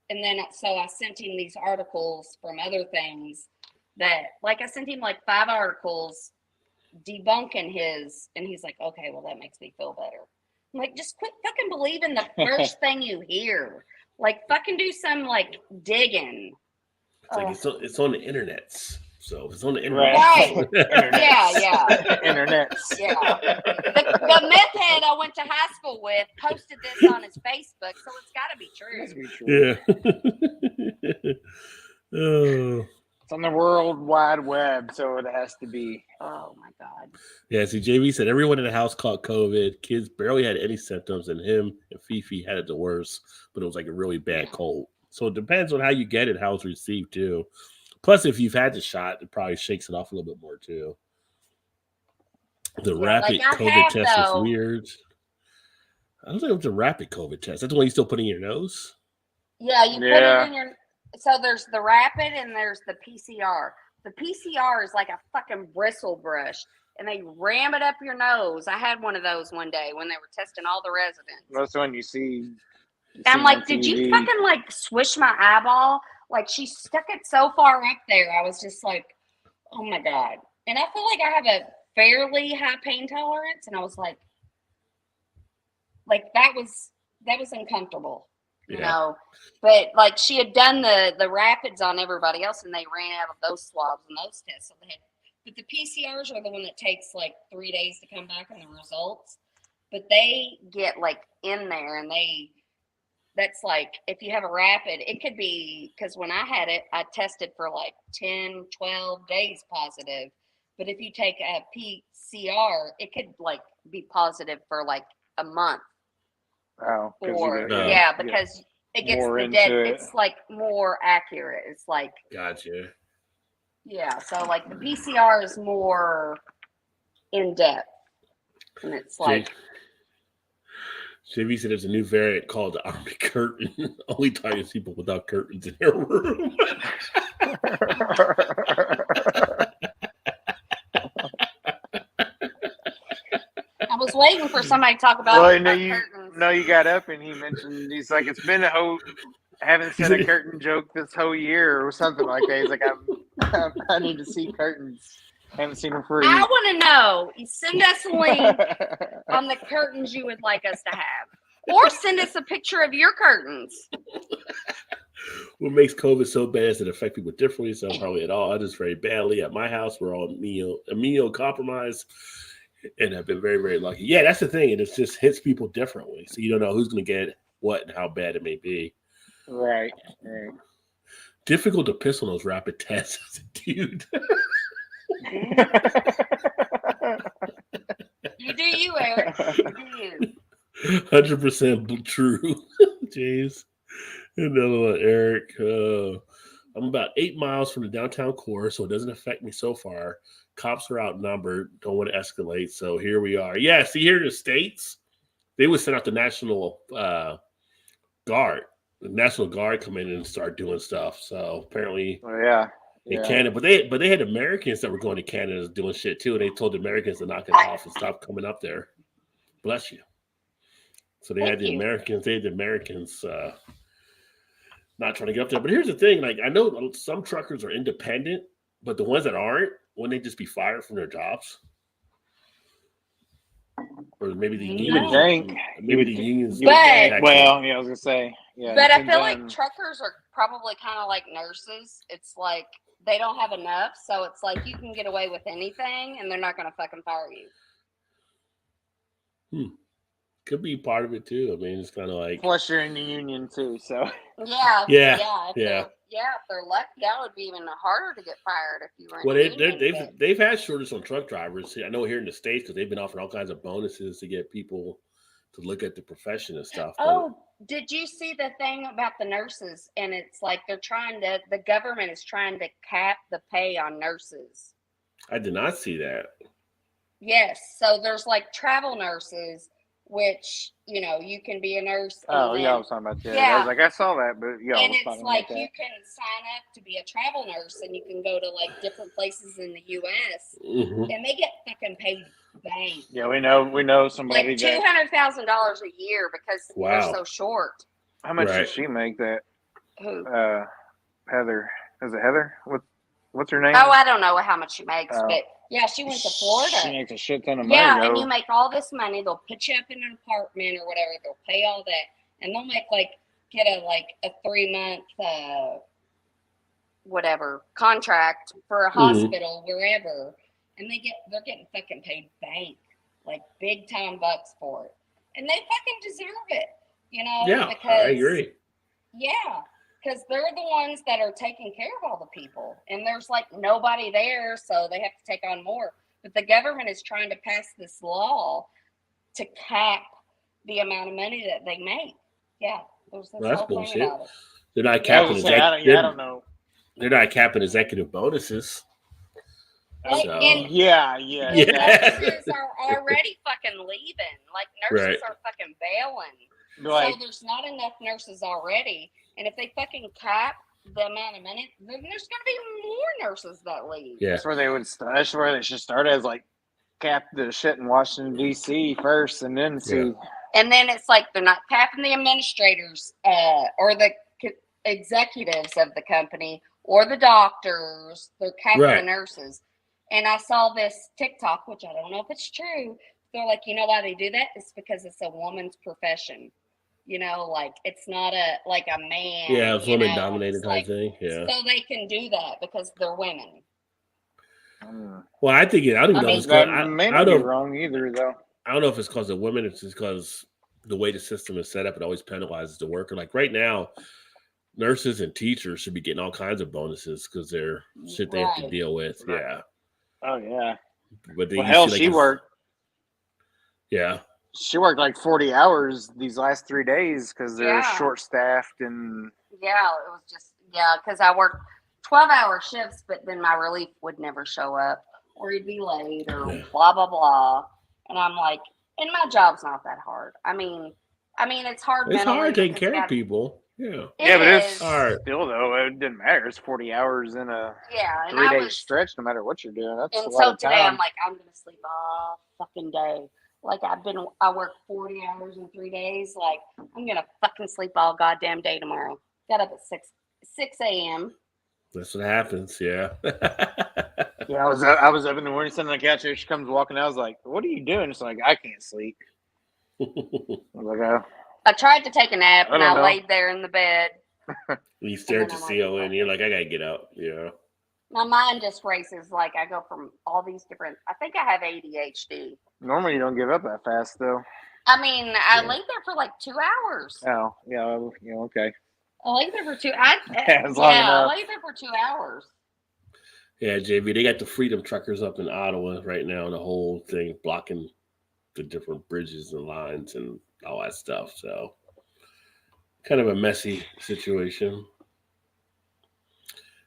and then so I sent him these articles from other things that, like, I sent him like 5 articles debunking his, and he's like, okay, well that makes me feel better. I'm like, just quit fucking believing the first thing you hear. Like, fucking do some like digging. It's like it's on the internets. So it's on the internet. Right. Yeah. Internets. Yeah. The meth head I went to high school with posted this on his Facebook, so it's got to be true. Yeah. Oh. It's on the World Wide Web, so it has to be. Oh my God. Yeah, see, JV said everyone in the house caught COVID. Kids barely had any symptoms, and him and Fifi had it the worst, but it was like a really bad cold. So it depends on how you get it, how it's received, too. Plus, if you've had the shot, it probably shakes it off a little bit more, too. The rapid COVID test is weird. I don't think it was a rapid COVID test. That's the one you still put in your nose? Yeah, you put it in your. So there's the rapid and there's the PCR. The PCR is like a fucking bristle brush, and they ram it up your nose. I had one of those one day when they were testing all the residents. That's the one you see. I'm like, did you fucking like swish my eyeball? Like she stuck it so far up there. I was just like, oh my God. And I feel like I have a fairly high pain tolerance, and I was like that was uncomfortable. You know, but like she had done the rapids on everybody else, and they ran out of those swabs and those tests. So but the PCRs are the one that takes like 3 days to come back and the results. But they get like in there, and that's like if you have a rapid, it could be because when I had it, I tested for like 10, 12 days positive. But if you take a PCR, it could like be positive for like a month. Oh, because it gets the dead. It's like more accurate. It's like gotcha. Yeah, so like the PCR is more in depth, and it's like. JV said there's a new variant called the Army Curtain. Only targets people without curtains in their room. I was waiting for somebody to talk about. Well, you got up and he mentioned he's like it's been haven't said a curtain joke this whole year or something like that. He's like I need to see curtains. I haven't seen them for. I want to know. Send us a link on the curtains you would like us to have, or send us a picture of your curtains. What makes COVID so bad is it affects people differently. Some probably at all, others very badly. At my house, we're all immunocompromised. And I've been very, very lucky. Yeah, that's the thing. And it just hits people differently. So you don't know who's going to get what and how bad it may be. Right. Difficult to piss on those rapid tests, dude. You do you, Eric. You do you. 100% true. James. Another one, Eric. I'm about 8 miles from the downtown core, so it doesn't affect me so far. Cops are outnumbered. Don't want to escalate. So here we are. Yeah, see here in the States, they would send out the National Guard. The National Guard come in and start doing stuff. So apparently in Canada. But they had Americans that were going to Canada doing shit too. And they told the Americans to knock it off and stop coming up there. Bless you. So they had the Americans not trying to get up there. But here's the thing. Like I know some truckers are independent, but the ones that aren't, wouldn't they just be fired from their jobs? Or maybe the unions. Maybe the unions. I was gonna say, But I feel like truckers are probably kind of like nurses. It's like they don't have enough, so it's like you can get away with anything, and they're not gonna fucking fire you. Could be part of it too. I mean, it's kind of like plus you're in the union too, so yeah. If they're lucky, that would be even harder to get fired if you were. Well, they've had shortage on truck drivers. I know here in the States because they've been offering all kinds of bonuses to get people to look at the profession and stuff. Oh, did you see the thing about the nurses? And it's like the government is trying to cap the pay on nurses. I did not see that. Yes, so there's like travel nurses. Which, you can be a nurse. I was talking about that. Yeah. I was like, I saw that, but and it's like you can sign up to be a travel nurse and you can go to like different places in the U.S. And they get fucking paid bank. Yeah, we know somebody like $200,000 a year because they're so short. How much does she make that? Who? Heather. Is it Heather? What's her name? Oh, I don't know how much she makes, but yeah, she went to Florida. She makes a shit ton of money. Yeah, and you make all this money. They'll put you up in an apartment or whatever. They'll pay all that, and they'll make get a 3-month contract for a hospital wherever, and they're getting fucking paid bank, like big time bucks for it, and they fucking deserve it, Yeah, because I agree. Yeah, because they're the ones that are taking care of all the people, and there's like nobody there, so they have to take on more. But the government is trying to pass this law to cap the amount of money that they make. Yeah, there's this That's whole thing bullshit. about it. They're not Yeah, I was capping gonna say, I don't know. They're not capping executive bonuses. Like, So, Yeah, The Yeah. nurses are already fucking leaving. Like, nurses Right. are fucking bailing. like So there's not enough nurses already. And if they fucking cap the amount of money, then there's going to be more nurses that leave. yeah. that's where they would start. That's where they should start as like cap the shit in Washington D.C. first, and then see. And then it's like they're not capping the administrators or the executives of the company or the doctors. They're capping Right. the nurses. And I saw this TikTok, which I don't know if it's true. They're like, you know why they do that? It's because it's a woman's profession. You know, like it's not a man. Yeah, it's you women know, dominated it's type like, thing. Yeah. So they can do that because they're women. Well, I think I don't even know if it's that called, may I not be don't know. wrong either, though. I don't know if it's because of women. It's just because the way the system is set up, it always penalizes the worker. Like right now, nurses and teachers should be getting all kinds of bonuses because they're shit they have to Right. deal with. Right. Yeah. Oh yeah. But then Well, you hell, see, like, she worked. Yeah. She worked like 40 hours these last 3 days because they're Yeah. short staffed and. Yeah, it was just because I worked 12-hour shifts, but then my relief would never show up, or he'd be late, or Yeah. blah blah blah. And I'm like, and my job's not that hard. I mean, it's hard. It's mentally hard taking because you care of got- people. Yeah. Yeah, but it's is. Hard. still though it didn't matter. It's 40 hours in a Yeah, and 3-day I was, stretch, no matter what you're doing. That's a and lot so of today time. I'm like, I'm gonna sleep all fucking day. Like I worked 40 hours in 3 days. Like I'm gonna fucking sleep all goddamn day tomorrow. Got up at 6 a.m. That's what happens. Yeah. Yeah, I was up in the morning sitting on the couch. Here she comes walking out. I was like, "What are you doing?" It's like I can't sleep. I was like, "Oh." I tried to take a nap I and don't I know. laid there in the bed. You stare at the And then I'm like, ceiling. You're like, I gotta get out. Yeah. My mind just races. Like I go from all these different. I think I have ADHD. Normally you don't give up that fast though. I mean, I Yeah. laid there for like 2 hours. Oh, yeah, okay. I laid there for two. It's long I enough. laid there for 2 hours. Yeah, JV, they got the freedom truckers up in Ottawa right now, and the whole thing blocking the different bridges and lines and all that stuff. So, kind of a messy situation.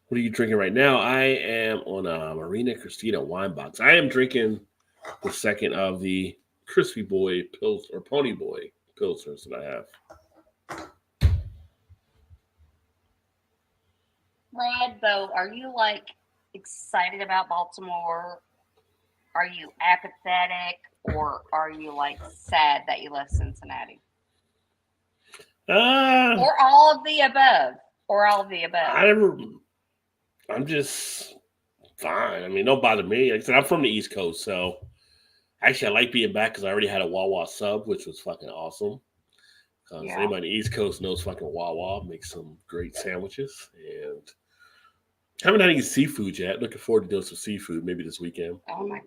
What are you drinking right now? I am on a Marina Christina wine box. I am drinking the second of the Crispy Boy Pils or Pony Boy Pilsners that I have. Brad, though, are you like excited about Baltimore? Are you apathetic, or are you like sad that you left Cincinnati? Or all of the above? Or all of the above? I'm just fine. I mean, don't bother me. Like I said, I'm from the East Coast, so actually I like being back because I already had a Wawa sub, which was fucking awesome. Yeah. Anybody on the East Coast knows fucking Wawa makes some great sandwiches, and haven't had any seafood yet. Looking forward to doing some seafood maybe this weekend. Oh my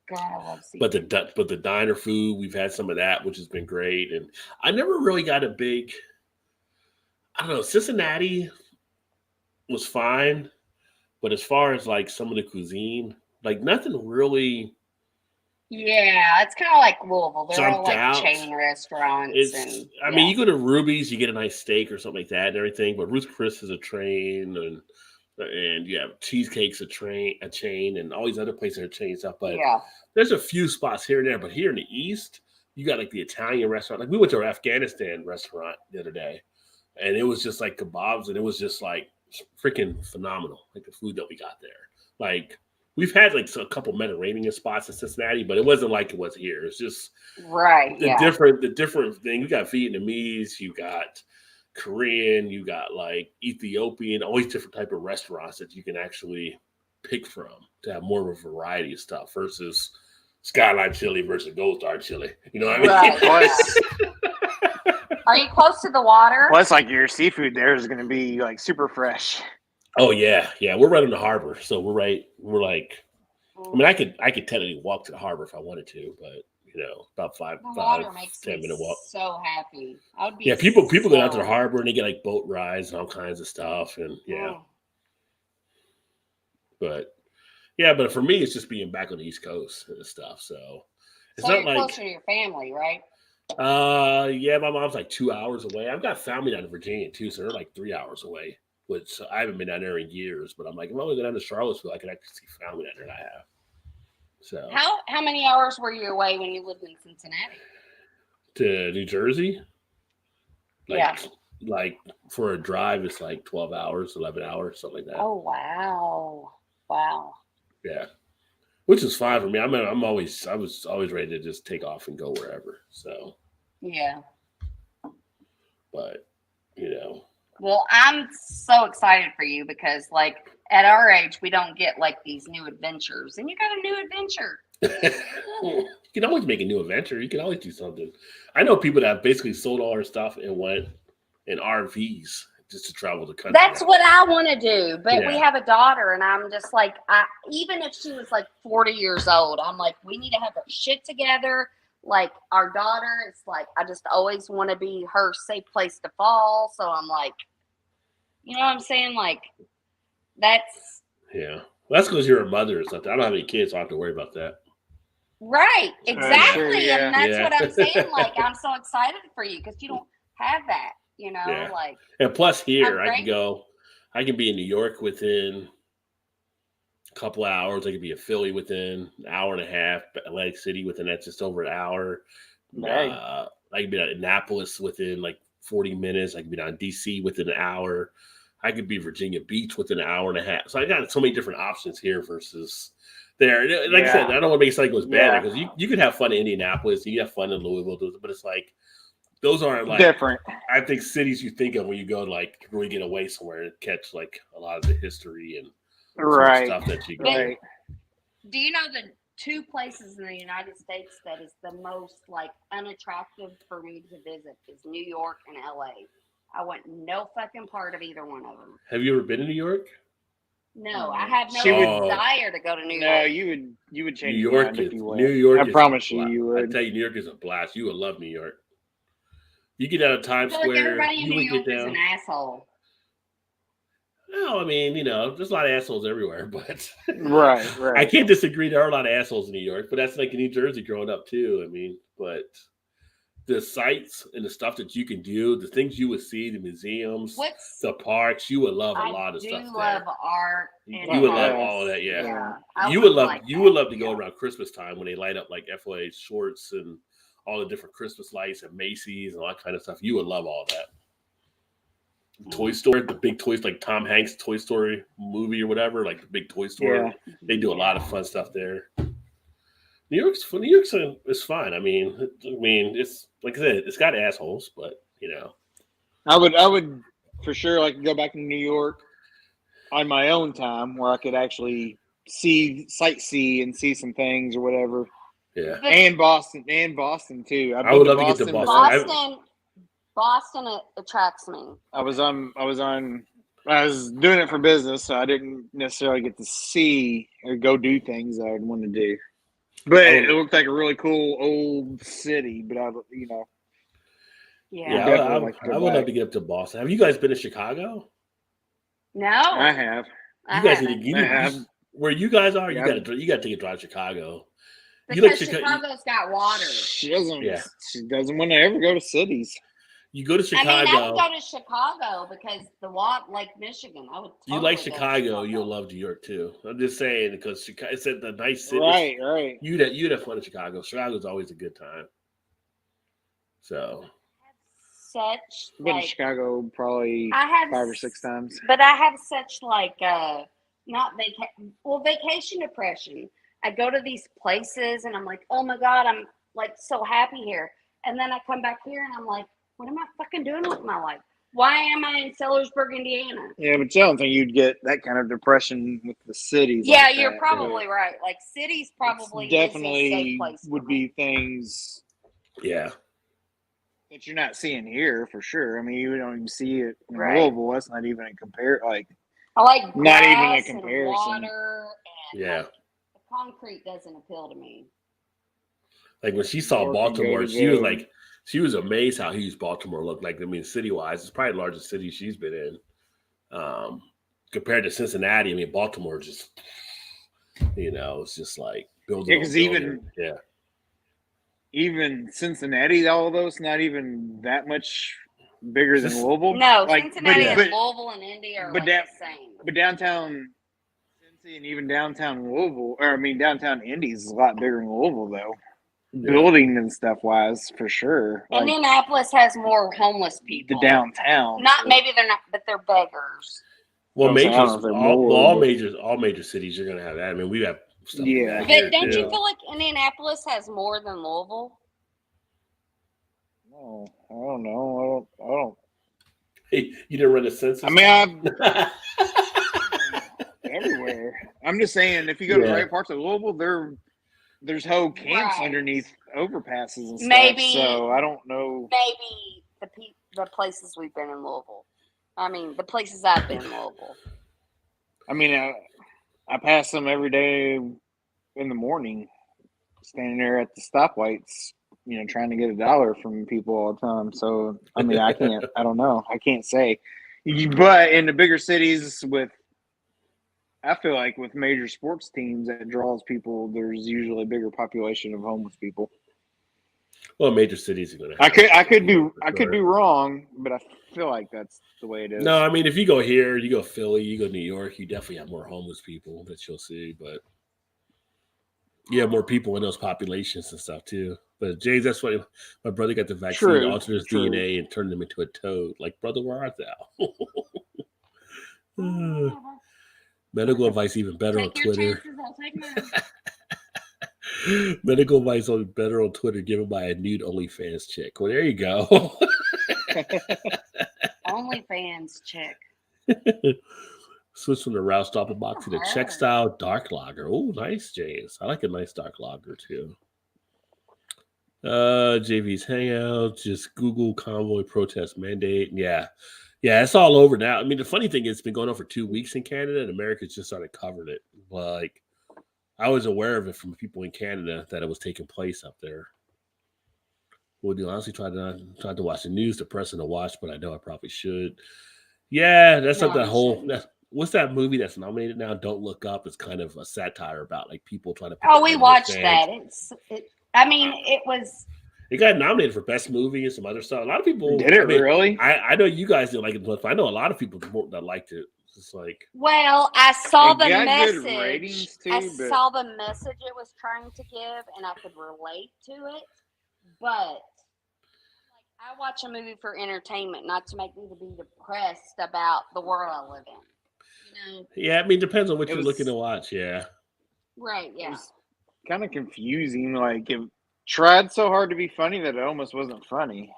God, I love seafood. But the diner food, we've had some of that, which has been great. And I never really got a big, I don't know, Cincinnati was fine, but as far as like some of the cuisine, like nothing really. Yeah, it's kind of like Louisville. They're all Jumped like out. chain restaurants. It's, I mean, you go to Ruby's, you get a nice steak or something like that and everything. But Ruth's Chris is a train, and you have Cheesecake's a chain, and all these other places are chain stuff. But yeah, there's a few spots here and there. But here in the East, you got like the Italian restaurant. Like we went to an Afghanistan restaurant the other day, and it was just like kebabs, and it was just like freaking phenomenal. Like the food that we got there. Like we've had like a couple Mediterranean spots in Cincinnati, but it wasn't like it was here. It's just right. the different thing. You got Vietnamese, you got Korean, you got like Ethiopian, all these different type of restaurants that you can actually pick from to have more of a variety of stuff versus Skyline Chili versus Gold Star Chili. You know what I mean? Right. Plus, Are you close to the water? plus, like your seafood there is going to be like super fresh. Oh yeah. We're right on the harbor, so we're like. I mean, I could technically walk to the harbor if I wanted to, but about The 5, water makes 10 me minute walk. so happy. I would be Yeah, people go out to the so harbor and they get like boat rides and all kinds of stuff, and Oh. but for me, it's just being back on the East Coast and stuff. So it's So not you're like closer to your family, right? yeah, my mom's like 2 hours away. I've got family down in Virginia too, so they're like 3 hours away. Which I haven't been down there in years, but I'm like, if I'm only going down to Charlottesville, I can actually see family down there that I have. So How many hours were you away when you lived in Cincinnati? to New Jersey, Yeah. like for a drive, it's like 12 hours, 11 hours, something like that. Oh wow. Yeah, which is fine for me. I was always ready to just take off and go wherever. So Yeah. but Well, I'm so excited for you because, like, at our age, we don't get like these new adventures, and you got a new adventure. you can always make a new adventure. You can always do something. I know people that have basically sold all their stuff and went in RVs just to travel the country. That's what I want to do, but we Yeah. have a daughter, and I'm just like, even if she was like 40 years old, I'm like, we need to have our shit together. Like our daughter, it's like I just always want to be her safe place to fall. So I'm like, you know what I'm saying? Like that's Yeah. Well, that's because you're a mother or something. I don't have any kids, so I don't have to worry about that. right, exactly, Sure, yeah. and that's Yeah. what I'm saying. Like I'm so excited for you because you don't have that, Yeah. like. And plus here, I'm I can be in New York within a couple hours. I could be in Philly within an hour and a half, Atlantic City within that just over an hour. Dang. I could be at Annapolis within like 40 minutes. I could be down in DC within an hour. I could be Virginia Beach within an hour and a half. So I got so many different options here versus there. Like I said, I don't want to make it sound like it was bad because you could have fun in Indianapolis, you can have fun in Louisville, but it's like those aren't like Different. I think cities you think of when you go to like really get away somewhere and catch like a lot of the history and some of the Right. stuff that you go. Right. Do you know the two places in the United States that is the most like unattractive for me to visit is New York and LA. I want no fucking part of either one of them. Have you ever been to New York? No, I have no She would- desire to go to New No, York. you would change New your York mind is if you went. New York. I is promise a you, blast. you I would. tell you, New York is a blast. You would love New York. You get out of I Times feel like Square, everybody in you New would York get is down. an asshole. No, I mean, there's a lot of assholes everywhere, but Right. I can't disagree. There are a lot of assholes in New York, but that's like in New Jersey growing up too. I mean, but the sites and the stuff that you can do, the things you would see, the museums, the parks, you would love a lot of stuff I do there. love art. You would love all of that, yeah. I You would love like you that, would love to go yeah. around Christmas time when they light up like FOA shorts and all the different Christmas lights and Macy's and all that kind of stuff. You would love all that. Toy Story, the big toys like Tom Hanks' Toy Story movie or whatever, like the big toy store. Yeah. They do a lot of fun stuff there. New York's is fine. I mean, it's like I said, it's got assholes, but I would for sure like to go back to New York on my own time where I could actually sightsee and see some things or whatever. Yeah. And Boston too. I would love to get to Boston. Boston attracts me. I was doing it for business, so I didn't necessarily get to see or go do things I would want to do. But it looked like a really cool old city. But I would love to get up to Boston. Have you guys been to Chicago? No, I have. You guys need where you guys are. Yeah. You got to take a drive to Chicago. Because Chicago's got water. She doesn't want to ever go to cities. You go to Chicago. I mean, I would go to Chicago because the water, like Michigan. I would. Totally you like Chicago, you'll love New York too. I'm just saying because it's a nice city. Right. You'd have fun in Chicago. Chicago's always a good time. So. I've been to Chicago probably 5 or 6 times. But I have such vacation depression. I go to these places and I'm like, oh my God, I'm like so happy here. And then I come back here and I'm like, what am I fucking doing with my life? Why am I in Sellersburg, Indiana? Yeah, but I don't think you'd get that kind of depression with the cities. Yeah, like you're that. probably right. Like cities probably definitely is a safe place would be things. Yeah. That you're not seeing here for sure. I mean, you don't even see it in Louisville. That's not even a compare. Like I like not even a grass comparison. and water and yeah. the concrete doesn't appeal to me. Like when she saw New York and go Baltimore, to she was go. like, she was amazed how huge Baltimore looked like. I mean, city wise, it's probably the largest city she's been in. Compared to Cincinnati, I mean, Baltimore just, it's just like building Yeah, on because building. Yeah. even Cincinnati, all of those, not even that much bigger than Louisville. No, like, Cincinnati and but Louisville and Indy are but like that- the same. but downtown Cincy and even downtown Louisville, or I mean downtown Indy is a lot bigger than Louisville though. Building and stuff wise, for sure. Like Indianapolis has more homeless the people. downtown. Not maybe they're not, but they're beggars. Well, I don't know majors, if they're all more, but- major cities, you're gonna have that. I mean, we have stuff Yeah. like that here, But don't you too. feel like Indianapolis has more than Louisville? No, I don't know. I don't. Hey, you didn't run a census. I mean, I'm everywhere. I'm just saying, if you go to the right parts of Louisville, there's whole camps Right. underneath overpasses and stuff. Maybe- So I don't know. Maybe the places we've been in Louisville. I mean, the places I've been in Louisville. I mean, I pass them every day in the morning, standing there at the stoplights, trying to get $1 from people all the time. So I mean, I can't. I don't know. I can't say. But in the bigger cities I feel like with major sports teams that draws people, there's usually a bigger population of homeless people. Well, major cities are gonna. I could be wrong, but I feel like that's the way it is. No, I mean, if you go here, you go Philly, you go New York, you definitely have more homeless people that you'll see, but you have more people in those populations and stuff too. But James, that's why my brother got the vaccine, True, altered his true. DNA, and turned him into a toad. Like, brother, where art thou? Medical advice even better on Take your Twitter. chances, I'll take mine. Medical advice on better on Twitter given by a nude OnlyFans chick. Well, there you go. OnlyFans chick. Switch from the Rouse Doppelbox to the Czech style dark lager. Oh, nice, James. I like a nice dark lager too. JV's Hangout. Just Google convoy protest mandate. Yeah, it's all over now. I mean, the funny thing is, it's been going on for 2 weeks in Canada, and America's just started covering it. Like, I was aware of it from people in Canada that it was taking place up there. Well, I honestly tried to watch the news, depressing to watch, but I know I probably should. Yeah, that's No, not that you whole. shouldn't. What's that movie that's nominated now? Don't Look Up. It's kind of a satire about like people trying to. Oh, we watched that. I mean, it was. It got nominated for best movie and some other stuff. A lot of people Did it really? I know you guys didn't like it much, but I know a lot of people that liked it. It's just like, Well, I saw It the got message. good ratings, too, I but- saw the message it was trying to give, and I could relate to it. But I watch a movie for entertainment, not to make me to be depressed about the world I live in. yeah, I mean, depends on what It you're was- looking to watch. Yeah, Right? It Yeah. was kind of confusing. Like it tried so hard to be funny that it almost wasn't funny.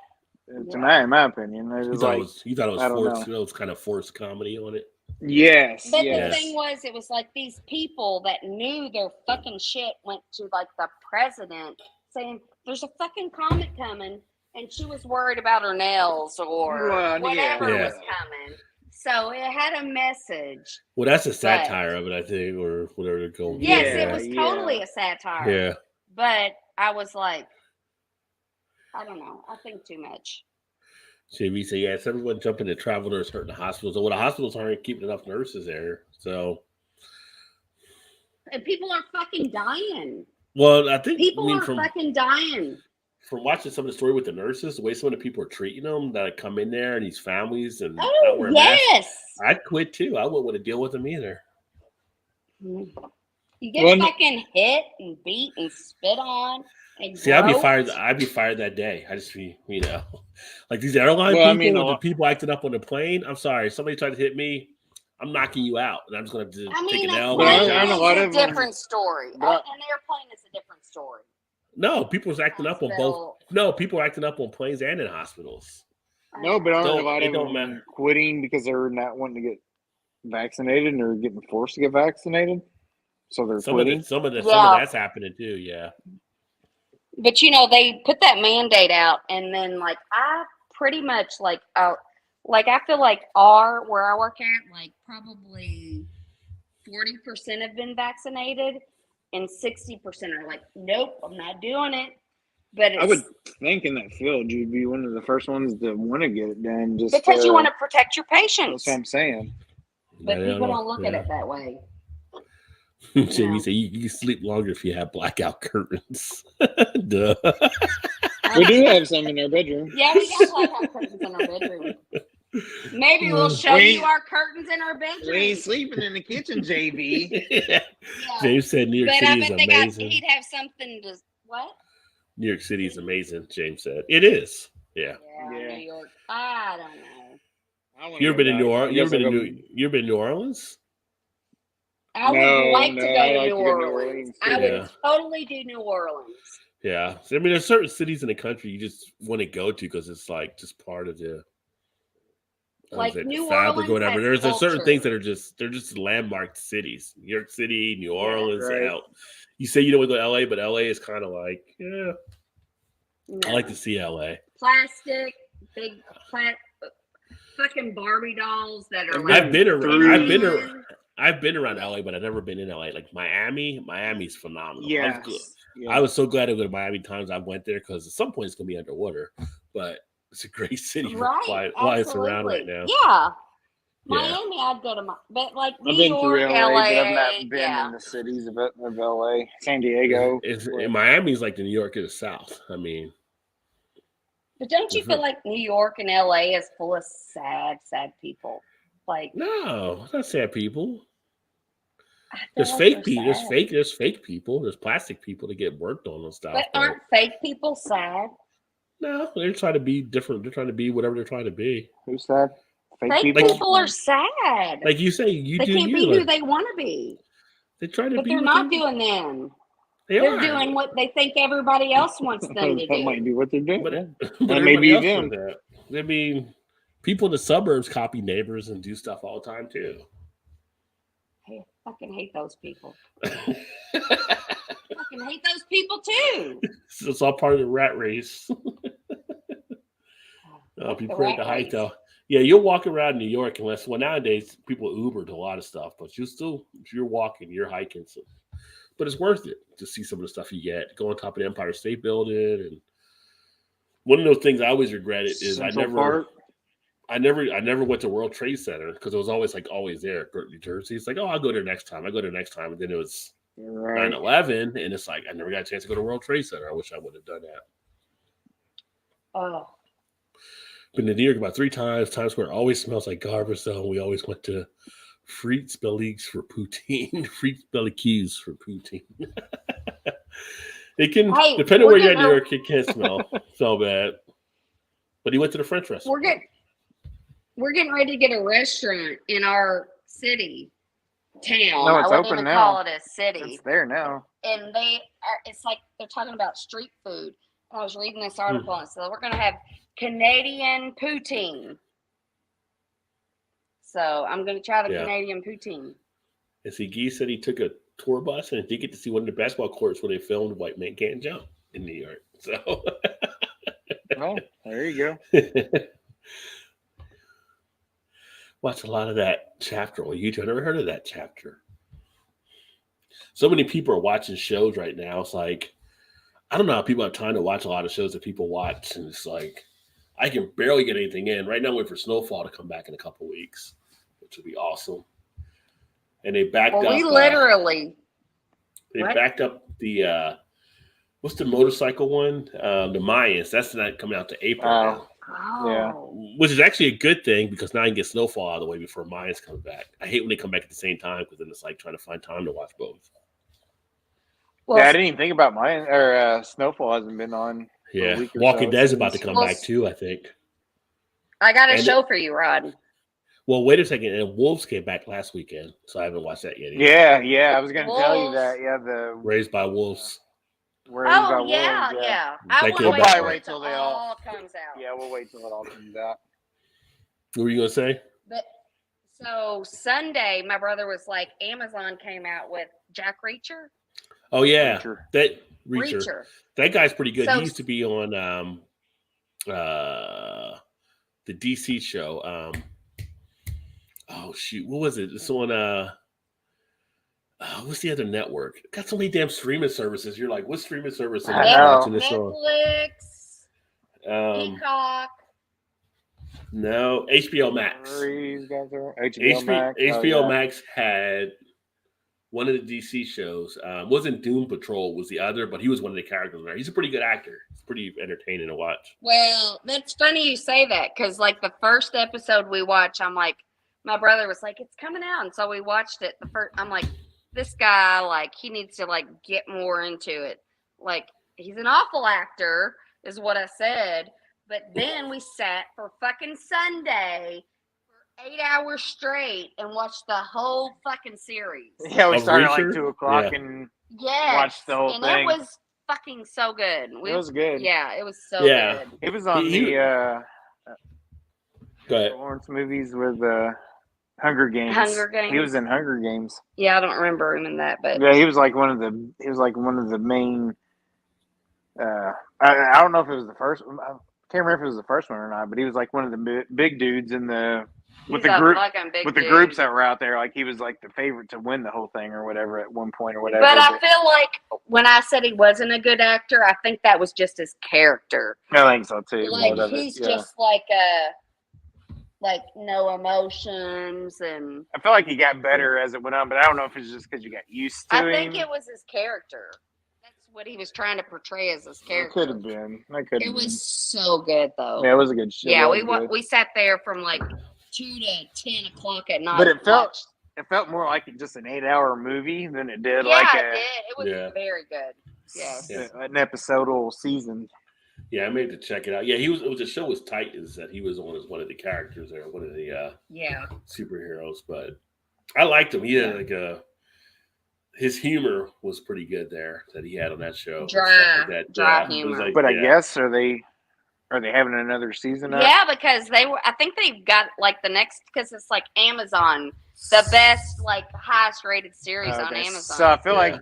To in my opinion, it you was thought like it was I don't forced. know. It was kind of forced comedy on it. yes, But yes. the thing was, it was like these people that knew their fucking shit went to like the president saying, "There's a fucking comet coming," and she was worried about her nails or Well, whatever yeah. was coming. So it had a message. Well, that's a satire of it, I think, or whatever they're going. Yes, Yeah, it was totally a satire. Yeah. But I was like, I don't know. I think too much. JV said, yes, everyone jumping to travel nurse hurting the hospitals. Well, the hospitals aren't keeping enough nurses there. So, And people are fucking dying. well, I think People are from fucking dying. watching some of the story with the nurses, the way some of the people are treating them that come in there and these families and not Oh, wearing masks, yes. I'd quit too. I wouldn't want to deal with them either. You get Well, fucking hit and beat and spit on and See, I'd be groped. fired. I'd be fired that day. I just be, like these airline Well, I people, mean, a or the lot- people acting up on the plane. I'm sorry, somebody tried to hit me. I'm knocking you out, and I'm just gonna have to I mean, take an a L. Well, plane I know a is lot a of them- different story. but- An airplane is a different story. No, people was acting up on both. Hospital. No, people are acting up on planes and in hospitals. No, but aren't Don't- a lot it of don't them matter. quitting because they're not wanting to get vaccinated and they're getting forced to get vaccinated? So they're quitting. Some of Yeah. that's happening too. Yeah. But they put that mandate out, and then I pretty much I feel like where I work at, probably 40% have been vaccinated, and 60% are like, nope, I'm not doing it. But I would it's think in that field you'd be one of the first ones to want to get it done. Just because you want to protect your That's patients. what I'm saying. But I people know. don't look at it that way. Jamie said you can sleep longer if you have blackout curtains. Duh. We do have some in our bedroom. Yeah, we got blackout curtains in our bedroom. Maybe we'll show you our curtains in our bedroom. We ain't sleeping in the kitchen, JB. Yeah. James said New York But City I is bet they got. amazing. He'd have something to what? New York City is amazing, James said. It is. Yeah. Yeah. New York. I don't know. I wanna You ever go been in back. New I Orleans? You guess ever been I'll in go- You ever been in New Orleans? I would No, like to no, go I'd to like New to go to New Orleans. Orleans, I too. would Yeah. totally do New Orleans. Yeah. So, I mean, there's certain cities in the country you just want to go to because it's like just part of the Like the New fabric Orleans or whatever. has There's certain culture. things that are they're just landmark cities. New York City, New Orleans. right. Out. You say you don't want to go to LA, but LA is kind of like, yeah. I like to see LA. Plastic, big fucking Barbie dolls that are. I've been around. I've been around LA, but I've never been in LA. Like Miami's phenomenal. Yes. I was so glad to go to Miami times I went there because at some point it's gonna be underwater, but it's a great city Right, why it's around right now. Yeah. Miami, I'd go to but like New I've been York, through LA, LA, but I've not been yeah. in the cities of LA. San Diego. Miami's like the New York of the South. I mean, But don't you feel like New York and LA is full of sad people? Like no, it's not sad people. I feel There's like fake they're people. sad. There's fake people. There's plastic people that get worked on and stuff. But aren't fake people sad? No, they're trying to be different. They're trying to be whatever they're trying to be. Who's that? Fake people are sad. Like you say, they can't be who they want to be. They try to but be. They're not doing them. They're doing what they think everybody else wants them to do. That might be what they're doing. But that may be them. I mean, people in the suburbs copy neighbors and do stuff all the time too. I fucking hate those people. fucking hate those people too. It's all part of the rat race. People at the height though. Yeah, you'll walk around New York nowadays people Uber to a lot of stuff, but you're walking, you're hiking. So, but it's worth it to see some of the stuff you get. Go on top of the Empire State Building, and one of those things I always regretted is I never went to World Trade Center because it was always there, New Jersey. It's like, oh, I'll go there next time. And then it was 9/11, and it's like I never got a chance to go to World Trade Center. I wish I would have done that. Oh. Been to New York about 3 times. Times Square always smells like garbage, so we always went to Frites Bellies for poutine. Frites Bellies for poutine. It can, depending on where you're in New York, it can smell so bad. But he went to the French restaurant. We're getting ready to get a restaurant in our town. No, it's open now. Call it a city. It's there now. And it's like they're talking about street food. I was reading this article and so we're gonna have Canadian poutine. So I'm gonna try the Canadian poutine. And see, Guy said he took a tour bus and did get to see one of the basketball courts where they filmed White Man Can't Jump in New York. So well, there you go. Watch a lot of that chapter on YouTube. I never heard of that chapter. So many people are watching shows right now. It's like, I don't know how people have time to watch a lot of shows that people watch. And it's like, I can barely get anything in. Right now, I'm waiting for Snowfall to come back in a couple weeks, which would be awesome. And they backed up. We literally. They backed up the, what's the motorcycle one? The Mayans. That's not coming out to April now. Oh. Yeah. Which is actually a good thing because now I can get Snowfall out of the way before Mayans come back. I hate when they come back at the same time because then it's like trying to find time to watch both. Well, I didn't even think about mine or Snowfall hasn't been on. Yeah, Walking Dead's about to come back too, I think. I got a show for you, Rod. Well, wait a second. And Wolves came back last weekend, so I haven't watched that yet either. Yeah. I was going to tell you that. Yeah, the Raised by Wolves. Yeah. We'll probably wait till they all comes out. Yeah, we'll wait till it all comes out. What were you going to say? So Sunday, my brother was like, Amazon came out with Jack Reacher. Oh yeah, Reacher. That guy's pretty good. He used to be on the DC show. Oh shoot, what was it? It's on What's the other network? Got so many damn streaming services. You're like, what streaming service am I I know. watching this on? Netflix, Peacock. No, HBO Max. HBO Max. HBO Max had one of the DC shows. Wasn't Doom Patrol was the other, but he was one of the characters there. He's a pretty good actor. It's pretty entertaining to watch. Well, that's funny you say that because like the first episode we watched, I'm like, my brother was like, it's coming out, and so we watched it. I'm like, this guy, like, he needs to like get more into it. Like, he's an awful actor, is what I said. But then we sat for fucking Sunday for 8 hours straight and watched the whole fucking series. Yeah, we started at like Reacher? 2:00 Yeah. and Yes, watched the whole and thing. it was fucking so good. It was good. Yeah, it was so Yeah. good. It was on Go ahead. Lawrence movies with Hunger Games. Hunger Games. He was in Hunger Games. Yeah, I don't remember him in that, but Yeah, he was like one of the main. I don't know if it was the first. I can't remember if it was the first one or not, but he was like one of the big dudes in the with he's the a group fucking big with the dude. groups that were out there. Like he was like the favorite to win the whole thing or whatever at one point or whatever. But I feel like when I said he wasn't a good actor, I think that was just his character. I think so too. Like he's just like no emotions, and I feel like he got better as it went on, but I don't know if it's just because you got used to I him. think it was his character. That's what he was trying to portray as his character. It could have been. It was so good though. Yeah, it was a good show. Yeah, we sat there from like 2 to 10 o'clock at night. But it felt more like just an 8-hour movie than it did yeah, like it did. It was very good. Yes. an episodal season. Yeah, I made to check it out. Yeah, the show was Titans that he was on as one of the characters there, one of the superheroes. But I liked him. He had his humor was pretty good there that he had on that show. Dry humor. Like, But I guess are they having another season up? Yeah, because I think they've got like the next, because it's like Amazon, the best like highest rated series on Amazon. So I feel like,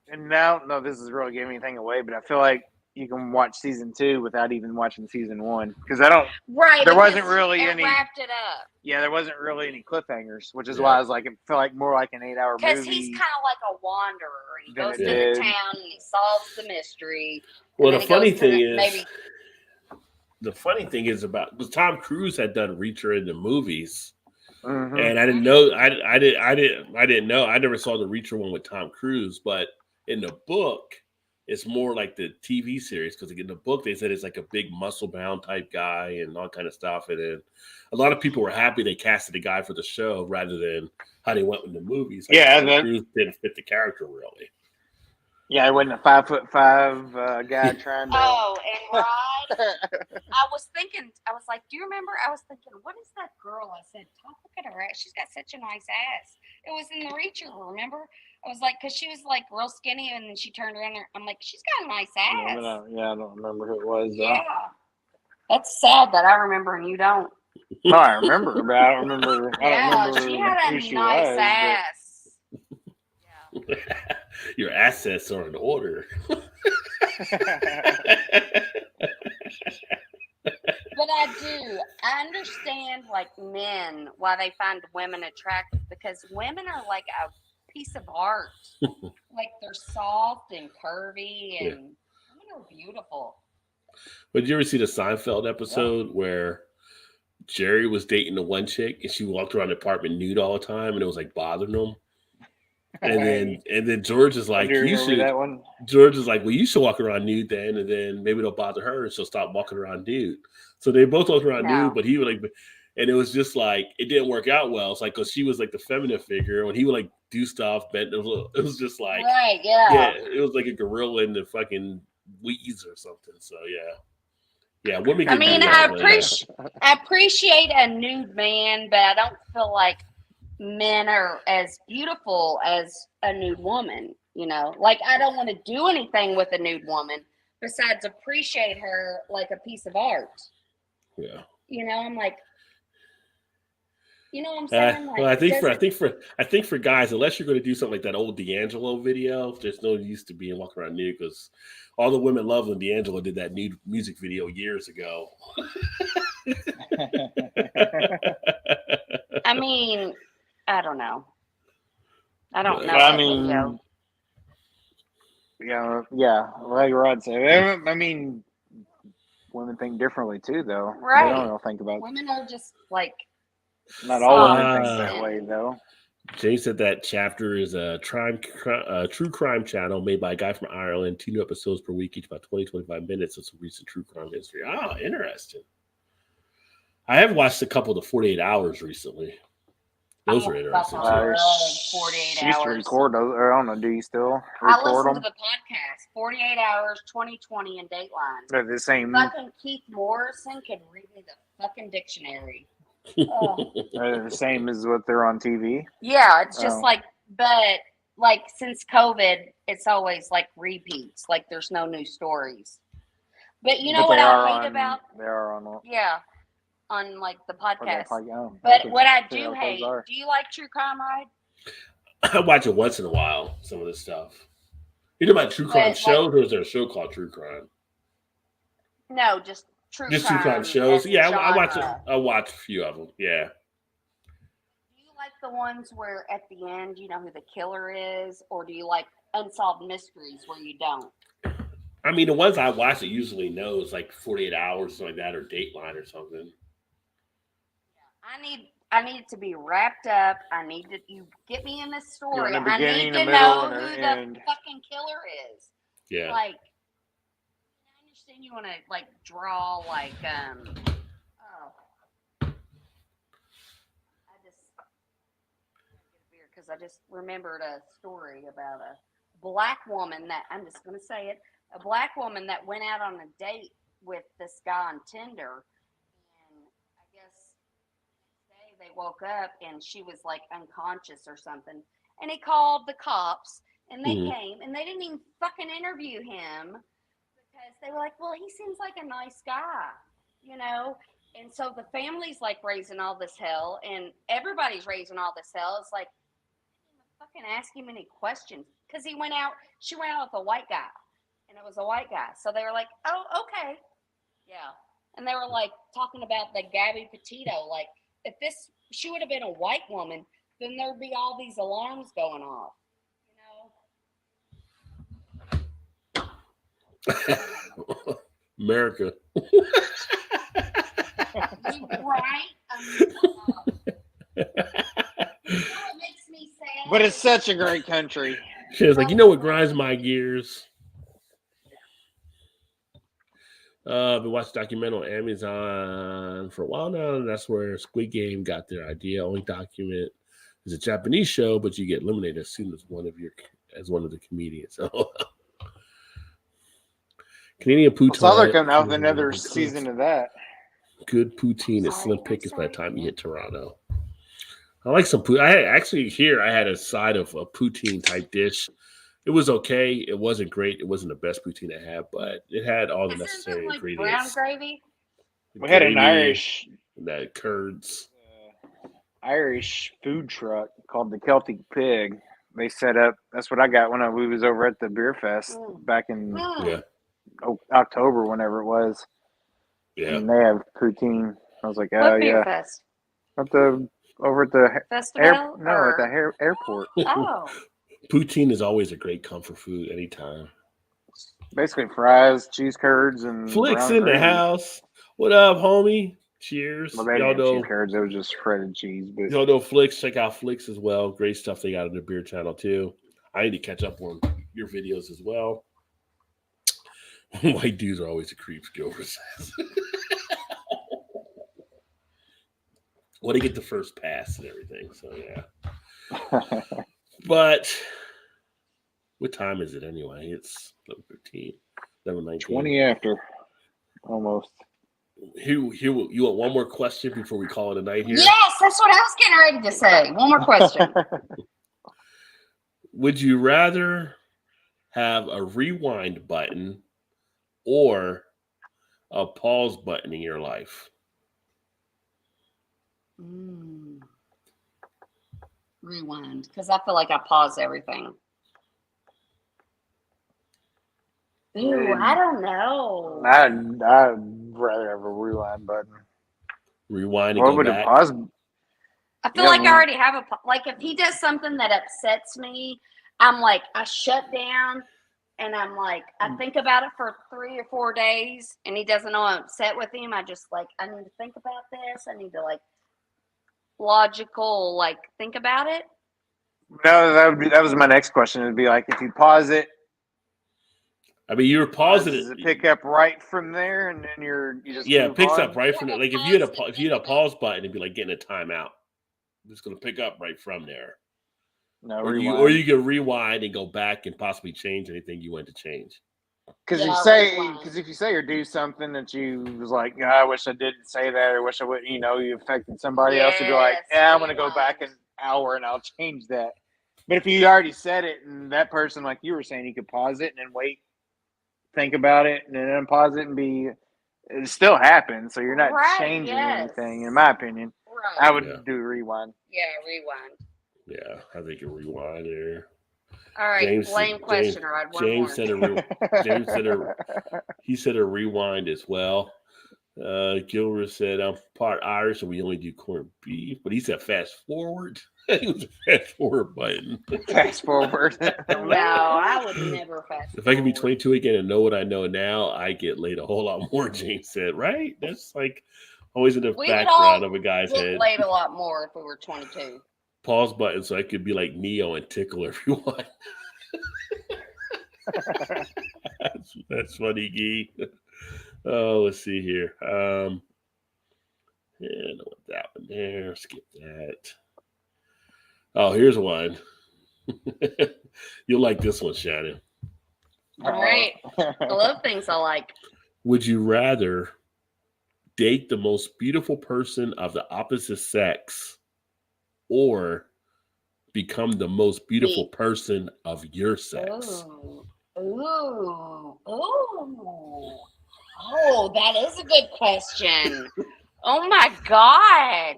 and now no, this is really giving anything away, but I feel like you can watch season 2 without even watching season 1 because I don't. Right. There wasn't really any. Wrapped it up. Yeah, there wasn't really any cliffhangers, which is why I was like, it felt like more like an 8-hour movie. Because he's kind of like a wanderer. He goes to the town and he solves the mystery. Well, the funny thing is because Tom Cruise had done Reacher in the movies, and I didn't know. I didn't know. I never saw the Reacher one with Tom Cruise, but in the book, it's more like the TV series because in the book they said it's like a big muscle bound type guy and all kind of stuff. And then a lot of people were happy they casted the guy for the show rather than how they went in the movies. Like Tom Cruise didn't fit the character really. Yeah, it wasn't a 5'5" guy trying to. Oh, and Rod. I was like, do you remember? I was thinking, what is that girl? I said, look at her ass. She's got such a nice ass. It was in the Reacher, remember? I was like, because she was like real skinny, and then she turned around there. I'm like, she's got a nice ass. Yeah, I don't remember who it was. Yeah. That's sad that I remember and you don't. No, I remember, but I don't remember. She had a nice ass. Yeah. Your assets are in order. But I understand like men why they find women attractive because women are like a piece of art. Like they're soft and curvy and women are beautiful. But did you ever see the Seinfeld episode where Jerry was dating the one chick and she walked around the apartment nude all the time and it was like bothering him? And then George is like, that one? George is like, well, you should walk around nude then, and then maybe it'll bother her and she'll stop walking around nude. So they both walked around nude, but he would like, and it was just like it didn't work out well. It's like because she was like the feminine figure when he would like do stuff, bend. It was just like it was like a gorilla in the fucking weeds or something. So yeah, women. I mean, I appreciate a nude man, but I don't feel like men are as beautiful as a nude woman, you know, like I don't want to do anything with a nude woman besides appreciate her like a piece of art. Yeah. You know, I'm like, you know what I'm saying? Like, well, I think for guys, unless you're going to do something like that old D'Angelo video, there's no use to being walking around nude because all the women love when D'Angelo did that nude music video years ago. I mean, I don't know. I don't know. But I that mean, video. yeah, like Rod said. I mean, women think differently too, though. Right. They don't think about. Women are just like Not all women think soft that and- way, though. Jay said that chapter is a true crime channel made by a guy from Ireland. 2 new episodes per week, each about 20-25 minutes of some recent true crime history. Oh, interesting. I have watched a couple of the 48 Hours recently. Those are interesting about too. to 48 She used to hours. record those. Or I don't know. Do you still I record listened them? to the podcast, 48 Hours, 2020, and Dateline. They're the same. Fucking Keith Morrison could read me the fucking dictionary. Oh. They're the same as what they're on TV. Yeah, it's just Oh. like, but like since COVID, it's always like repeats. Like there's no new stories. But you know But what they I are read on- about? They are on. Yeah, on like the podcast. But But what I do those hate, are. do you like true crime, Ride? I watch it once in a while, some of this stuff. You talking about true crime But, shows, or is there a show called True Crime? No, just true Just crime. true crime shows. as a Yeah, I watch it. genre. I watch a few of them. Yeah. Do you like the ones where at the end you know who the killer is, or do you like unsolved mysteries where you don't? I mean, the ones I watch it usually knows like 48 Hours, something like that, or Dateline or something. I need it to be wrapped up. I need to you get me in this story. in the I beginning, need the to middle, know and who the the end. fucking killer is. Yeah. Like I understand you want to like draw like because I just remembered a story about a black woman that I'm just going to say it, a black woman that went out on a date with this guy on Tinder, and I guess the next day they woke up and she was like unconscious or something, and he called the cops and they came and they didn't even fucking interview him because they were like, well, he seems like a nice guy, you know. And so the family's like raising all this hell and everybody's raising all this hell. It's like, fucking ask him any questions because she went out with a white guy and it was a white guy. So they were like, oh, okay. Yeah. And they were like talking about the Gabby Petito. Like if she would have been a white woman, then there'd be all these alarms going off, America. right? It makes me sad. But it's such a great country. She was like, you know what grinds my gears? Been watching a documentary on Amazon for a while now, and that's where Squid Game got their idea. Only document is a Japanese show, but you get eliminated as soon as one of the comedians. So Canadian poutine. I saw they're coming out with another season of that. Good poutine is slim pickings by the time you hit Toronto. I like some poutine. I had a side of a poutine type dish. It was okay. It wasn't great. It wasn't the best poutine I had, but it had all the necessary like ingredients. Brown gravy? We had an Irish curds. Irish food truck called the Celtic Pig. They set up. That's what I got when we was over at the Beer Fest back in October, whenever it was. Yeah, and they have poutine. I was like, oh What Beer yeah, Fest? over at the Festival? at the airport. Oh. Poutine is always a great comfort food anytime. Basically fries, cheese curds, and Flicks brown in the gravy. house. What up, homie? Cheers. Well, they y'all didn't have know cheese curds. It was just shredded cheese. But y'all know Flicks. Check out Flicks as well. Great stuff they got on the beer channel too. I need to catch up on your videos as well. White dudes are always the creeps, Gilbert says. Well, they get the first pass and everything, so yeah. But what time is it anyway? It's 11:15, 11:19. 20 after, almost. You want one more question before we call it a night here? Yes, that's what I was getting ready to say. One more question. Would you rather have a rewind button or a pause button in your life? Rewind, because I feel like I pause everything. Ooh, I don't know. I'd rather have a rewind button. Rewind and What go would back. a pause? I feel like I already have like if he does something that upsets me, I'm like, I shut down and I'm like, I think about it for 3 or 4 days and he doesn't know I'm upset with him. I just like, I need to think about this. I need to like logical, like think about it. No, that was my next question. It'd be like if you pause it. I mean, you were pausing does it pick up right from there, and then you just it picks on? up right from there. Like if you had a pause button, it'd be like getting a timeout. It's gonna pick up right from there. No, or rewind. you can rewind and go back and possibly change anything you want to change. Because if you say or do something that you was like, I wish I didn't say that, or wish I would, you affected somebody else, you'd be like, I'm gonna go back an hour and I'll change that. But if you already said it, and that person, like you were saying, you could pause it and then wait, think about it, and then unpause it, and it still happens. So you're not changing anything, in my opinion. Right. I would do a rewind. Yeah, rewind. Yeah, I think a rewind there. All right, lame question, Rod. James said he said a rewind as well. Gilbert said, I'm part Irish and we only do corned beef, but he said fast forward. He was a fast forward button. Fast forward. No, I would never fast forward. If I could be 22 again and know what I know now, I get laid a whole lot more, James said, right? That's like always in the background of a guy's head. Laid a lot more if we were 22. Pause button so I could be like Neo and tickle everyone. That's funny, Gee. Oh, let's see here. Yeah, I don't want that one there. Skip that. Oh, here's one. You'll like this one, Shannon. All right. I love things I like. Would you rather date the most beautiful person of the opposite sex or become the most beautiful person of your sex? Ooh. Oh, that is a good question. Oh my God.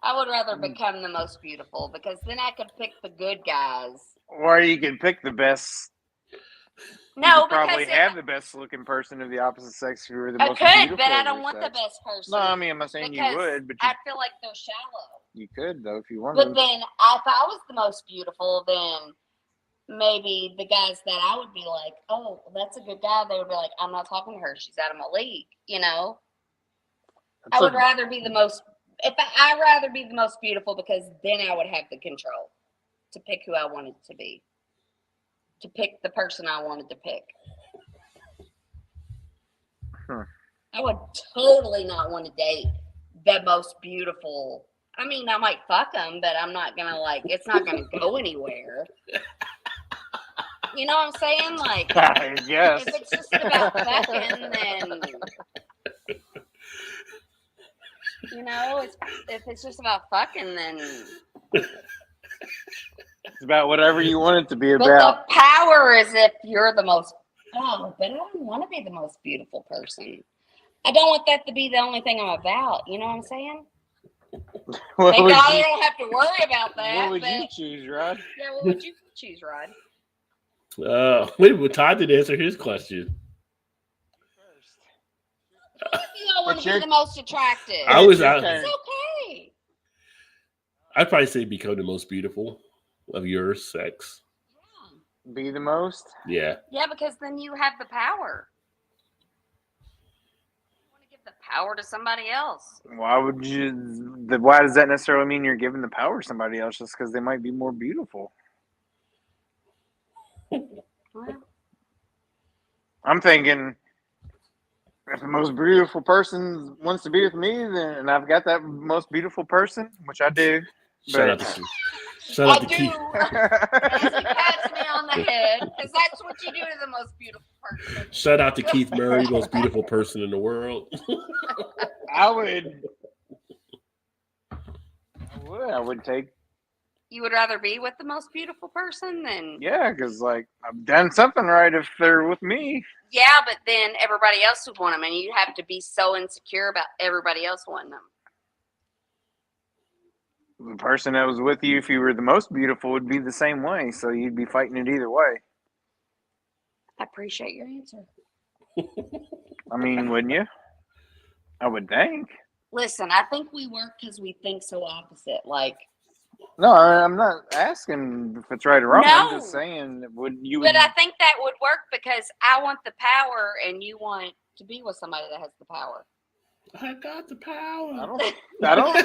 I would rather become the most beautiful because then I could pick the good guys. Or you could pick the best. No, you probably have the best looking person of the opposite sex if you were the most beautiful. I beautiful. But I don't want the best person. No, I mean, I'm not saying you would, but I feel like they're shallow. You could though if you wanted. But then, if I was the most beautiful, then maybe the guys that I would be like, oh, that's a good guy. They would be like, I'm not talking to her. She's out of my league. I would rather be the most. I'd rather be the most beautiful because then I would have the control to pick who I wanted to be, to pick the person I wanted to pick. I would totally not want to date the most beautiful. I mean, I might fuck them, but I'm not going to it's not going to go anywhere. You know what I'm saying? Like, yes. If it's just about fucking, then, if it's just about fucking, then. It's about whatever you want it to be about. But the power is if you're the most. Oh, but I don't want to be the most beautiful person. I don't want that to be the only thing I'm about. You know what I'm saying? Thank God I don't have to worry about that. What would you choose, Rod? Yeah, what would you choose, Rod? Wait, Todd did answer his question. I want to be the most attractive. It's okay. I'd probably say become the most beautiful of your sex. Yeah. Be the most? Yeah. Yeah, because then you have the power. You want to give the power to somebody else. Why does that necessarily mean you're giving the power to somebody else just because they might be more beautiful? Well, I'm thinking if the most beautiful person wants to be with me, then I've got that most beautiful person, which I do. Shout out to Keith. As he pats me on the head, because that's what you do to the most beautiful person. Shout out to Keith Murray, most beautiful person in the world. I would take. You would rather be with the most beautiful person than. Yeah, because I've done something right if they're with me. Yeah, but then everybody else would want them, and you'd have to be so insecure about everybody else wanting them. The person that was with you, if you were the most beautiful, would be the same way. So you'd be fighting it either way. I appreciate your answer. I mean, wouldn't you? I would think. Listen, I think we work because we think so opposite. Like, No, I'm not asking if it's right or wrong. I'm just No. saying, would you? but I think that would work because I want the power and you want to be with somebody that has the power. I got the power. I don't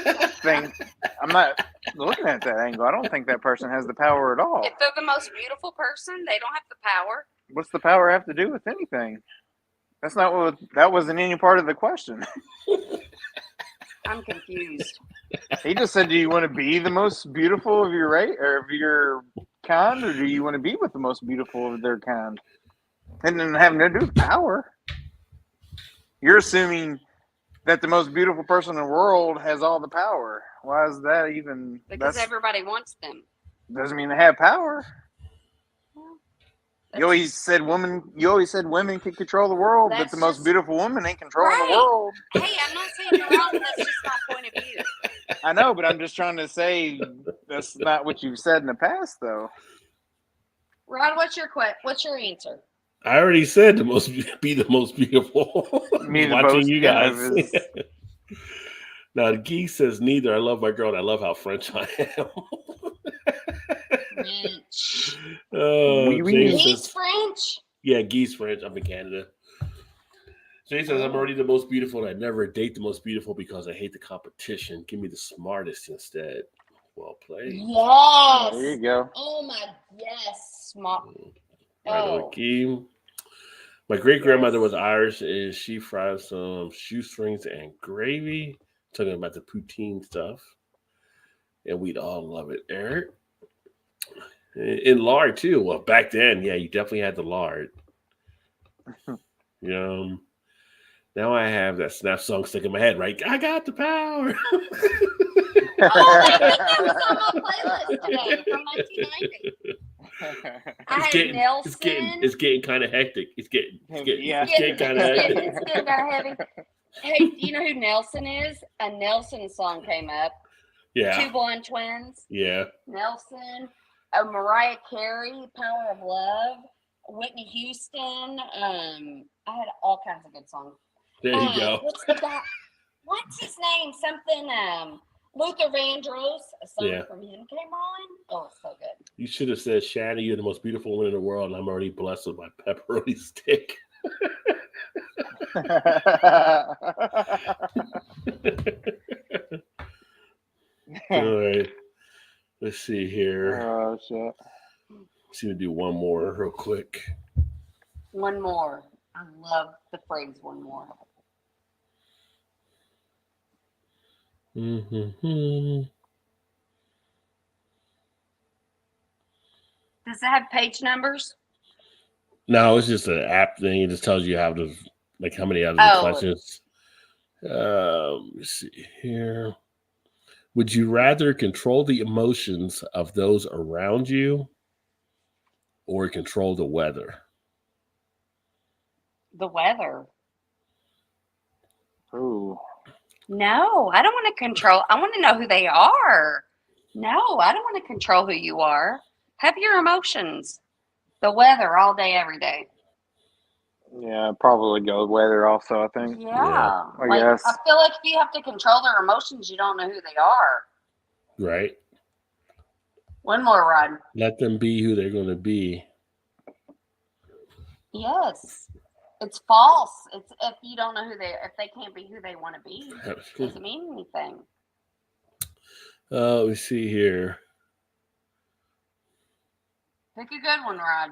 think. I'm not looking at that angle. I don't think that person has the power at all. If they're the most beautiful person, they don't have the power. What's the power have to do with anything? That's not what. That wasn't any part of the question. I'm confused. He just said, "Do you want to be the most beautiful of your race or of your kind, or do you want to be with the most beautiful of their kind?" And then having to do with power. You're assuming that the most beautiful person in the world has all the power. Why is that even? Because everybody wants them. Doesn't mean they have power. That's You always said women can control the world, but That's the most just- beautiful woman ain't controlling Right. the world. Hey, I'm not saying you're wrong. That's just my point of view. I know, but I'm just trying to say that's not what you've said in the past, though. Rod, what's your answer? I already said be the most beautiful. Me the Watching most, you yeah, guys. it was- Now the geek says neither. I love my girl and I love how French I am. French. Oh, Oui, oui. Jay He's says, French. yeah, geese French. I'm in Canada. Jay says I'm already the most beautiful and I never date the most beautiful because I hate the competition. Give me the smartest instead. Well played. Yes. There you go. Oh my yes, smart. Right Oh. on, Keem. My great grandmother was Irish, and she fried some shoestrings and gravy. Talking about the poutine stuff, and we'd all love it. Eric, in lard too. Well, back then, yeah, you definitely had the lard. Now I have that Snap song stuck in my head. Right, I got the power. Oh, that was on my playlist today from 1990. I had Nelson. It's getting kind of hectic. It's getting Yeah. kind of hectic. It's getting kind of heavy. Hey, do you know who Nelson is? A Nelson song came up. Yeah, Two Blonde Twins. yeah. Nelson. Mariah Carey, Power of Love. Whitney Houston. I had all kinds of good songs. There you go. What's the guy? What's his name? Something. Luther Vandross. A song from him came on. Oh, it's so good. You should have said, Shannon, you're the most beautiful woman in the world, and I'm already blessed with my pepperoni stick. All right. Let's see here. Oh, shit. Let's see, we'll do one more real quick. One more. I love the phrase one more. Mm-hmm. Does it have page numbers? No, it's just an app thing. It just tells you how to, like, how many other questions. Let's see here. Would you rather control the emotions of those around you or control the weather? The weather. Ooh. No, I don't want to control. I want to know who they are. No, I don't want to control who you are. Have your emotions. The weather all day, every day. Yeah, probably go with weather also, I think. Yeah. I guess. I feel like if you have to control their emotions, you don't know who they are. Right. One more, Rod. Let them be who they're going to be. Yes. It's false. It's if you don't know if they can't be who they want to be, it doesn't mean anything. Let me see here. Pick a good one, Rod.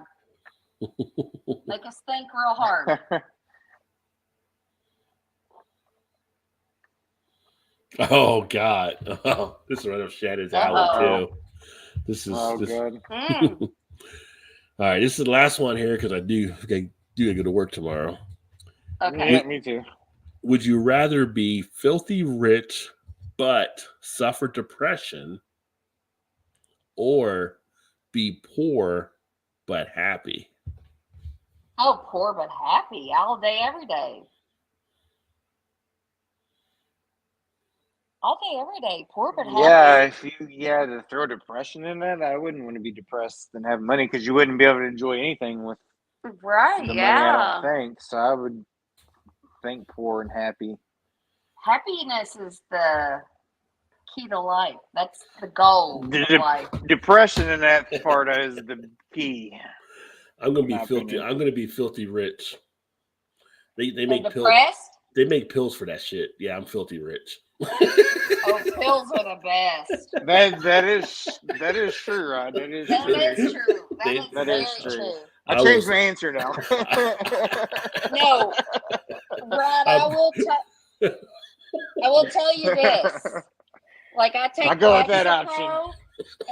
Make us think real hard. Oh God! Oh, this is right up Shannon's alley too. This is good. All right, this is the last one here because I do go to work tomorrow. Okay. Yeah, me too. Would you rather be filthy rich but suffer depression, or be poor but happy? Oh, poor but happy all day, every day. All day, every day. Poor but happy. Yeah, if you had to throw depression in that, I wouldn't want to be depressed and have money because you wouldn't be able to enjoy anything with Right, the money, yeah. I don't think. So I would think poor and happy. Happiness is the key to life. That's the goal of life. Depression in that part is the key. I'm gonna be My filthy. opinion. I'm gonna be filthy rich. They And make pills. depressed? They make pills for that shit. Yeah, I'm filthy rich. Oh, pills are the best. That is true, Rod. That is That true. is true. That That is is very true. true. I I changed will- my answer now. No, Rod, I will tell you this. Like, I take I go with that Lexapro,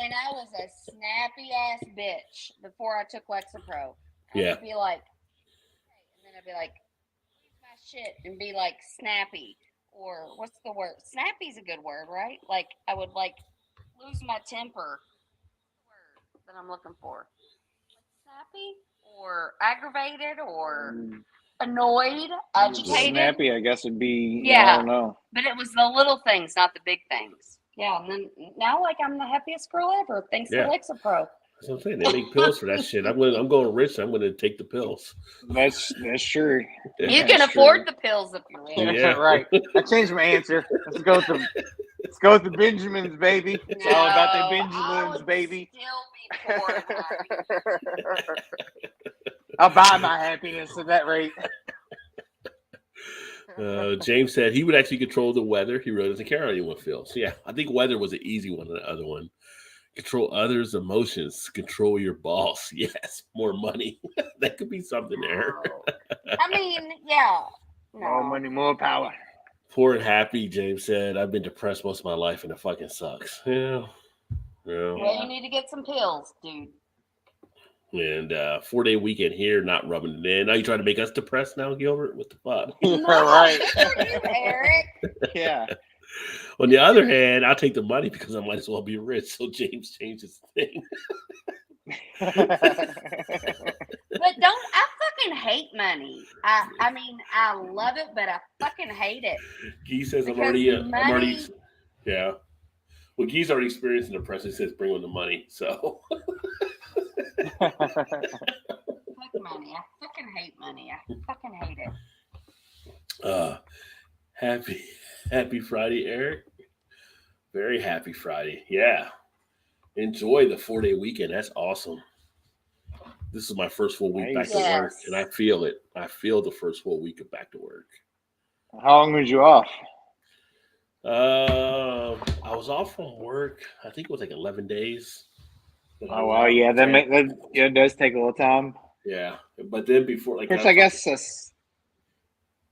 and I was a snappy ass bitch before I took Lexapro. I Yeah. would be like, and then I'd be like, "Where's my shit?" and be like snappy, or what's the word? Snappy's a good word, right? Like, I would like lose my temper. Word that I'm looking for. Snappy or aggravated or annoyed, agitated. Snappy, I guess, would be. Yeah. I don't know. But it was the little things, not the big things. Yeah, and then now, like, I'm the happiest girl ever, thanks Yeah. to Lexapro. That's what I'm saying. They make pills for that shit. I'm going rich. I'm gonna take the pills. That's true. You That's can true. afford the pills if you're rich. Yeah. Right. I changed my answer. Let's go with the Benjamins, baby. It's all about the I Benjamins, would baby. Still be poor. I'll buy my happiness at that rate. James said he would actually control the weather. He really doesn't care how anyone feels. So yeah, I think weather was an easy one. The other one, control others' emotions, control your boss. Yes, more money. That could be something there. I mean, yeah. More No. money, more power. Poor and happy, James said. I've been depressed most of my life and it fucking sucks. Yeah. Well, you need to get some pills, dude. And 4-day weekend here, not rubbing it in. Now you trying to make us depressed now, Gilbert? What the fuck? Yeah, right. You, Eric. Yeah. On the other hand, I'll take the money because I might as well be rich. So James changed his thing. But I fucking hate money. I mean, I love it, but I fucking hate it. Guy says I'm Because already, yeah. Well, Guy's already experienced the depression. He says bring on the money. So Fuck money. I fucking hate money. I fucking hate it. Happy Friday, Eric. Very happy Friday. Yeah. Enjoy the 4-day weekend. That's awesome. This is my first full week back to work, Yes. and I feel it. I feel the first full week of back to work. How long was you off? I was off from work. I think it was like 11 days. Oh wow, yeah, it does take a little time. Yeah, but then before, like, Which I guess that's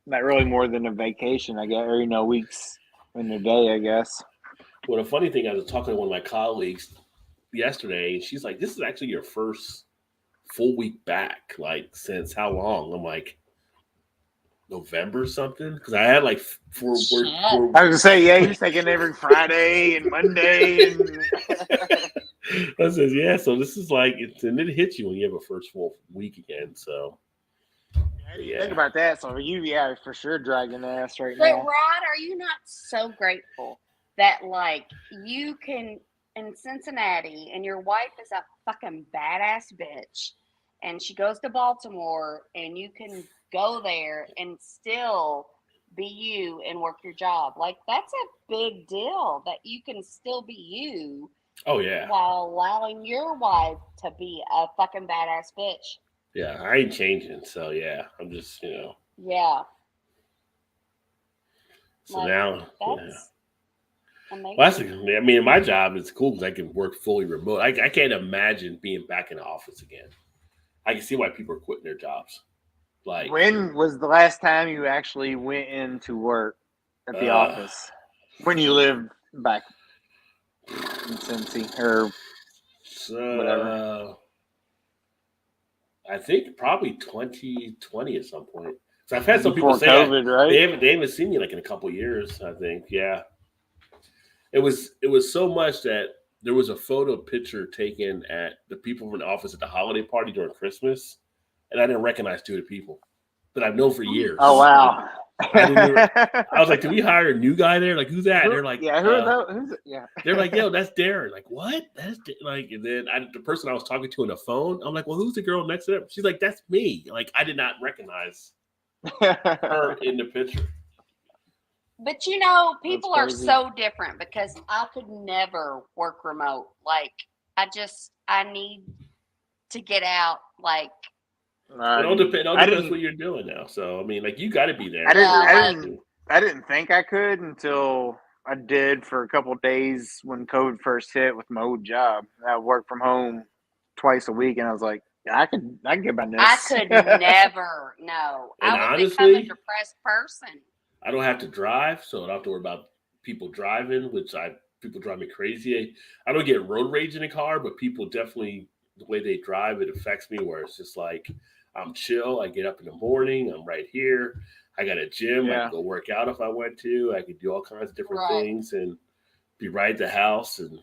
not really more than a vacation. I guess, or weeks in a day. I guess. Well, the funny thing, I was talking to one of my colleagues yesterday, and she's like, "This is actually your first full week back, like, since how long?" I'm like, November something, because I had like four. I was gonna say, yeah, you're taking every Friday and Monday, and I says, yeah. So this is like, and it hits you when you have a first full week again. So yeah, think about that. So you, for sure, dragging ass right But now. Rod, are you not so grateful that like you can in Cincinnati and your wife is a fucking badass bitch and she goes to Baltimore and you can go there and still be you and work your job? Like, that's a big deal that you can still be you. Oh yeah. While allowing your wife to be a fucking badass bitch. Yeah, I ain't changing. So yeah, I'm just Yeah. So like, now, that's amazing. well, I mean, my job is cool because I can work fully remote. I can't imagine being back in the office again. I can see why people are quitting their jobs. Like, When was the last time you actually went into work at the office? When you lived back in Cincy or whatever? I think probably 2020 at some point. So I've had some Before people say COVID, right? they haven't seen me like in a couple of years. I think, yeah. It was so much that there was a photo picture taken at the people from the office at the holiday party during Christmas, and I didn't recognize two of the people that I've known for years. Oh wow! I was like, "Did we hire a new guy there? Like, who's that?" And they're like, "Yeah, who are those? Who's it? Yeah." They're like, "Yo, that's Darren." Like, what? That's like, and then the person I was talking to on the phone, I'm like, "Well, who's the girl next to them?" She's like, "That's me." Like, I did not recognize her in the picture. But you know, people are crazy. so different because I could never work remote. Like, I need to get out. Like, It all depends. I Depends didn't. what you're doing now. So I mean, like you got to be there. I didn't. yeah, I like, didn't. I didn't think I could until I did for a couple of days when COVID first hit with my old job. I worked from home twice a week, and I was like, I can get by I this. could never. No, And I would become a honestly, depressed person. I don't have to drive, so I don't have to worry about people driving, people drive me crazy. I don't get road rage in the car, but people definitely the way they drive it affects me. Where it's just like I'm chill. I get up in the morning. I'm right here. I got a gym. I Yeah. can go work out if I want to. I could do all kinds of different Right. things and be right at the house and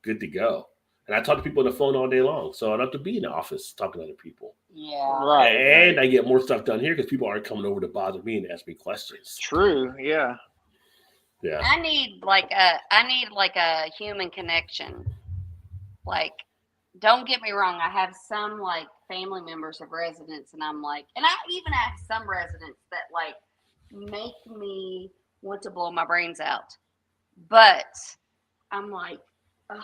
good to go. And I talk to people on the phone all day long, so I don't have to be in the office talking to other people. Yeah. Right. And I get more stuff done here because people aren't coming over to bother me and ask me questions. True. Yeah. Yeah. I need like a human connection. Like, don't get me wrong, I have some like family members of residents, and I'm like, and I even have some residents that like make me want to blow my brains out. But I'm like, ugh.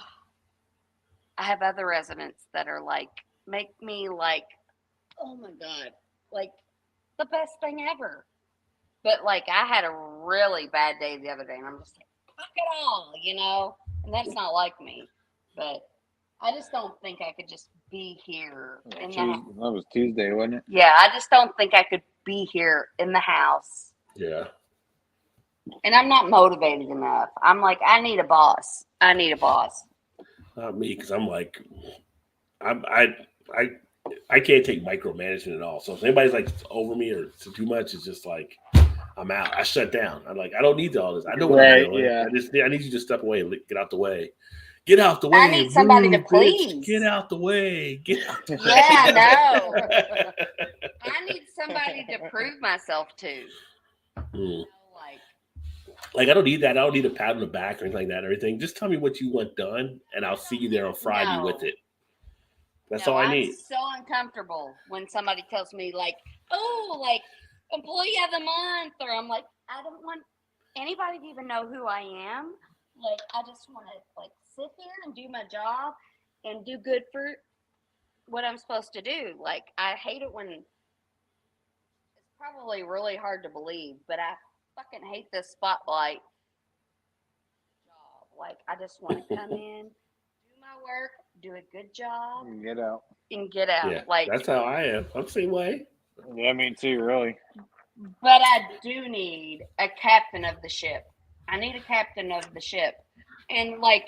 I have other residents that are like, make me like, oh my God, like the best thing ever. But like, I had a really bad day the other day, and I'm just like, fuck it all, you know? And that's not like me. But I just don't think I could just be here in That was Tuesday, wasn't it? Yeah, I just don't think I could be here in the house. Yeah. And I'm not motivated enough. I'm like, I need a boss. I need a boss. Not me, because I'm like, I can't take micromanagement at all. So if anybody's like over me or too much, it's just like I'm out. I shut down. I'm like, I don't need all this. I know what I'm doing. Yeah. I need you to step away and get out the way. Get out the way. I need somebody to bitch. Please. Get out the way. Get out the way. Yeah, I know. I need somebody to prove myself to. Like I don't need that. I don't need a pat on the back or anything like that or anything. Just tell me what you want done, and I'll see you there on Friday with it. That's all I need. I'm so uncomfortable when somebody tells me like, oh, like employee of the month, or I'm like, I don't want anybody to even know who I am. Like, I just want to like sit here and do my job and do good for what I'm supposed to do. Like, I hate it when it's probably really hard to believe, but I fucking hate this spotlight job. Like, I just want to come in, do my work, do a good job, And get out. and get out. Yeah, like, that's how I am. I'm the same way. Yeah, me too, really. But I do need a captain of the ship. I need a captain of the ship. And like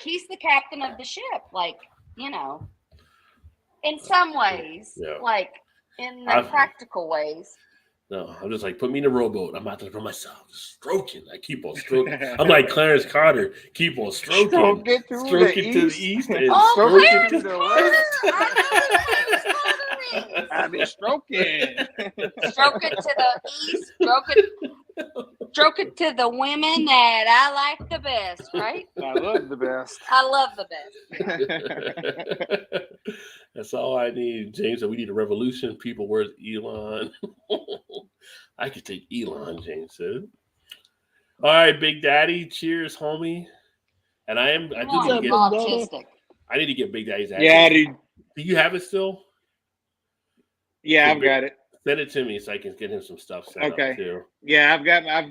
he's the captain of the ship, like, you know, in some ways, like in the practical ways. No, I'm just like, put me in a rowboat. I'm out there for myself, stroking. I keep on stroking. I'm like Clarence Carter, keep on stroking. Stroke it to the east and stroke it to the west. I I've been stroking. Stroke it to the east, stroke it to the women that I like the best, right? I love the best. I love the best. That's all I need. James said we need a revolution. People, where's Elon? I could take Elon, James said. All right, Big Daddy. Cheers, homie. And I need to get Big Daddy's address. Yeah, dude. Do you have it still? Yeah, I've got it. Send it to me so I can get him some stuff set up too. Yeah, I've got I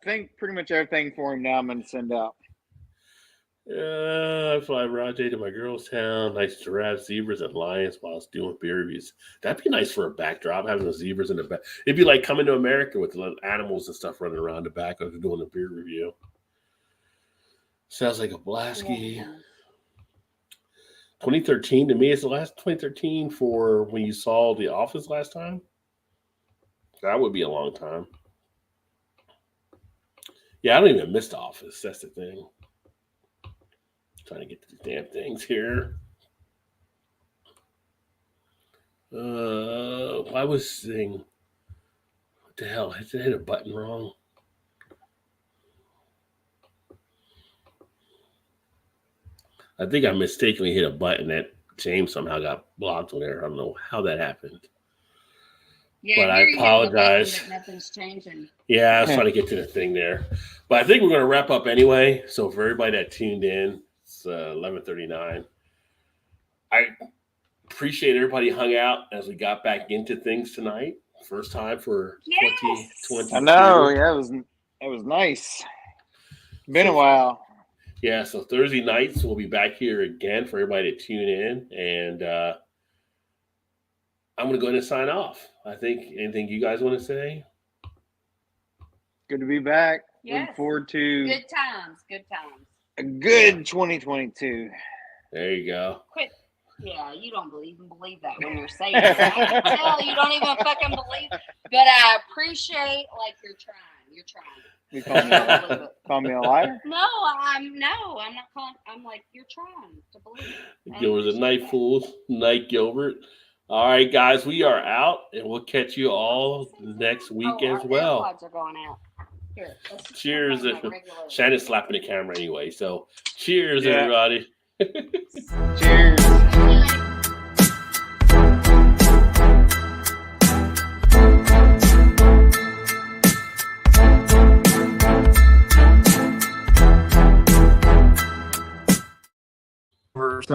think pretty much everything for him now I'm gonna send out. I fly Rajay to my girl's town. Nice giraffes, zebras, and lions while I was doing beer reviews. That'd be nice for a backdrop, having the zebras in the back. It'd be like coming to America with the animals and stuff running around the back of doing a beer review. Sounds like a Blasky. Yeah. 2013 to me is the last 2013 for when you saw The Office last time. That would be a long time. Yeah, I don't even miss The Office. That's the thing. Trying to get to the damn things here. I was saying, what the hell? I hit a button wrong. I think I mistakenly hit a button that James somehow got blocked on there. I don't know how that happened. Yeah, but I here you get the lesson apologize. that nothing's changing. Yeah, I was trying to get to the thing there. But I think we're going to wrap up anyway. So for everybody that tuned in, it's 11:39. I appreciate everybody hung out as we got back into things tonight. First time for Yes. 2022. I know. Yeah, it was nice. Been a while. Yeah, so Thursday nights we'll be back here again for everybody to tune in, and I'm going to go ahead and sign off. I think anything you guys want to say? Good to be back. Yes. Looking forward to Good times. Good times. a good 2022. There you go. Quit. Yeah, you don't even believe that when you're saying it. I can tell you don't even fucking believe it. But I appreciate like you're trying. You're trying. You call me a liar? No, I'm not calling. I'm like, you're trying to believe it. Gilbert's a night fool. Night, Gilbert. All right, guys, we are out, and we'll catch you all next week as well. AirPods are going out. Here, Cheers. Shannon's slapping the camera anyway, so cheers, everybody. Cheers.